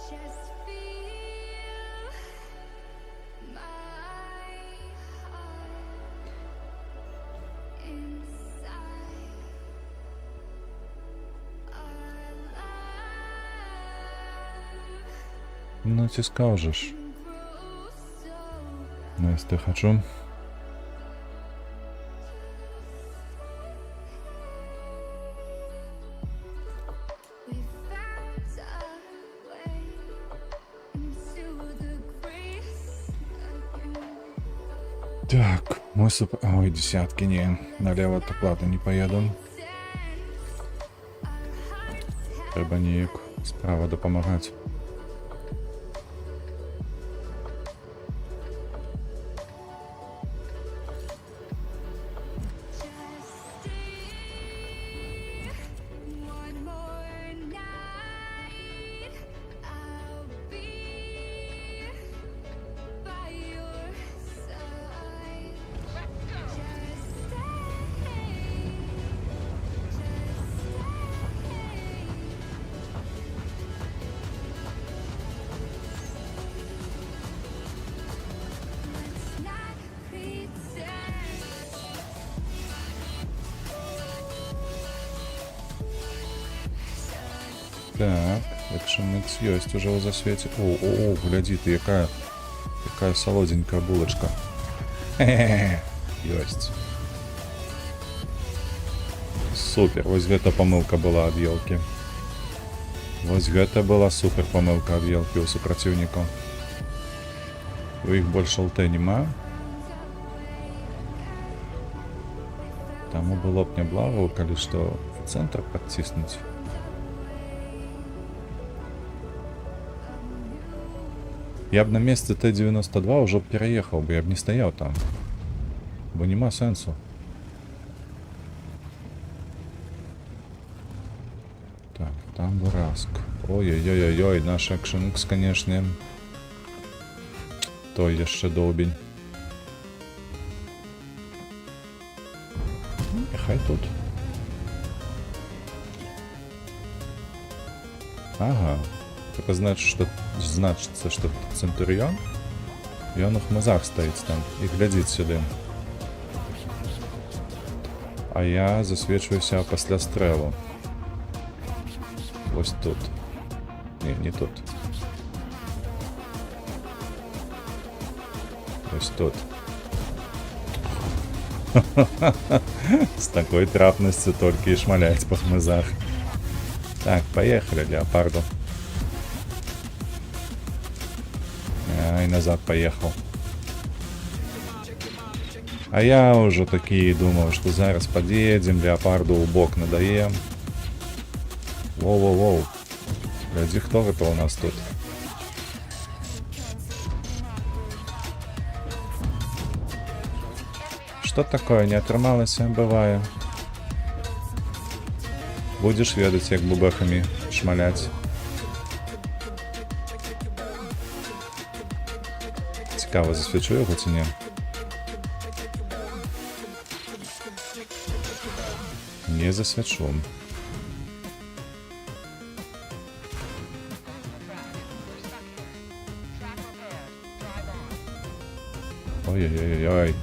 Just feel my heart inside our love Ну, ці скажеш. grew so Ну, якщо хочу. we found our way into the grace again. Так, мой суп... Ой, десятки, не. Налево то платно не поеду. Треба неяк справа допомагати. One more night, I'll be by your side. Just let's not pretend. Так, экшен-микс есть уже у засвете. О, гляди ты, якая солоденькая булочка. Хе-хе-хе, есть. Супер, вось гэта помылка была ад елки. Вось гэта была супер помылка ад елки у супраціўнікаў. У іх больш ЛТ нема. Таму было б няблага, калі што цэнтр падціснуць. Я б на месцы Т-92 ўжо б пераехаў бы, я б не стаяў там. Бо няма сэнсу. Так, там Бураск. Ой-ой-ой-ой, наш экшн-икс, канешне. Той яшчэ доўбень. Няхай тут. Ага. Это значится, что Центурион, и он у хмызах стоит там и глядит сюда. А я засвечиваюся пасля стрелу. Вот тут. Не тут. Вот тут. С такой трапностью только и шмалять по хмызах. Так, поехали, леопарду. И назад поехал. А я уже такие думал, что зараз подъедем, леопарду у бок надаем. Воу-воу-воу. Гляди, кто это у нас тут? Что такое, не атрымалася, бывае. Будешь ведаць, як бубэхамі шмаляць. Цікаво, засвечу його ці ні? Не засвечу. Ой-ой-ой-ой.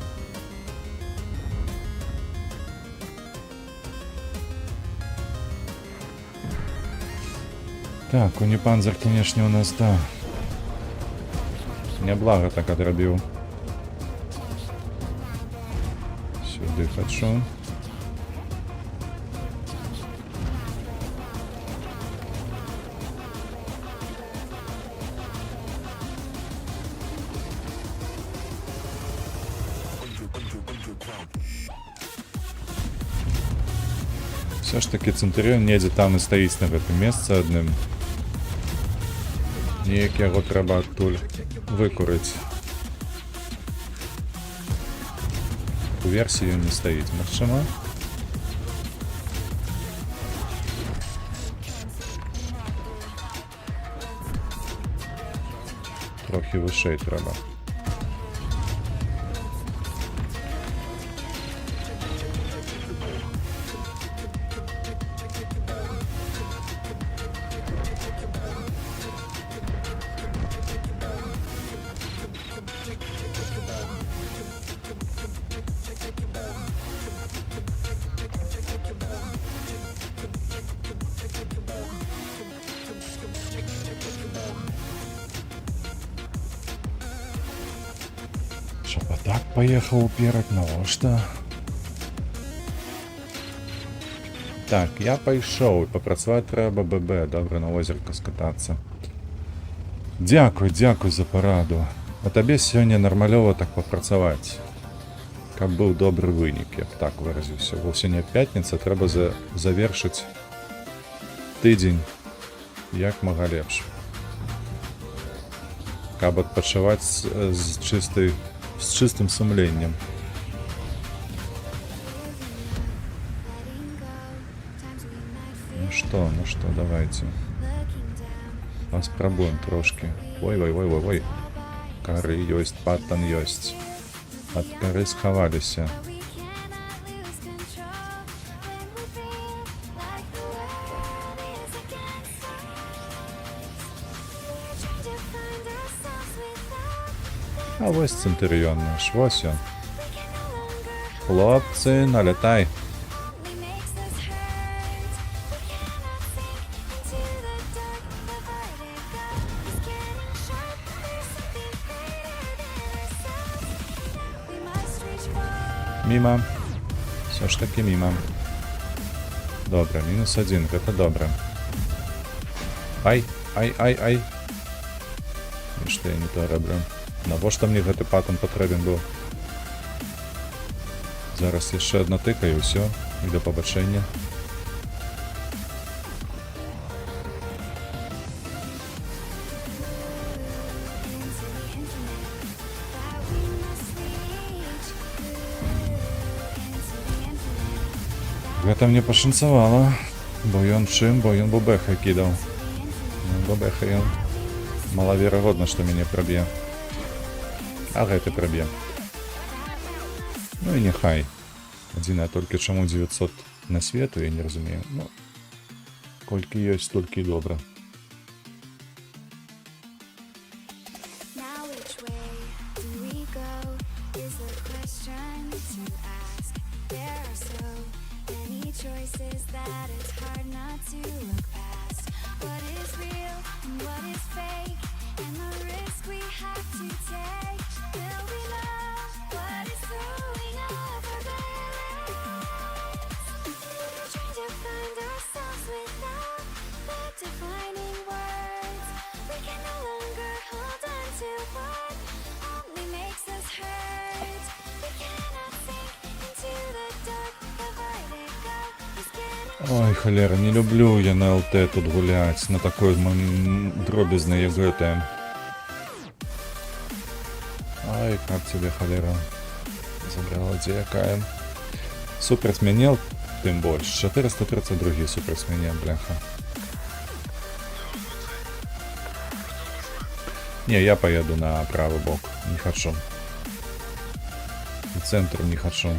Так, унипанзер, конечно, у нас, да. Няблага так отрабіў. сюди хочу. Все ж таки Центуріон недзе там і стаіць на гэтым месцы адным. Неяк яго трэба адтуль выкурыць. У версіі ён не стаіць, магчыма. Трохі вышэй трэба. Шапатак поехал уперед, навошта? Так, я пайшоў, і папрацаваць трэба ББ, добра на озерка скатацца. Дзякуй, дзякуй за параду. А табе сёння нармалёва так папрацаваць. Каб быў добры вынік, я б так выразіўся. Бо сёння пятніца, трэба завершыць тыдзень як мага лепш. Каб адпачываць з чыстым сумленнем. Ну что, давайте. Паспрабуем трошки. Ой. Кары ёсць, паттан ёсць. Ад кары схаваліся. А вось Центуріон наш, вось ён. Хлопцы, налетай. Мимо. Все ж таки мимо. Добре, -1, гэта добра. Ай. І што я не то раблю? Навошта мне гэты паттан патрэбен быў? Зараз яшчэ адна тыка і ўсё, і да пабачэння. Гэта мне пашанцавала, бо ён бобэхай кідаў. Бобэхай ён. Малаверагодна, што мяне праб'е. А гэты праб'е. Ну і няхай. Адзінае толькі чаму 900 на свету, я не разумею. Ну, колькі ёсць, толькі добра. Now which way do we go is the question to ask. There are so many choices that it's hard not to look past. What is real and what is fake, and the risk we have to take. Will we know what is throwing off our balance? Trying to find ourselves without the defining words. We can no longer hold on to what only makes us hurt. We cannot sink into the dark, the vertigo is getting. Ой, холера, не люблю я на ЛТ тут гулять, на такой дробезной ЕГТ. Ай, как тебе, холера? Забрала якая. Суперсменел, тым больш. 432 суперсменел, бляха. Не, я поеду на правый бок. Не хочу. В центр не хочу.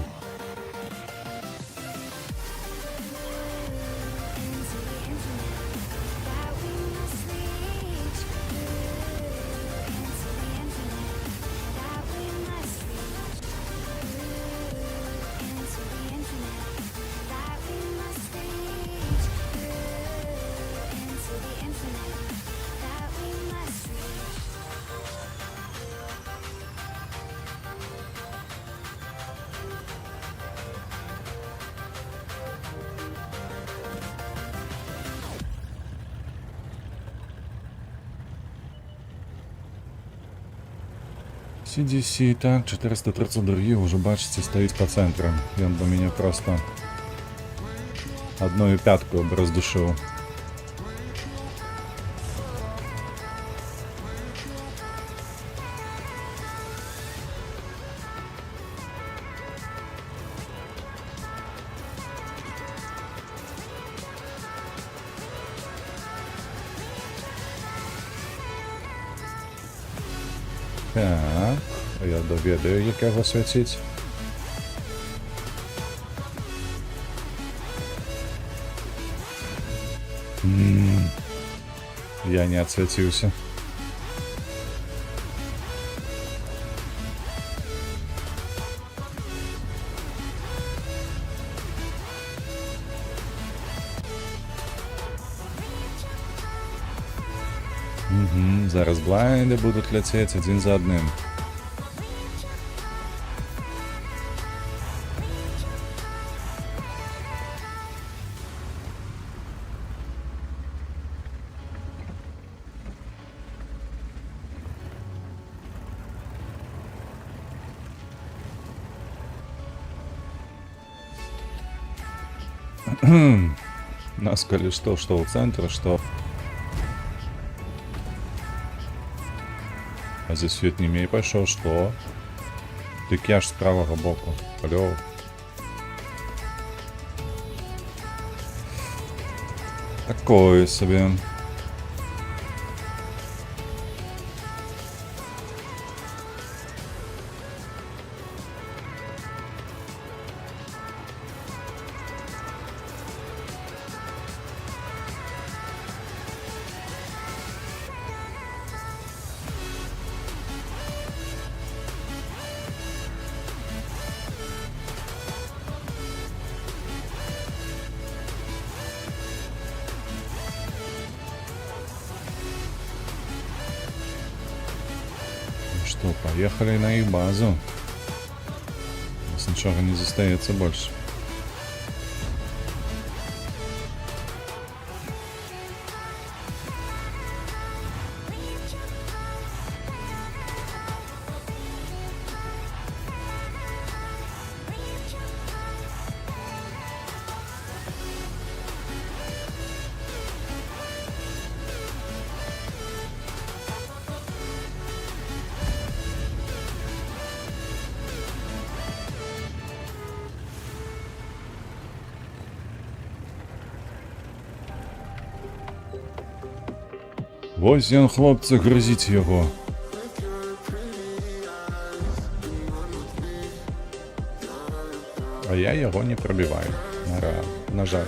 CDC, так, 432 уже бачите, стоїть по центру. Він би мене просто одною пяткою б роздушив. Так, я довідаю, як його святить. Я не отсветился. Угу, зараз блайнди будуть летіти один за одним. Нас, коли что у центра, что... А здесь свет не имей пошел, что? Ты кеш с правого боку. Алло. Такое себе. Что, поехали на их базу. У нас ничего не застається больше. Ось він, хлопці, грозіть його. А я його не пробиваю. На жаль.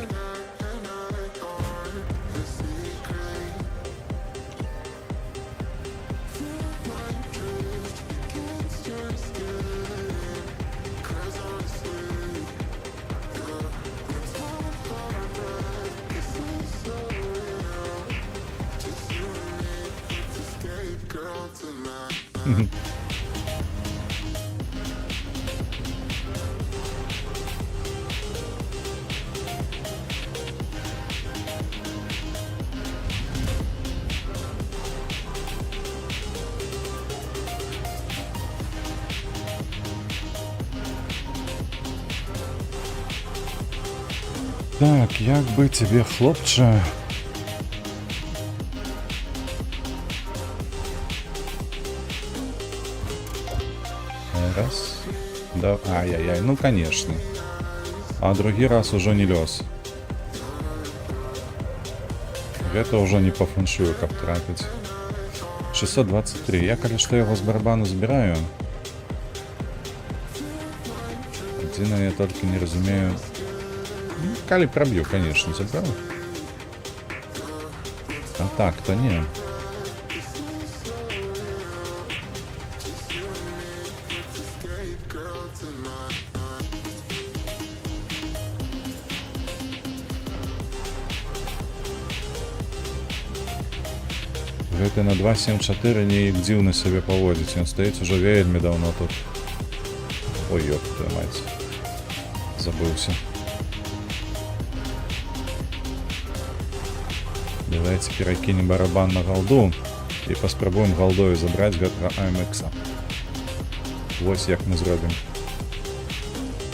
Так, як би тебе, хлопче? Раз. Да, ай-яй-яй, ну конечно. А другий раз уже не лез. Это уже не по фэншую, как тратить. 623. Я, конечно, его с барабану збираю. Єдине, я только не разумею. Ну, кали пробью, конечно, забрал. А так-то не. Гэта на 2.7.4 неяк дзіўна сябе паводзіць. Ён стаіць ужо вельмі даўно тут. Ой, ёб твою мать. Забыўся. Давайте перакінем барабан на голду і паспрабуем голдою забраць гэтага AMX. Ось як ми зробимо.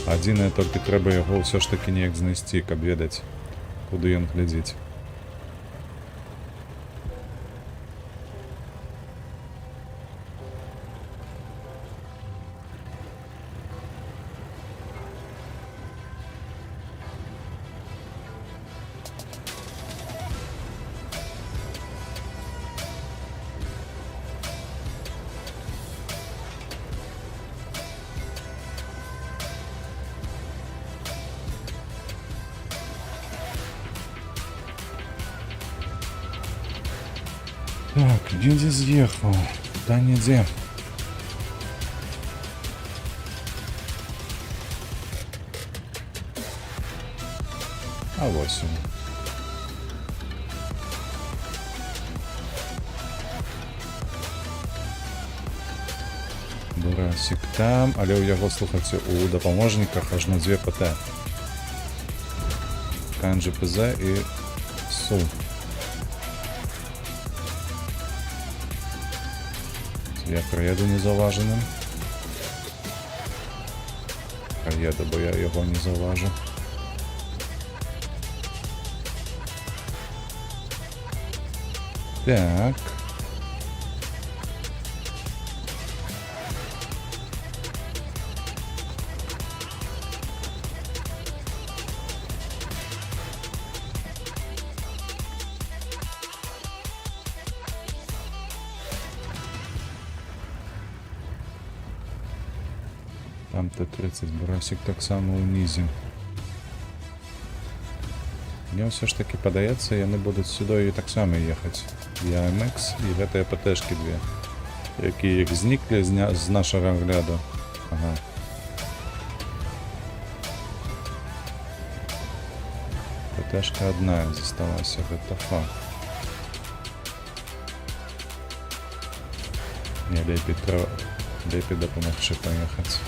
Адзінае, толькі трэба яго ўсё ж такі неяк знайсці, каб ведаць, куды ён глядзіць. Так, нідзе з'ехаў. Да нідзе. А вось ён. Бурасик там, але ў яго, слухайце, у дапаможніках аж на 2 ПТ. Канджи ПЗ і Су. Я проеду незауваженим. Проеду, бо я його не зауважу. Так. Там Т-30, Бурасик так само унізе. Мне все ж таки падаецца, яны будуць сюда і так само ехаць. Я МХ і гэтыя ПТшки две, якія як зніклі з нашага агляду. Ага. ПТшка одна засталася, гэта факт. Не, лепей дапамагчы паехаць.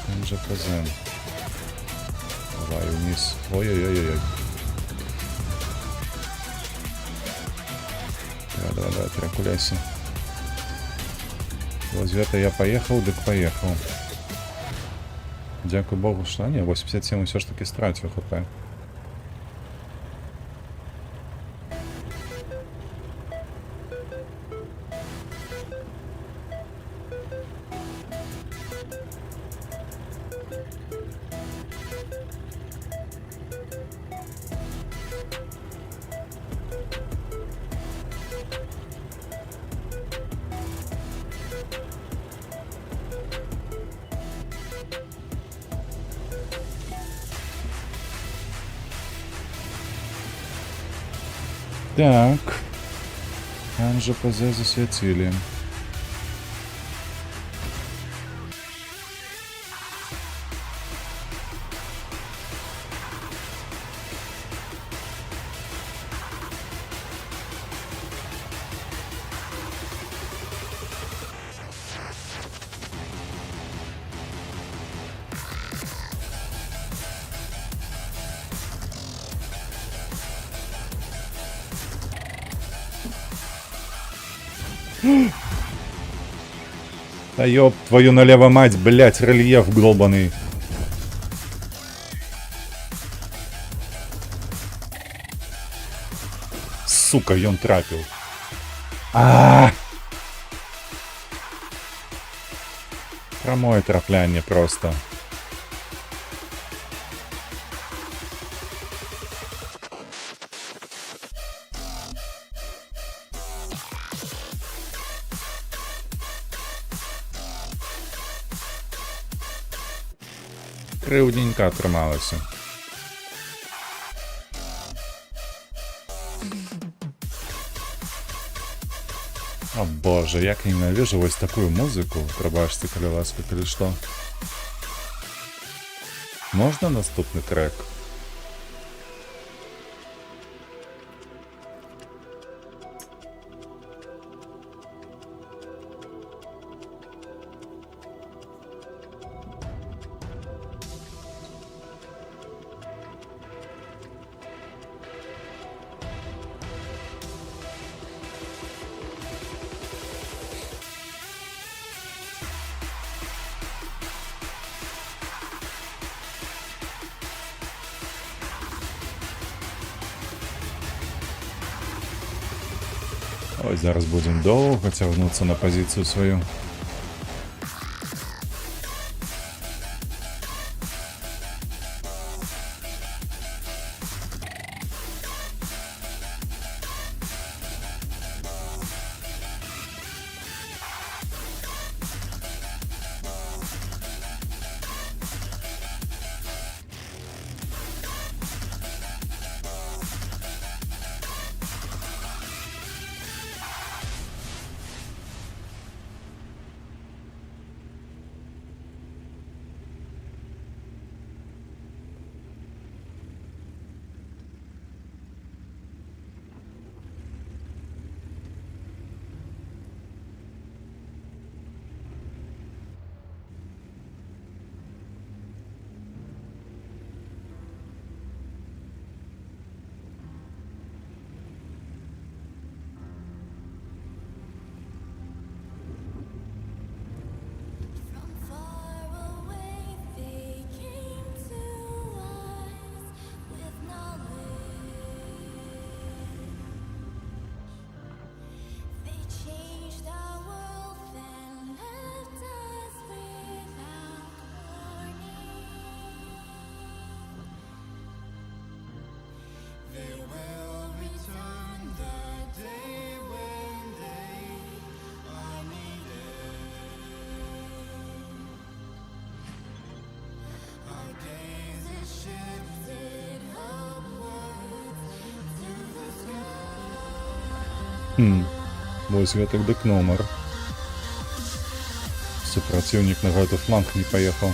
Канджи ПЗ. Давай вниз. Ой-ой-ой-ой. Давай, перекуляйся. Вот это я поехал, так поехал. Дякую Богу, что... Не, 87 все ж таки стратил ХП. Так. Канджи ПЗ засветили. Да ёб твою налево мать, блять, рельеф глобаный. Сука, ён трапил. Прямое трапляние просто. Кривденька трималася. О боже, як я ненавижу ось такую музику. Пробачте, коли ласка, коли що. Можна наступний трек? Ой, зараз будем долго тягнуться на позицию свою. From far away they came to us with knowledge. They changed our world and left us without warning. They will return the day when they are needed. Our gaze is shifted upwards to the sky. Ось гэтак дык номер. Супротивник на гэты фланг не поехал.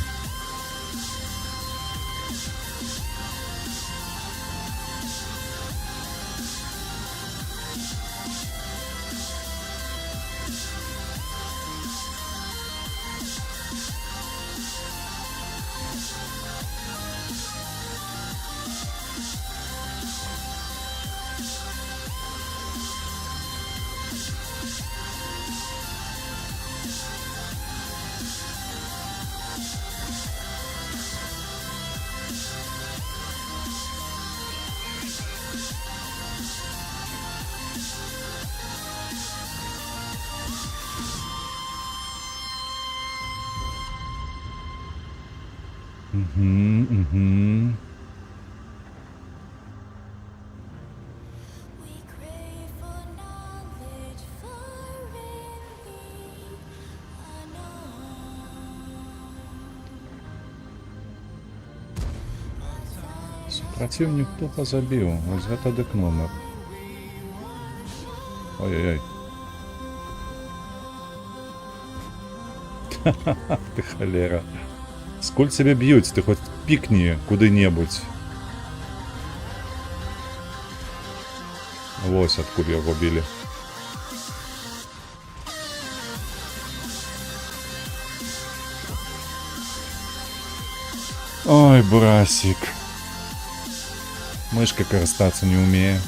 We crave for knowledge far in the unknown. Противник тупо забил. Ось гэта дык номер. Ой-ой-ой. Ты холера. Сколь тебе б'ють, ти хоч пікні куди-небудь. Ось откуда його били. Ой, Бурасик. Мышкой користатися не умею.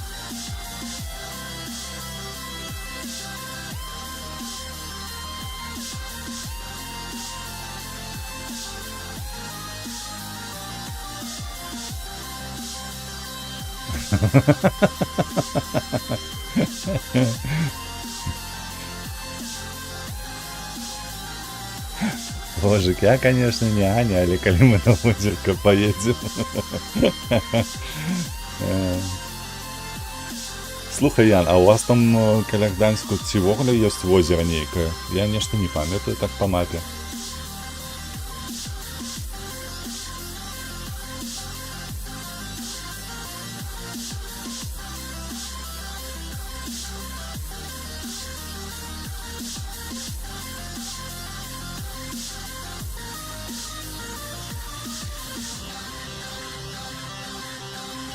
Божик, я, конечно, не Аня, але коли мы на озерко поедем. Слухай, Ян, а у вас там каля Гданьску ці вогля есть озеро нейкое? Я нечто не памятаю так по мапе.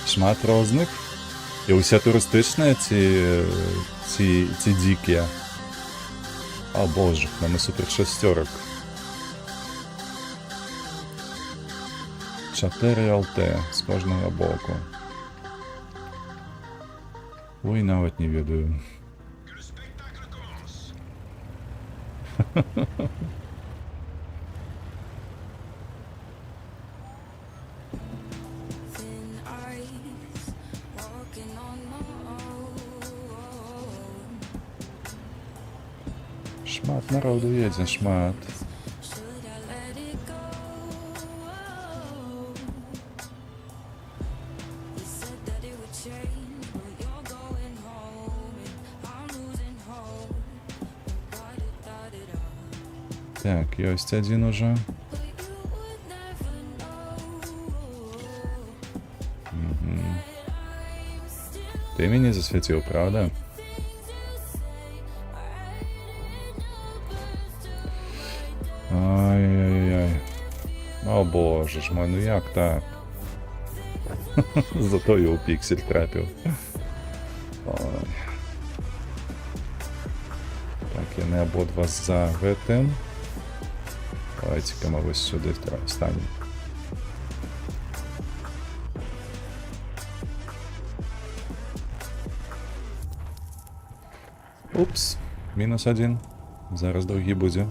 Шмат розных? І усе туристичне ці дикі? О боже, нам і супер шестерок. 4 ЛТ з кожного боку. Ой, навіть не ведаю. Thin ice, walking on my own. Szmat narodu jedzie, szmat. Так, есть один уже. Ты меня засветил, правда? Ай-яй-яй. О боже ж мой, ну як так? Зато я у піксель трапив. Ой. Так, я не обидва за ВТ. Давайте-ка мы ось сюди встанем. Упс, -1. Зараз другий буде.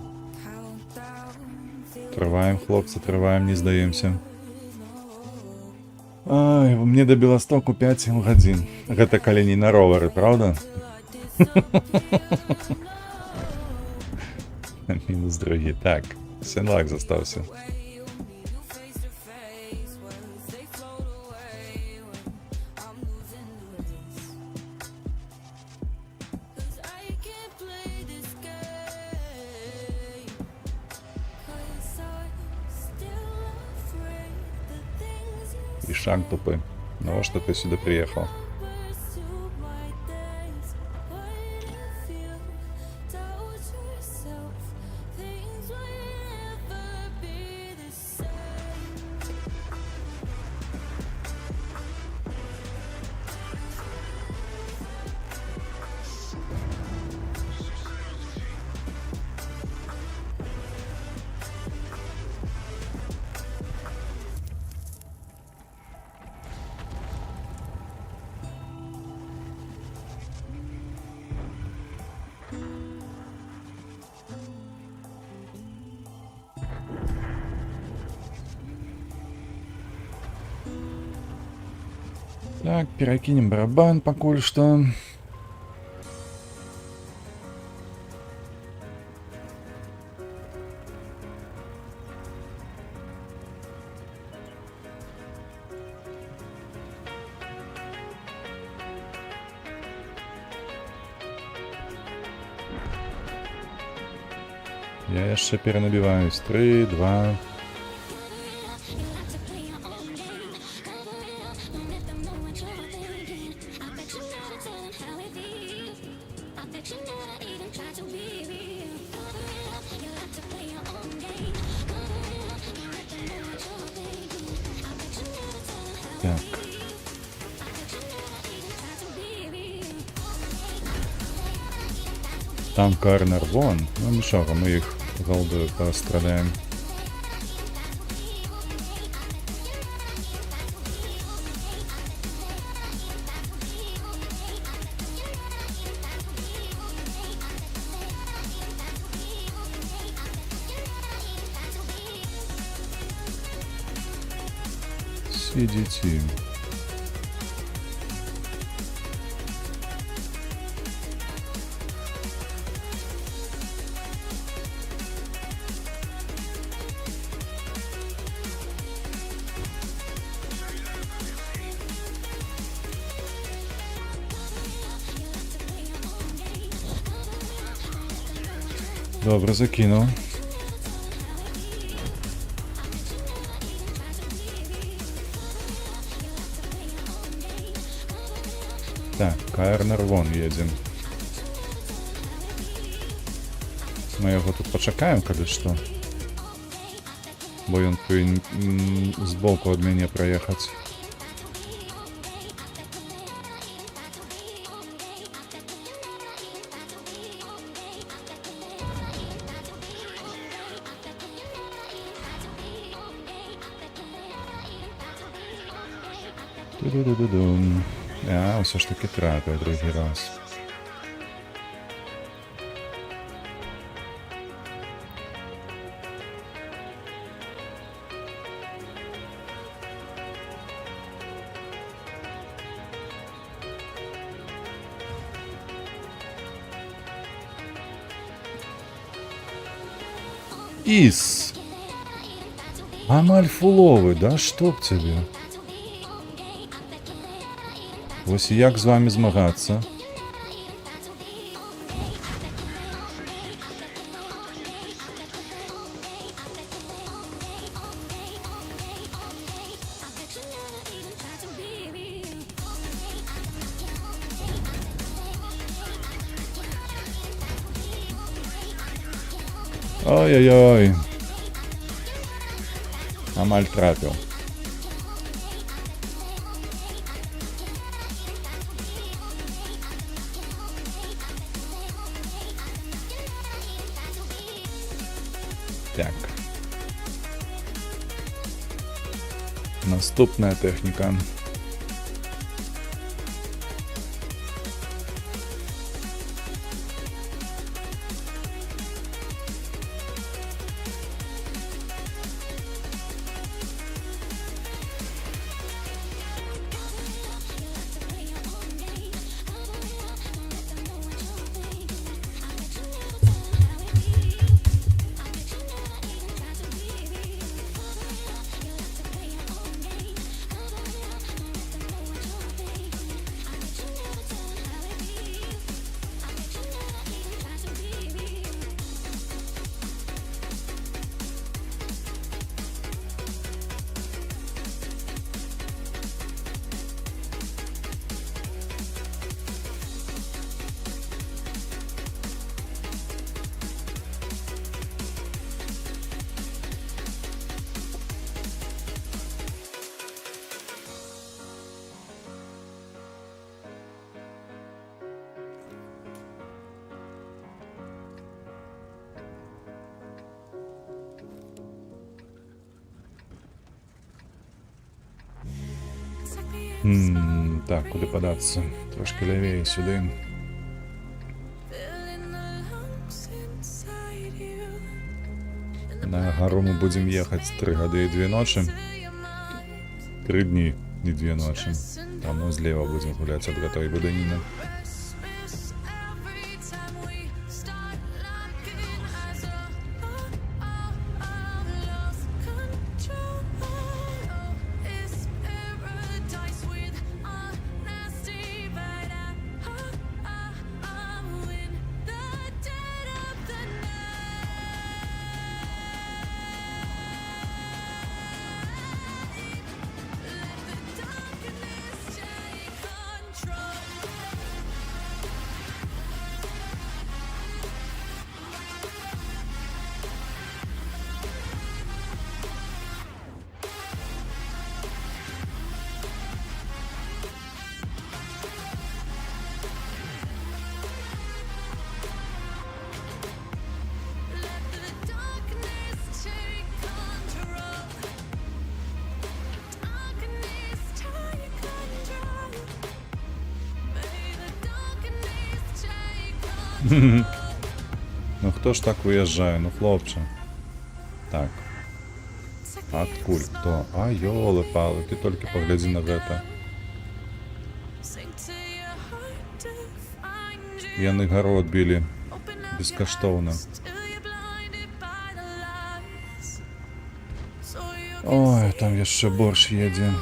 Триваємо, хлопці, триваємо, не здаємося. Ай, мне до Белостоку 5 годин. Гэта калі не на ровары, правда? -2. Так, Сенлак застаўся. И шаг тупый. Ну, что ты сюда приехал? Так, перекинем барабан покуль что. Я яшчэ перанабіваюсь. 3, 2... Так. Там Карнер вон. Ну нічого, ми їх голдою пострадаємо. CDT. Добре, закинув. Так, Карнер вон едем. Мы его тут почакаем, калі што. Бо ён павінен збоку ад мяне праехаць. Ду-ду-ду-ду-дум. А, все ж таки трапив другий раз. Іс! Амальфуловий, да чтоб тебе? Ось і як з вами змагатися? Ой-ой-ой. Амаль трапил. Так. Наступная техніка. Так, куди податися? Трошки лівіше сюди. На гору ми будемо їхати 3 года і 2 ночі. 3 дні і 2 ночі. Там ми зліва будемо гуляти від готової будинини. Ну хто ж так виїжджає? Ну хлопче. Так. Откуль? Хто? А, йоле-пали, ти тільки погляди на це. Яны город били безкоштовно. Ой, там ще борщ їде.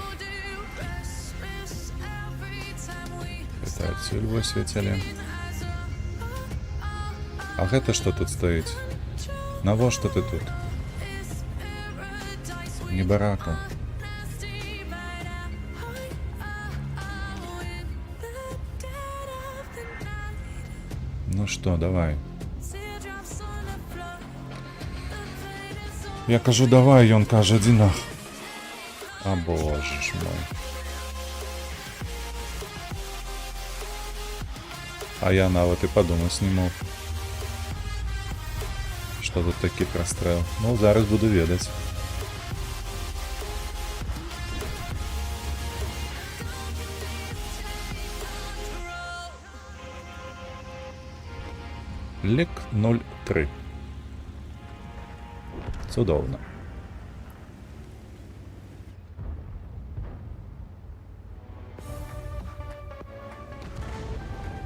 Это отсюль высветили. А гэта что тут стоит? Наво что ты тут? Не барака. Ну что, давай. Я кажу давай, ён каже иди нах. А боже ж мой. А я навіть і подумать не мог. Що тут такий прострел. Ну, зараз буду ведать. Лік 03. Цудовно.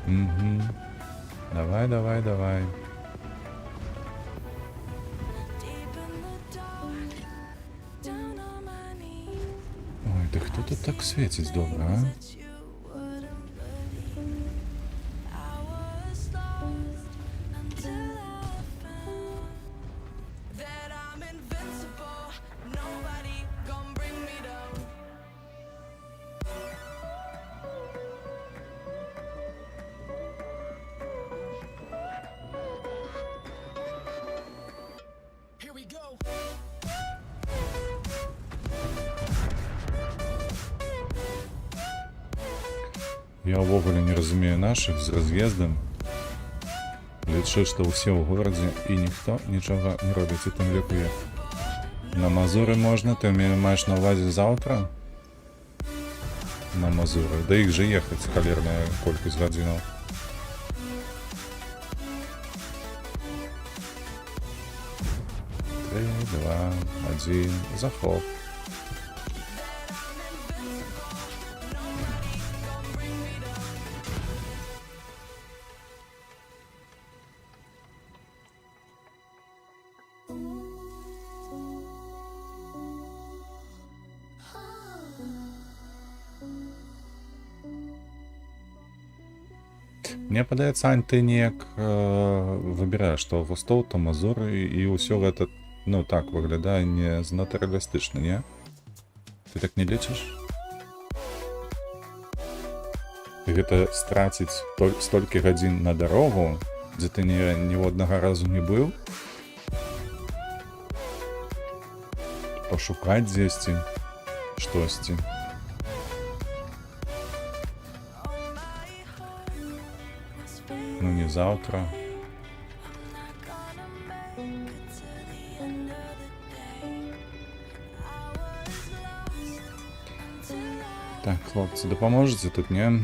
Угу. Давай, давай, давай. так свеціць добра, а? that I'm invincible. Nobody gon' bring me down. Here we go. Я ўвогуле не разумею нашых з раз'ездам. Лічу, што ўсе ў горадзе і ніхто нічога не робіць, і тым лепей. На Мазуры можна, ты маеш на ўвазе заўтра? На Мазуры. Да іх жа ехаць халерная колькасць гадзінаў. Три, два, адзін, захоп. Мне падаецца, Ань, ты неяк выбіраеш то Августоў, то Мазуры, і ўсё гэта, ну так, выглядае не занадта рэалістычна, не? Ты так не лічыш? І гэта страціць столькі гадзін на дарогу, дзе ты ні ў аднага разу не быў? Пашукаць дзесьці штосьці. Ну не заўтра. Так, хлопцы, дапаможаце тут, не?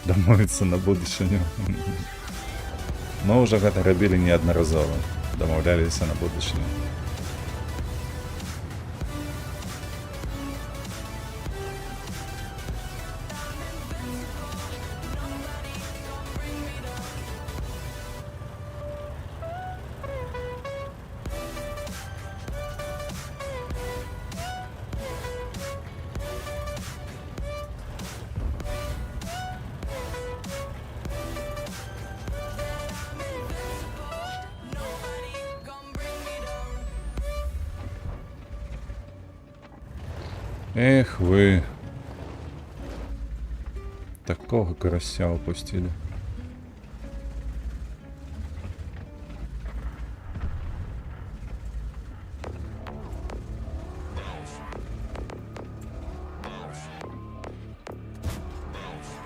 Дамовіцца на будучыню. Мы ўжо гэта рабілі неаднаразова. Дамаўляліся на будучыню. Эх вы. Такого карася упустили.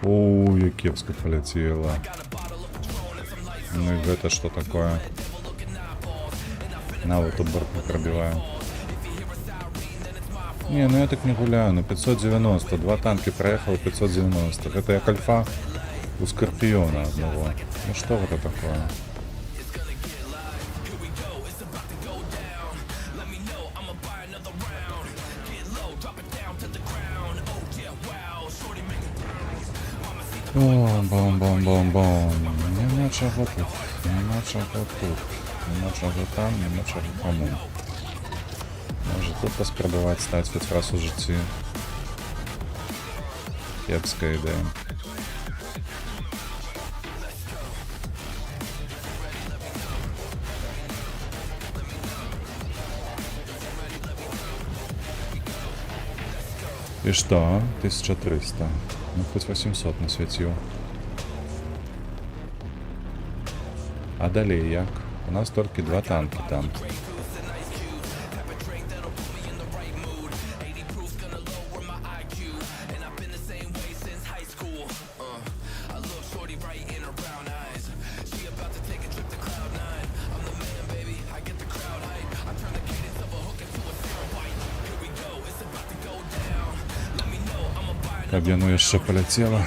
Ой, я кепска полетела. Ну и это что такое? На, вот тут борт пробиваю. Не, ну я так не гуляю, ну 590, два танки проехал 590. Это як альфа у Скорпиона одного. Ну что это такое? О, бом-бом-бом-бом. Нема чого тут, нема чого тут, нема чого там, нема чого кому. Може тут поспробувати стати хоч раз у житті. Кепська ідея. И что? 1300. Ну хоть 800 насвятил. А далее як? У нас только два танка там. Каб яно яшчэ паляцела.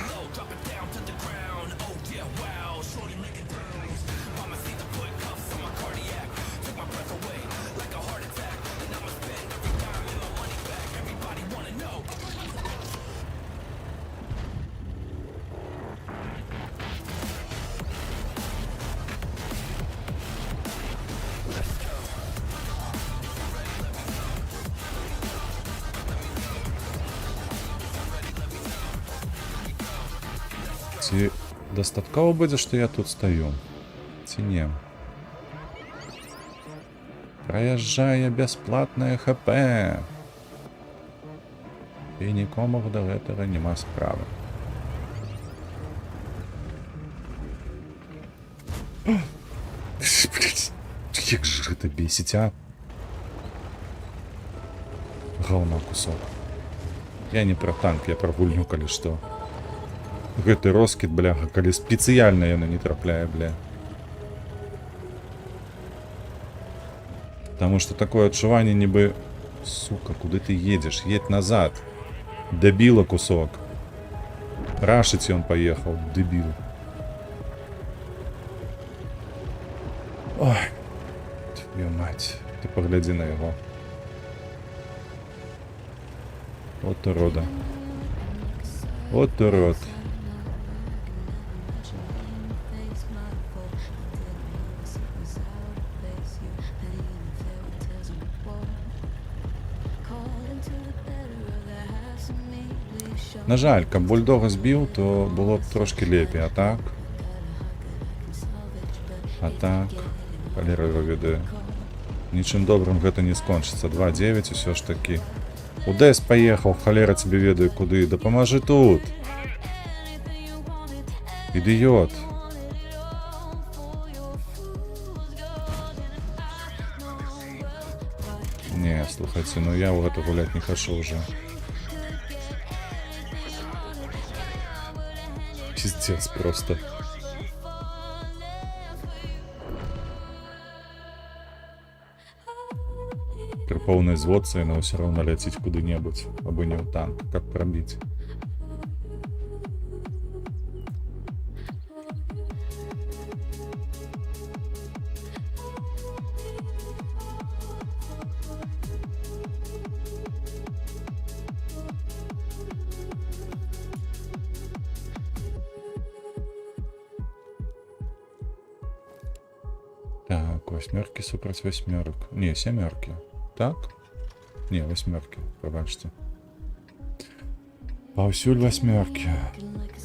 Ці дастаткова будзе, што я тут стаю? Ці не? Праязджае бясплатнае ХП. І нікому да гэтага няма справы. Блядь, як же гэта бесіць, а? Гаўна кусок. Я не про танк, я про гульню, калі што. Гэты роскіт, бляха, калі спецыяльна яна не трапляе, бля. Потому что такое адчуванне нібы... Сука, куды ты едзеш? Едь назад. Дебіла кусок. Рашыць ён паехаў, дэбіл. Ой, твою мать, ты паглядзі на яго. От урода. От урод. На жаль, каб бульдога збіў, то было б трошки лепей, а так? Халера его ведае. Нічым добрым гэта не скончыцца. 2-9 усё ж такі. У ДЭС паехаў, халера цябе ведае куды. Дапамажы тут. Ідыёт. Не, слухайце, ну я ў гэта гуляць не хачу уже. Пиздец просто. При полной зводце но все равно ляціць куды-небудзь, абы не ў танк, как пробить. Так, восьмерки супраць восьмерок. Не, семерки. Так? Не, восьмерки, пробачьте. Паўсюль восьмерки.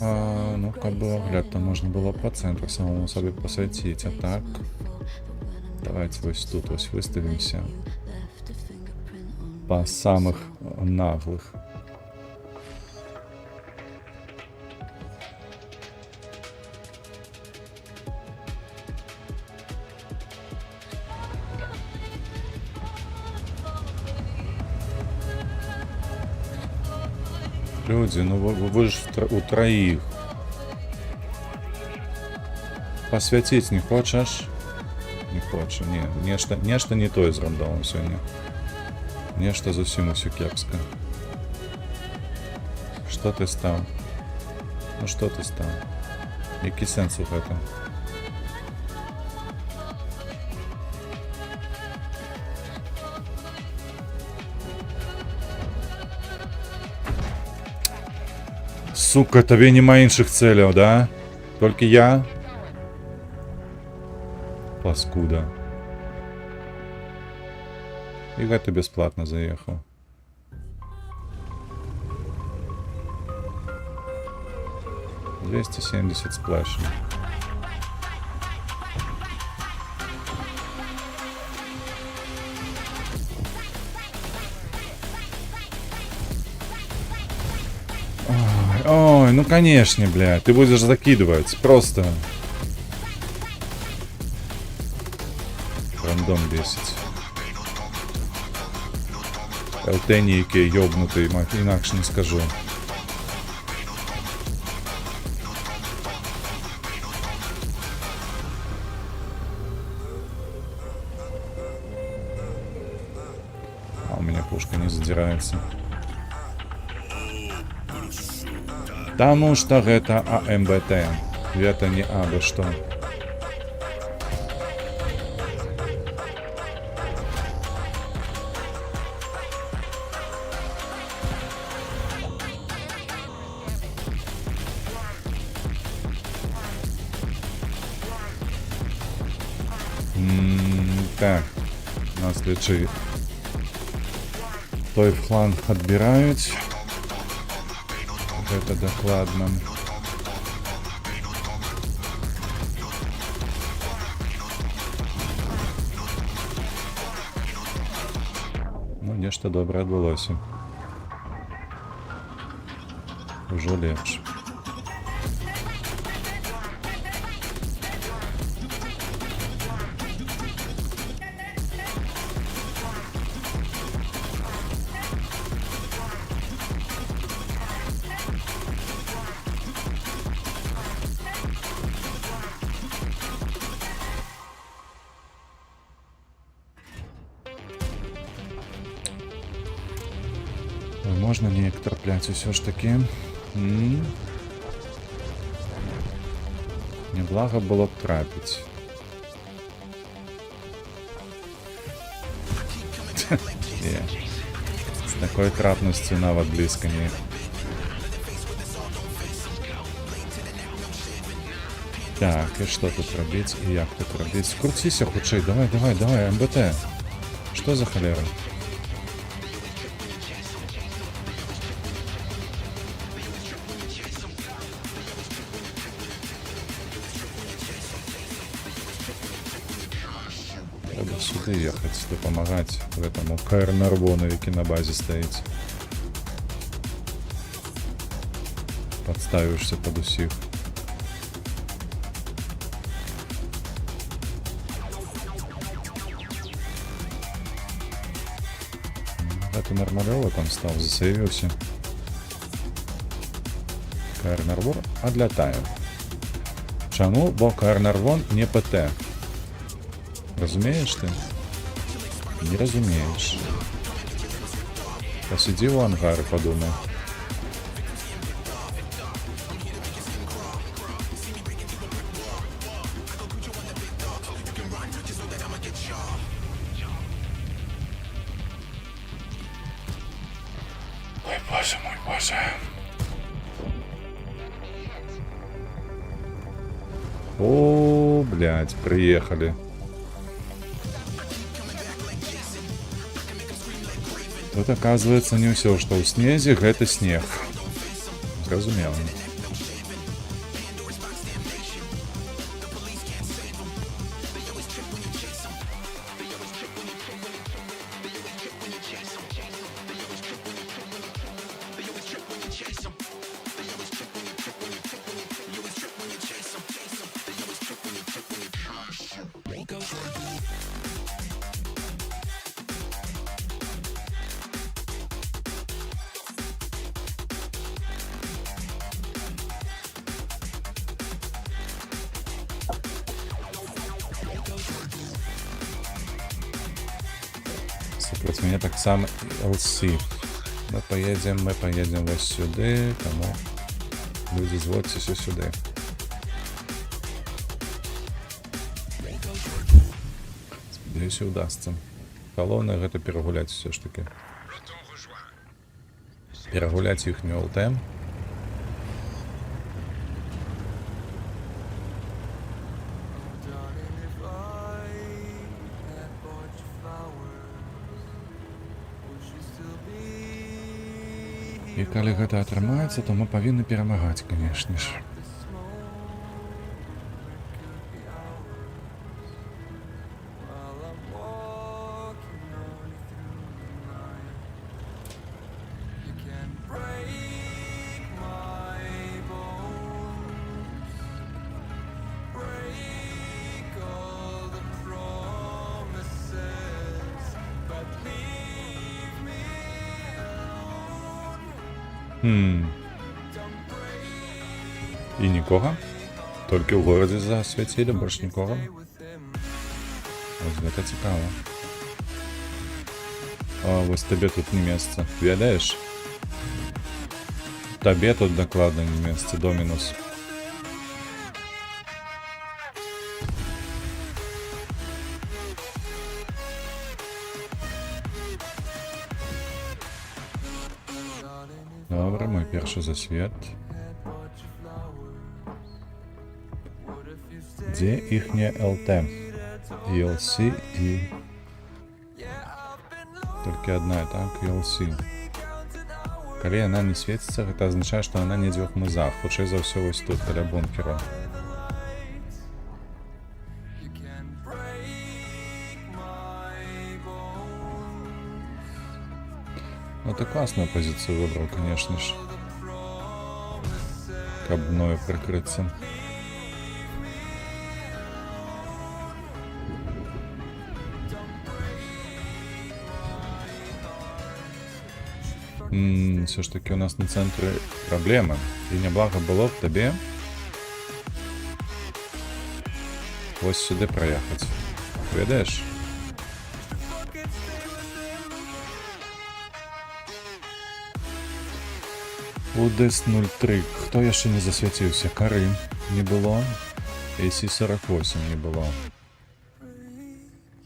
Ну, как бы огляд, там можно было по центру самому себе посветить, а так. Давайте вот тут вот выставимся. По самых наглых. Люди, ну вы же у троих. Посвятить не хочешь? Не хочешь, не. Нечто не то з рандомом сегодня. Нечто зовсім усё кепска. Что ты стал? Ну что ты стал? Який сенс у гэтым? Сука, табе нема іншых цэляў, да? Толькі я? Паскуда. І гэта бясплатна заехаў. $270 сплэшем. Ой, ну конечно, бля, ты будешь закидывать, просто. Рандом бесить. ЛТ-нейки ёбнутый, инакше не скажу. А у меня пушка не задирается. Потому что это АМБТ. Это не абы что. Так, нас лечи той фланг адбіраюць. Гэта дакладна. Ну, нешта добрае адбылося. Ужо лепш. Можна неяк трапляць усё ж такі. Неблага было б трапіць. Не. З такой трапнасцю нават блізка не. Так, і што тут рабіць, і як тут рабіць? Круціся хутчэй, давай, МБТ. Што за халера? Трэба сюды ехаць, дапамагаць гэтаму Каэрнарвону, які на базе стаіць. Падставіўся пад усіх. Гэты нармалёва там стаў, засейвіўся. Каэрнарвон адлятае. Чаму? Бо Каэрнарвон не ПТ. Разумееш ты? Не разумееш. Посиди у ангара, подумай. Ой, боже мой, боже. О, блядь, приехали. Тут, оказывается, не все, что ў снезе, гэта снег. Зразумела. Супроць мяне таксама LC. Мы поедем вось сюды, таму людзі зводзьцеся сюды. Спадзяюся, удасца. Галоўнае гэта перагуляць усё ж такі. Перагуляць іхнюю ЛТ. І калі гэта атрымаецца, то мы павінны перамагаць, канешне ж. І нікога? Толькі ў горадзе засвяцілі, больш нікога? Вось гэта цікава. А вось табе тут не месца, ведаеш? Табе тут дакладна не месца, Домінус. Добре, мой першы засвет. Дзе іхняя ЛТ? ELC і... Толькі адна, так? ELC. Калі яна не свеціцца, гэта азначае, што яна недзе ў хмызах. Хутчэй за ўсё вось тут, каля бункера. Ну, ты классную позицию выбрал, конечно же. Каб мною прикрыться. Все ж таки у нас на центре проблема. І няблага было б табе ось сюди проехать. Ведаешь? УДС-03. Хто яшчэ не засвяціўся? Кары не было. AC-48 не было.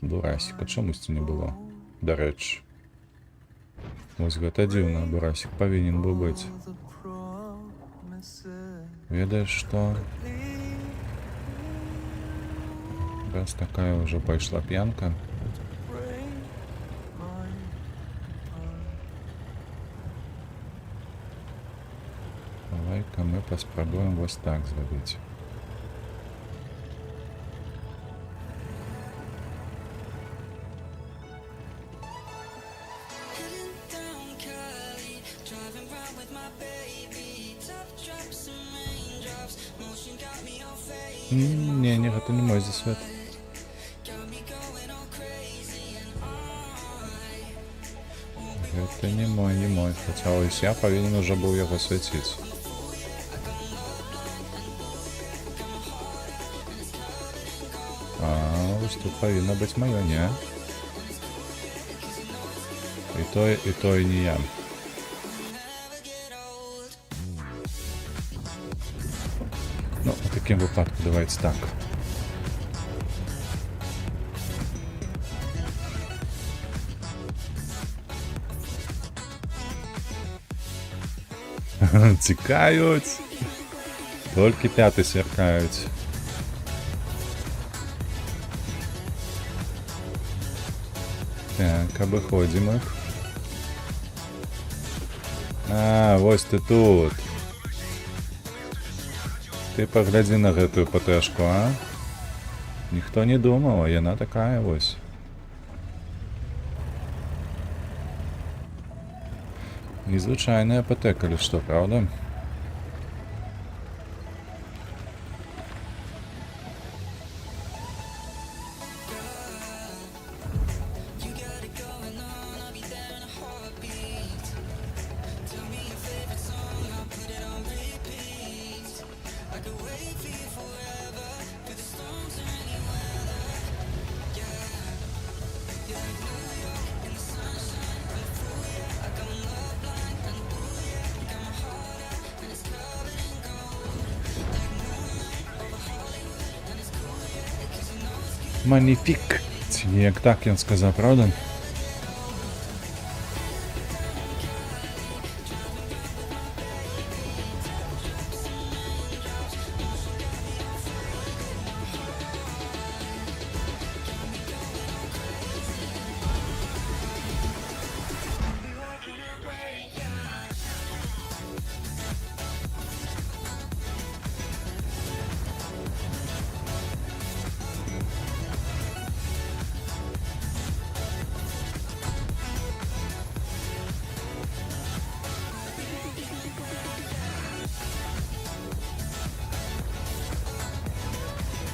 Бурасіка чамусьці не было. Дарэчы. Вось гэта дзіўна. Бурасік павінен быў быць. Ведаеш што? Раз такая ўжо пайшла п'янка. Давай-ка мы паспрабуем вось так зрабіць. Не, гэта не мой засвет. Гэта не мой. Хаця ось я павінен ужо быў яго свяціць. Ось тут павінна быць маё, не? І тое не я. Ну, в такім випадку давайте так. Цікають. Тільки п'яти сверкають. Так, обиходимо їх. А, ось ти тут. Ты погляди на гэтую ПТшку, а? Ніхто не думаў, а яна такая вось. Незвычайная ПТ, калі што, правда? Маніфік. Ці неяк так ён сказаў, правда?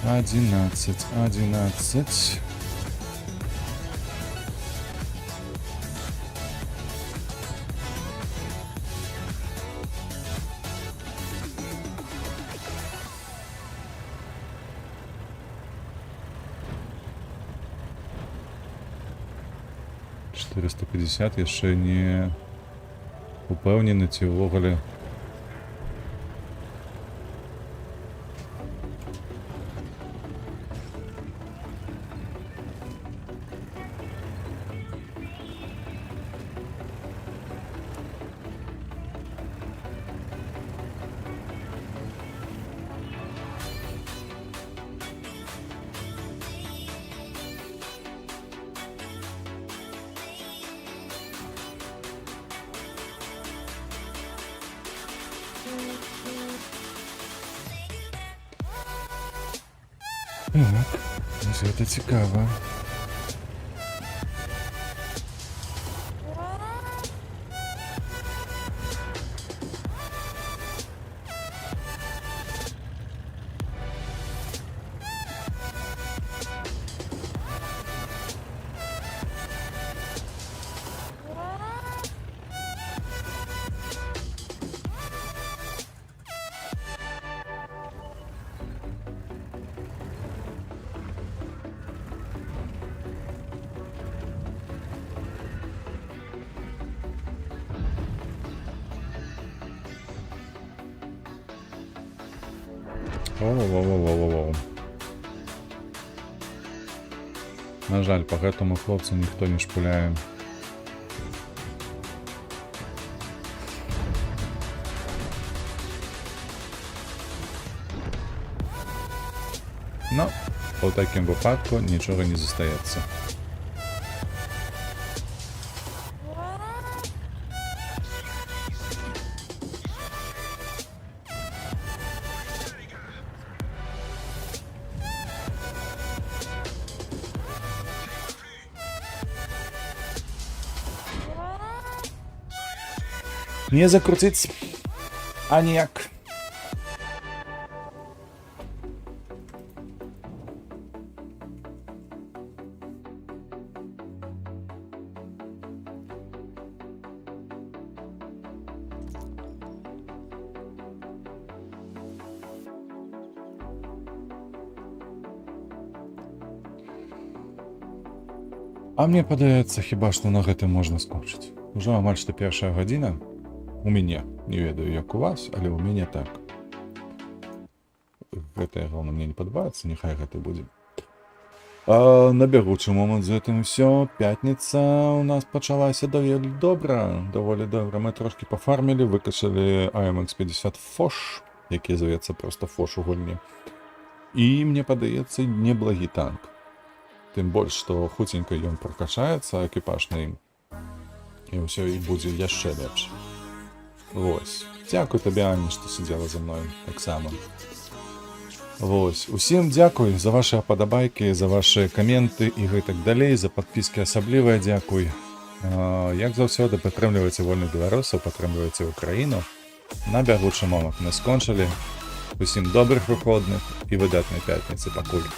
Одиннадцать. $450 яшчэ не упэўнены, ці ўвогуле. Так, ось гэта цікава. Воу-воу-воу-воу-воу. На жаль, по гэтаму хлопцу ніхто не шпуляе. Ну, у такім випадку нічого не застається. Не закрутить, а ніяк. А мне падаецца, хіба што на гэтым можна скончыць. Ужо амаль што першая гадзіна. У мяне, не ведаю, як у вас, але ў мяне так. Гэтае, главное, мне не падабаецца, няхай гэта будзе. На бягучы момант з гэтым усё. Пятніца у нас пачалася даволі добра. Мы трошкі пафармілі, выкачалі AMX-50 Foch, які зовецца проста Foch у гульні. І мне падаецца неблагі танк. Тым больш, што хуценька ён прокачаецца, экіпаж на ім. І ўсё і будзе яшчэ лепш. Вось. Дзякуй табе, Аня, што сидзела за мной таксама. Вось. Усім дзякуй за ваши падабайкі, за ваши каменты і гэтак далей, за падпіскі асаблівыя дзякуй. Як заўсёды, падтрымлівайце вольных беларусаў, падтрымлівайце Украіну. На бягучы момант мы скончылі. Усім добрых выходных і выдатнай пятніцы. Пакуль.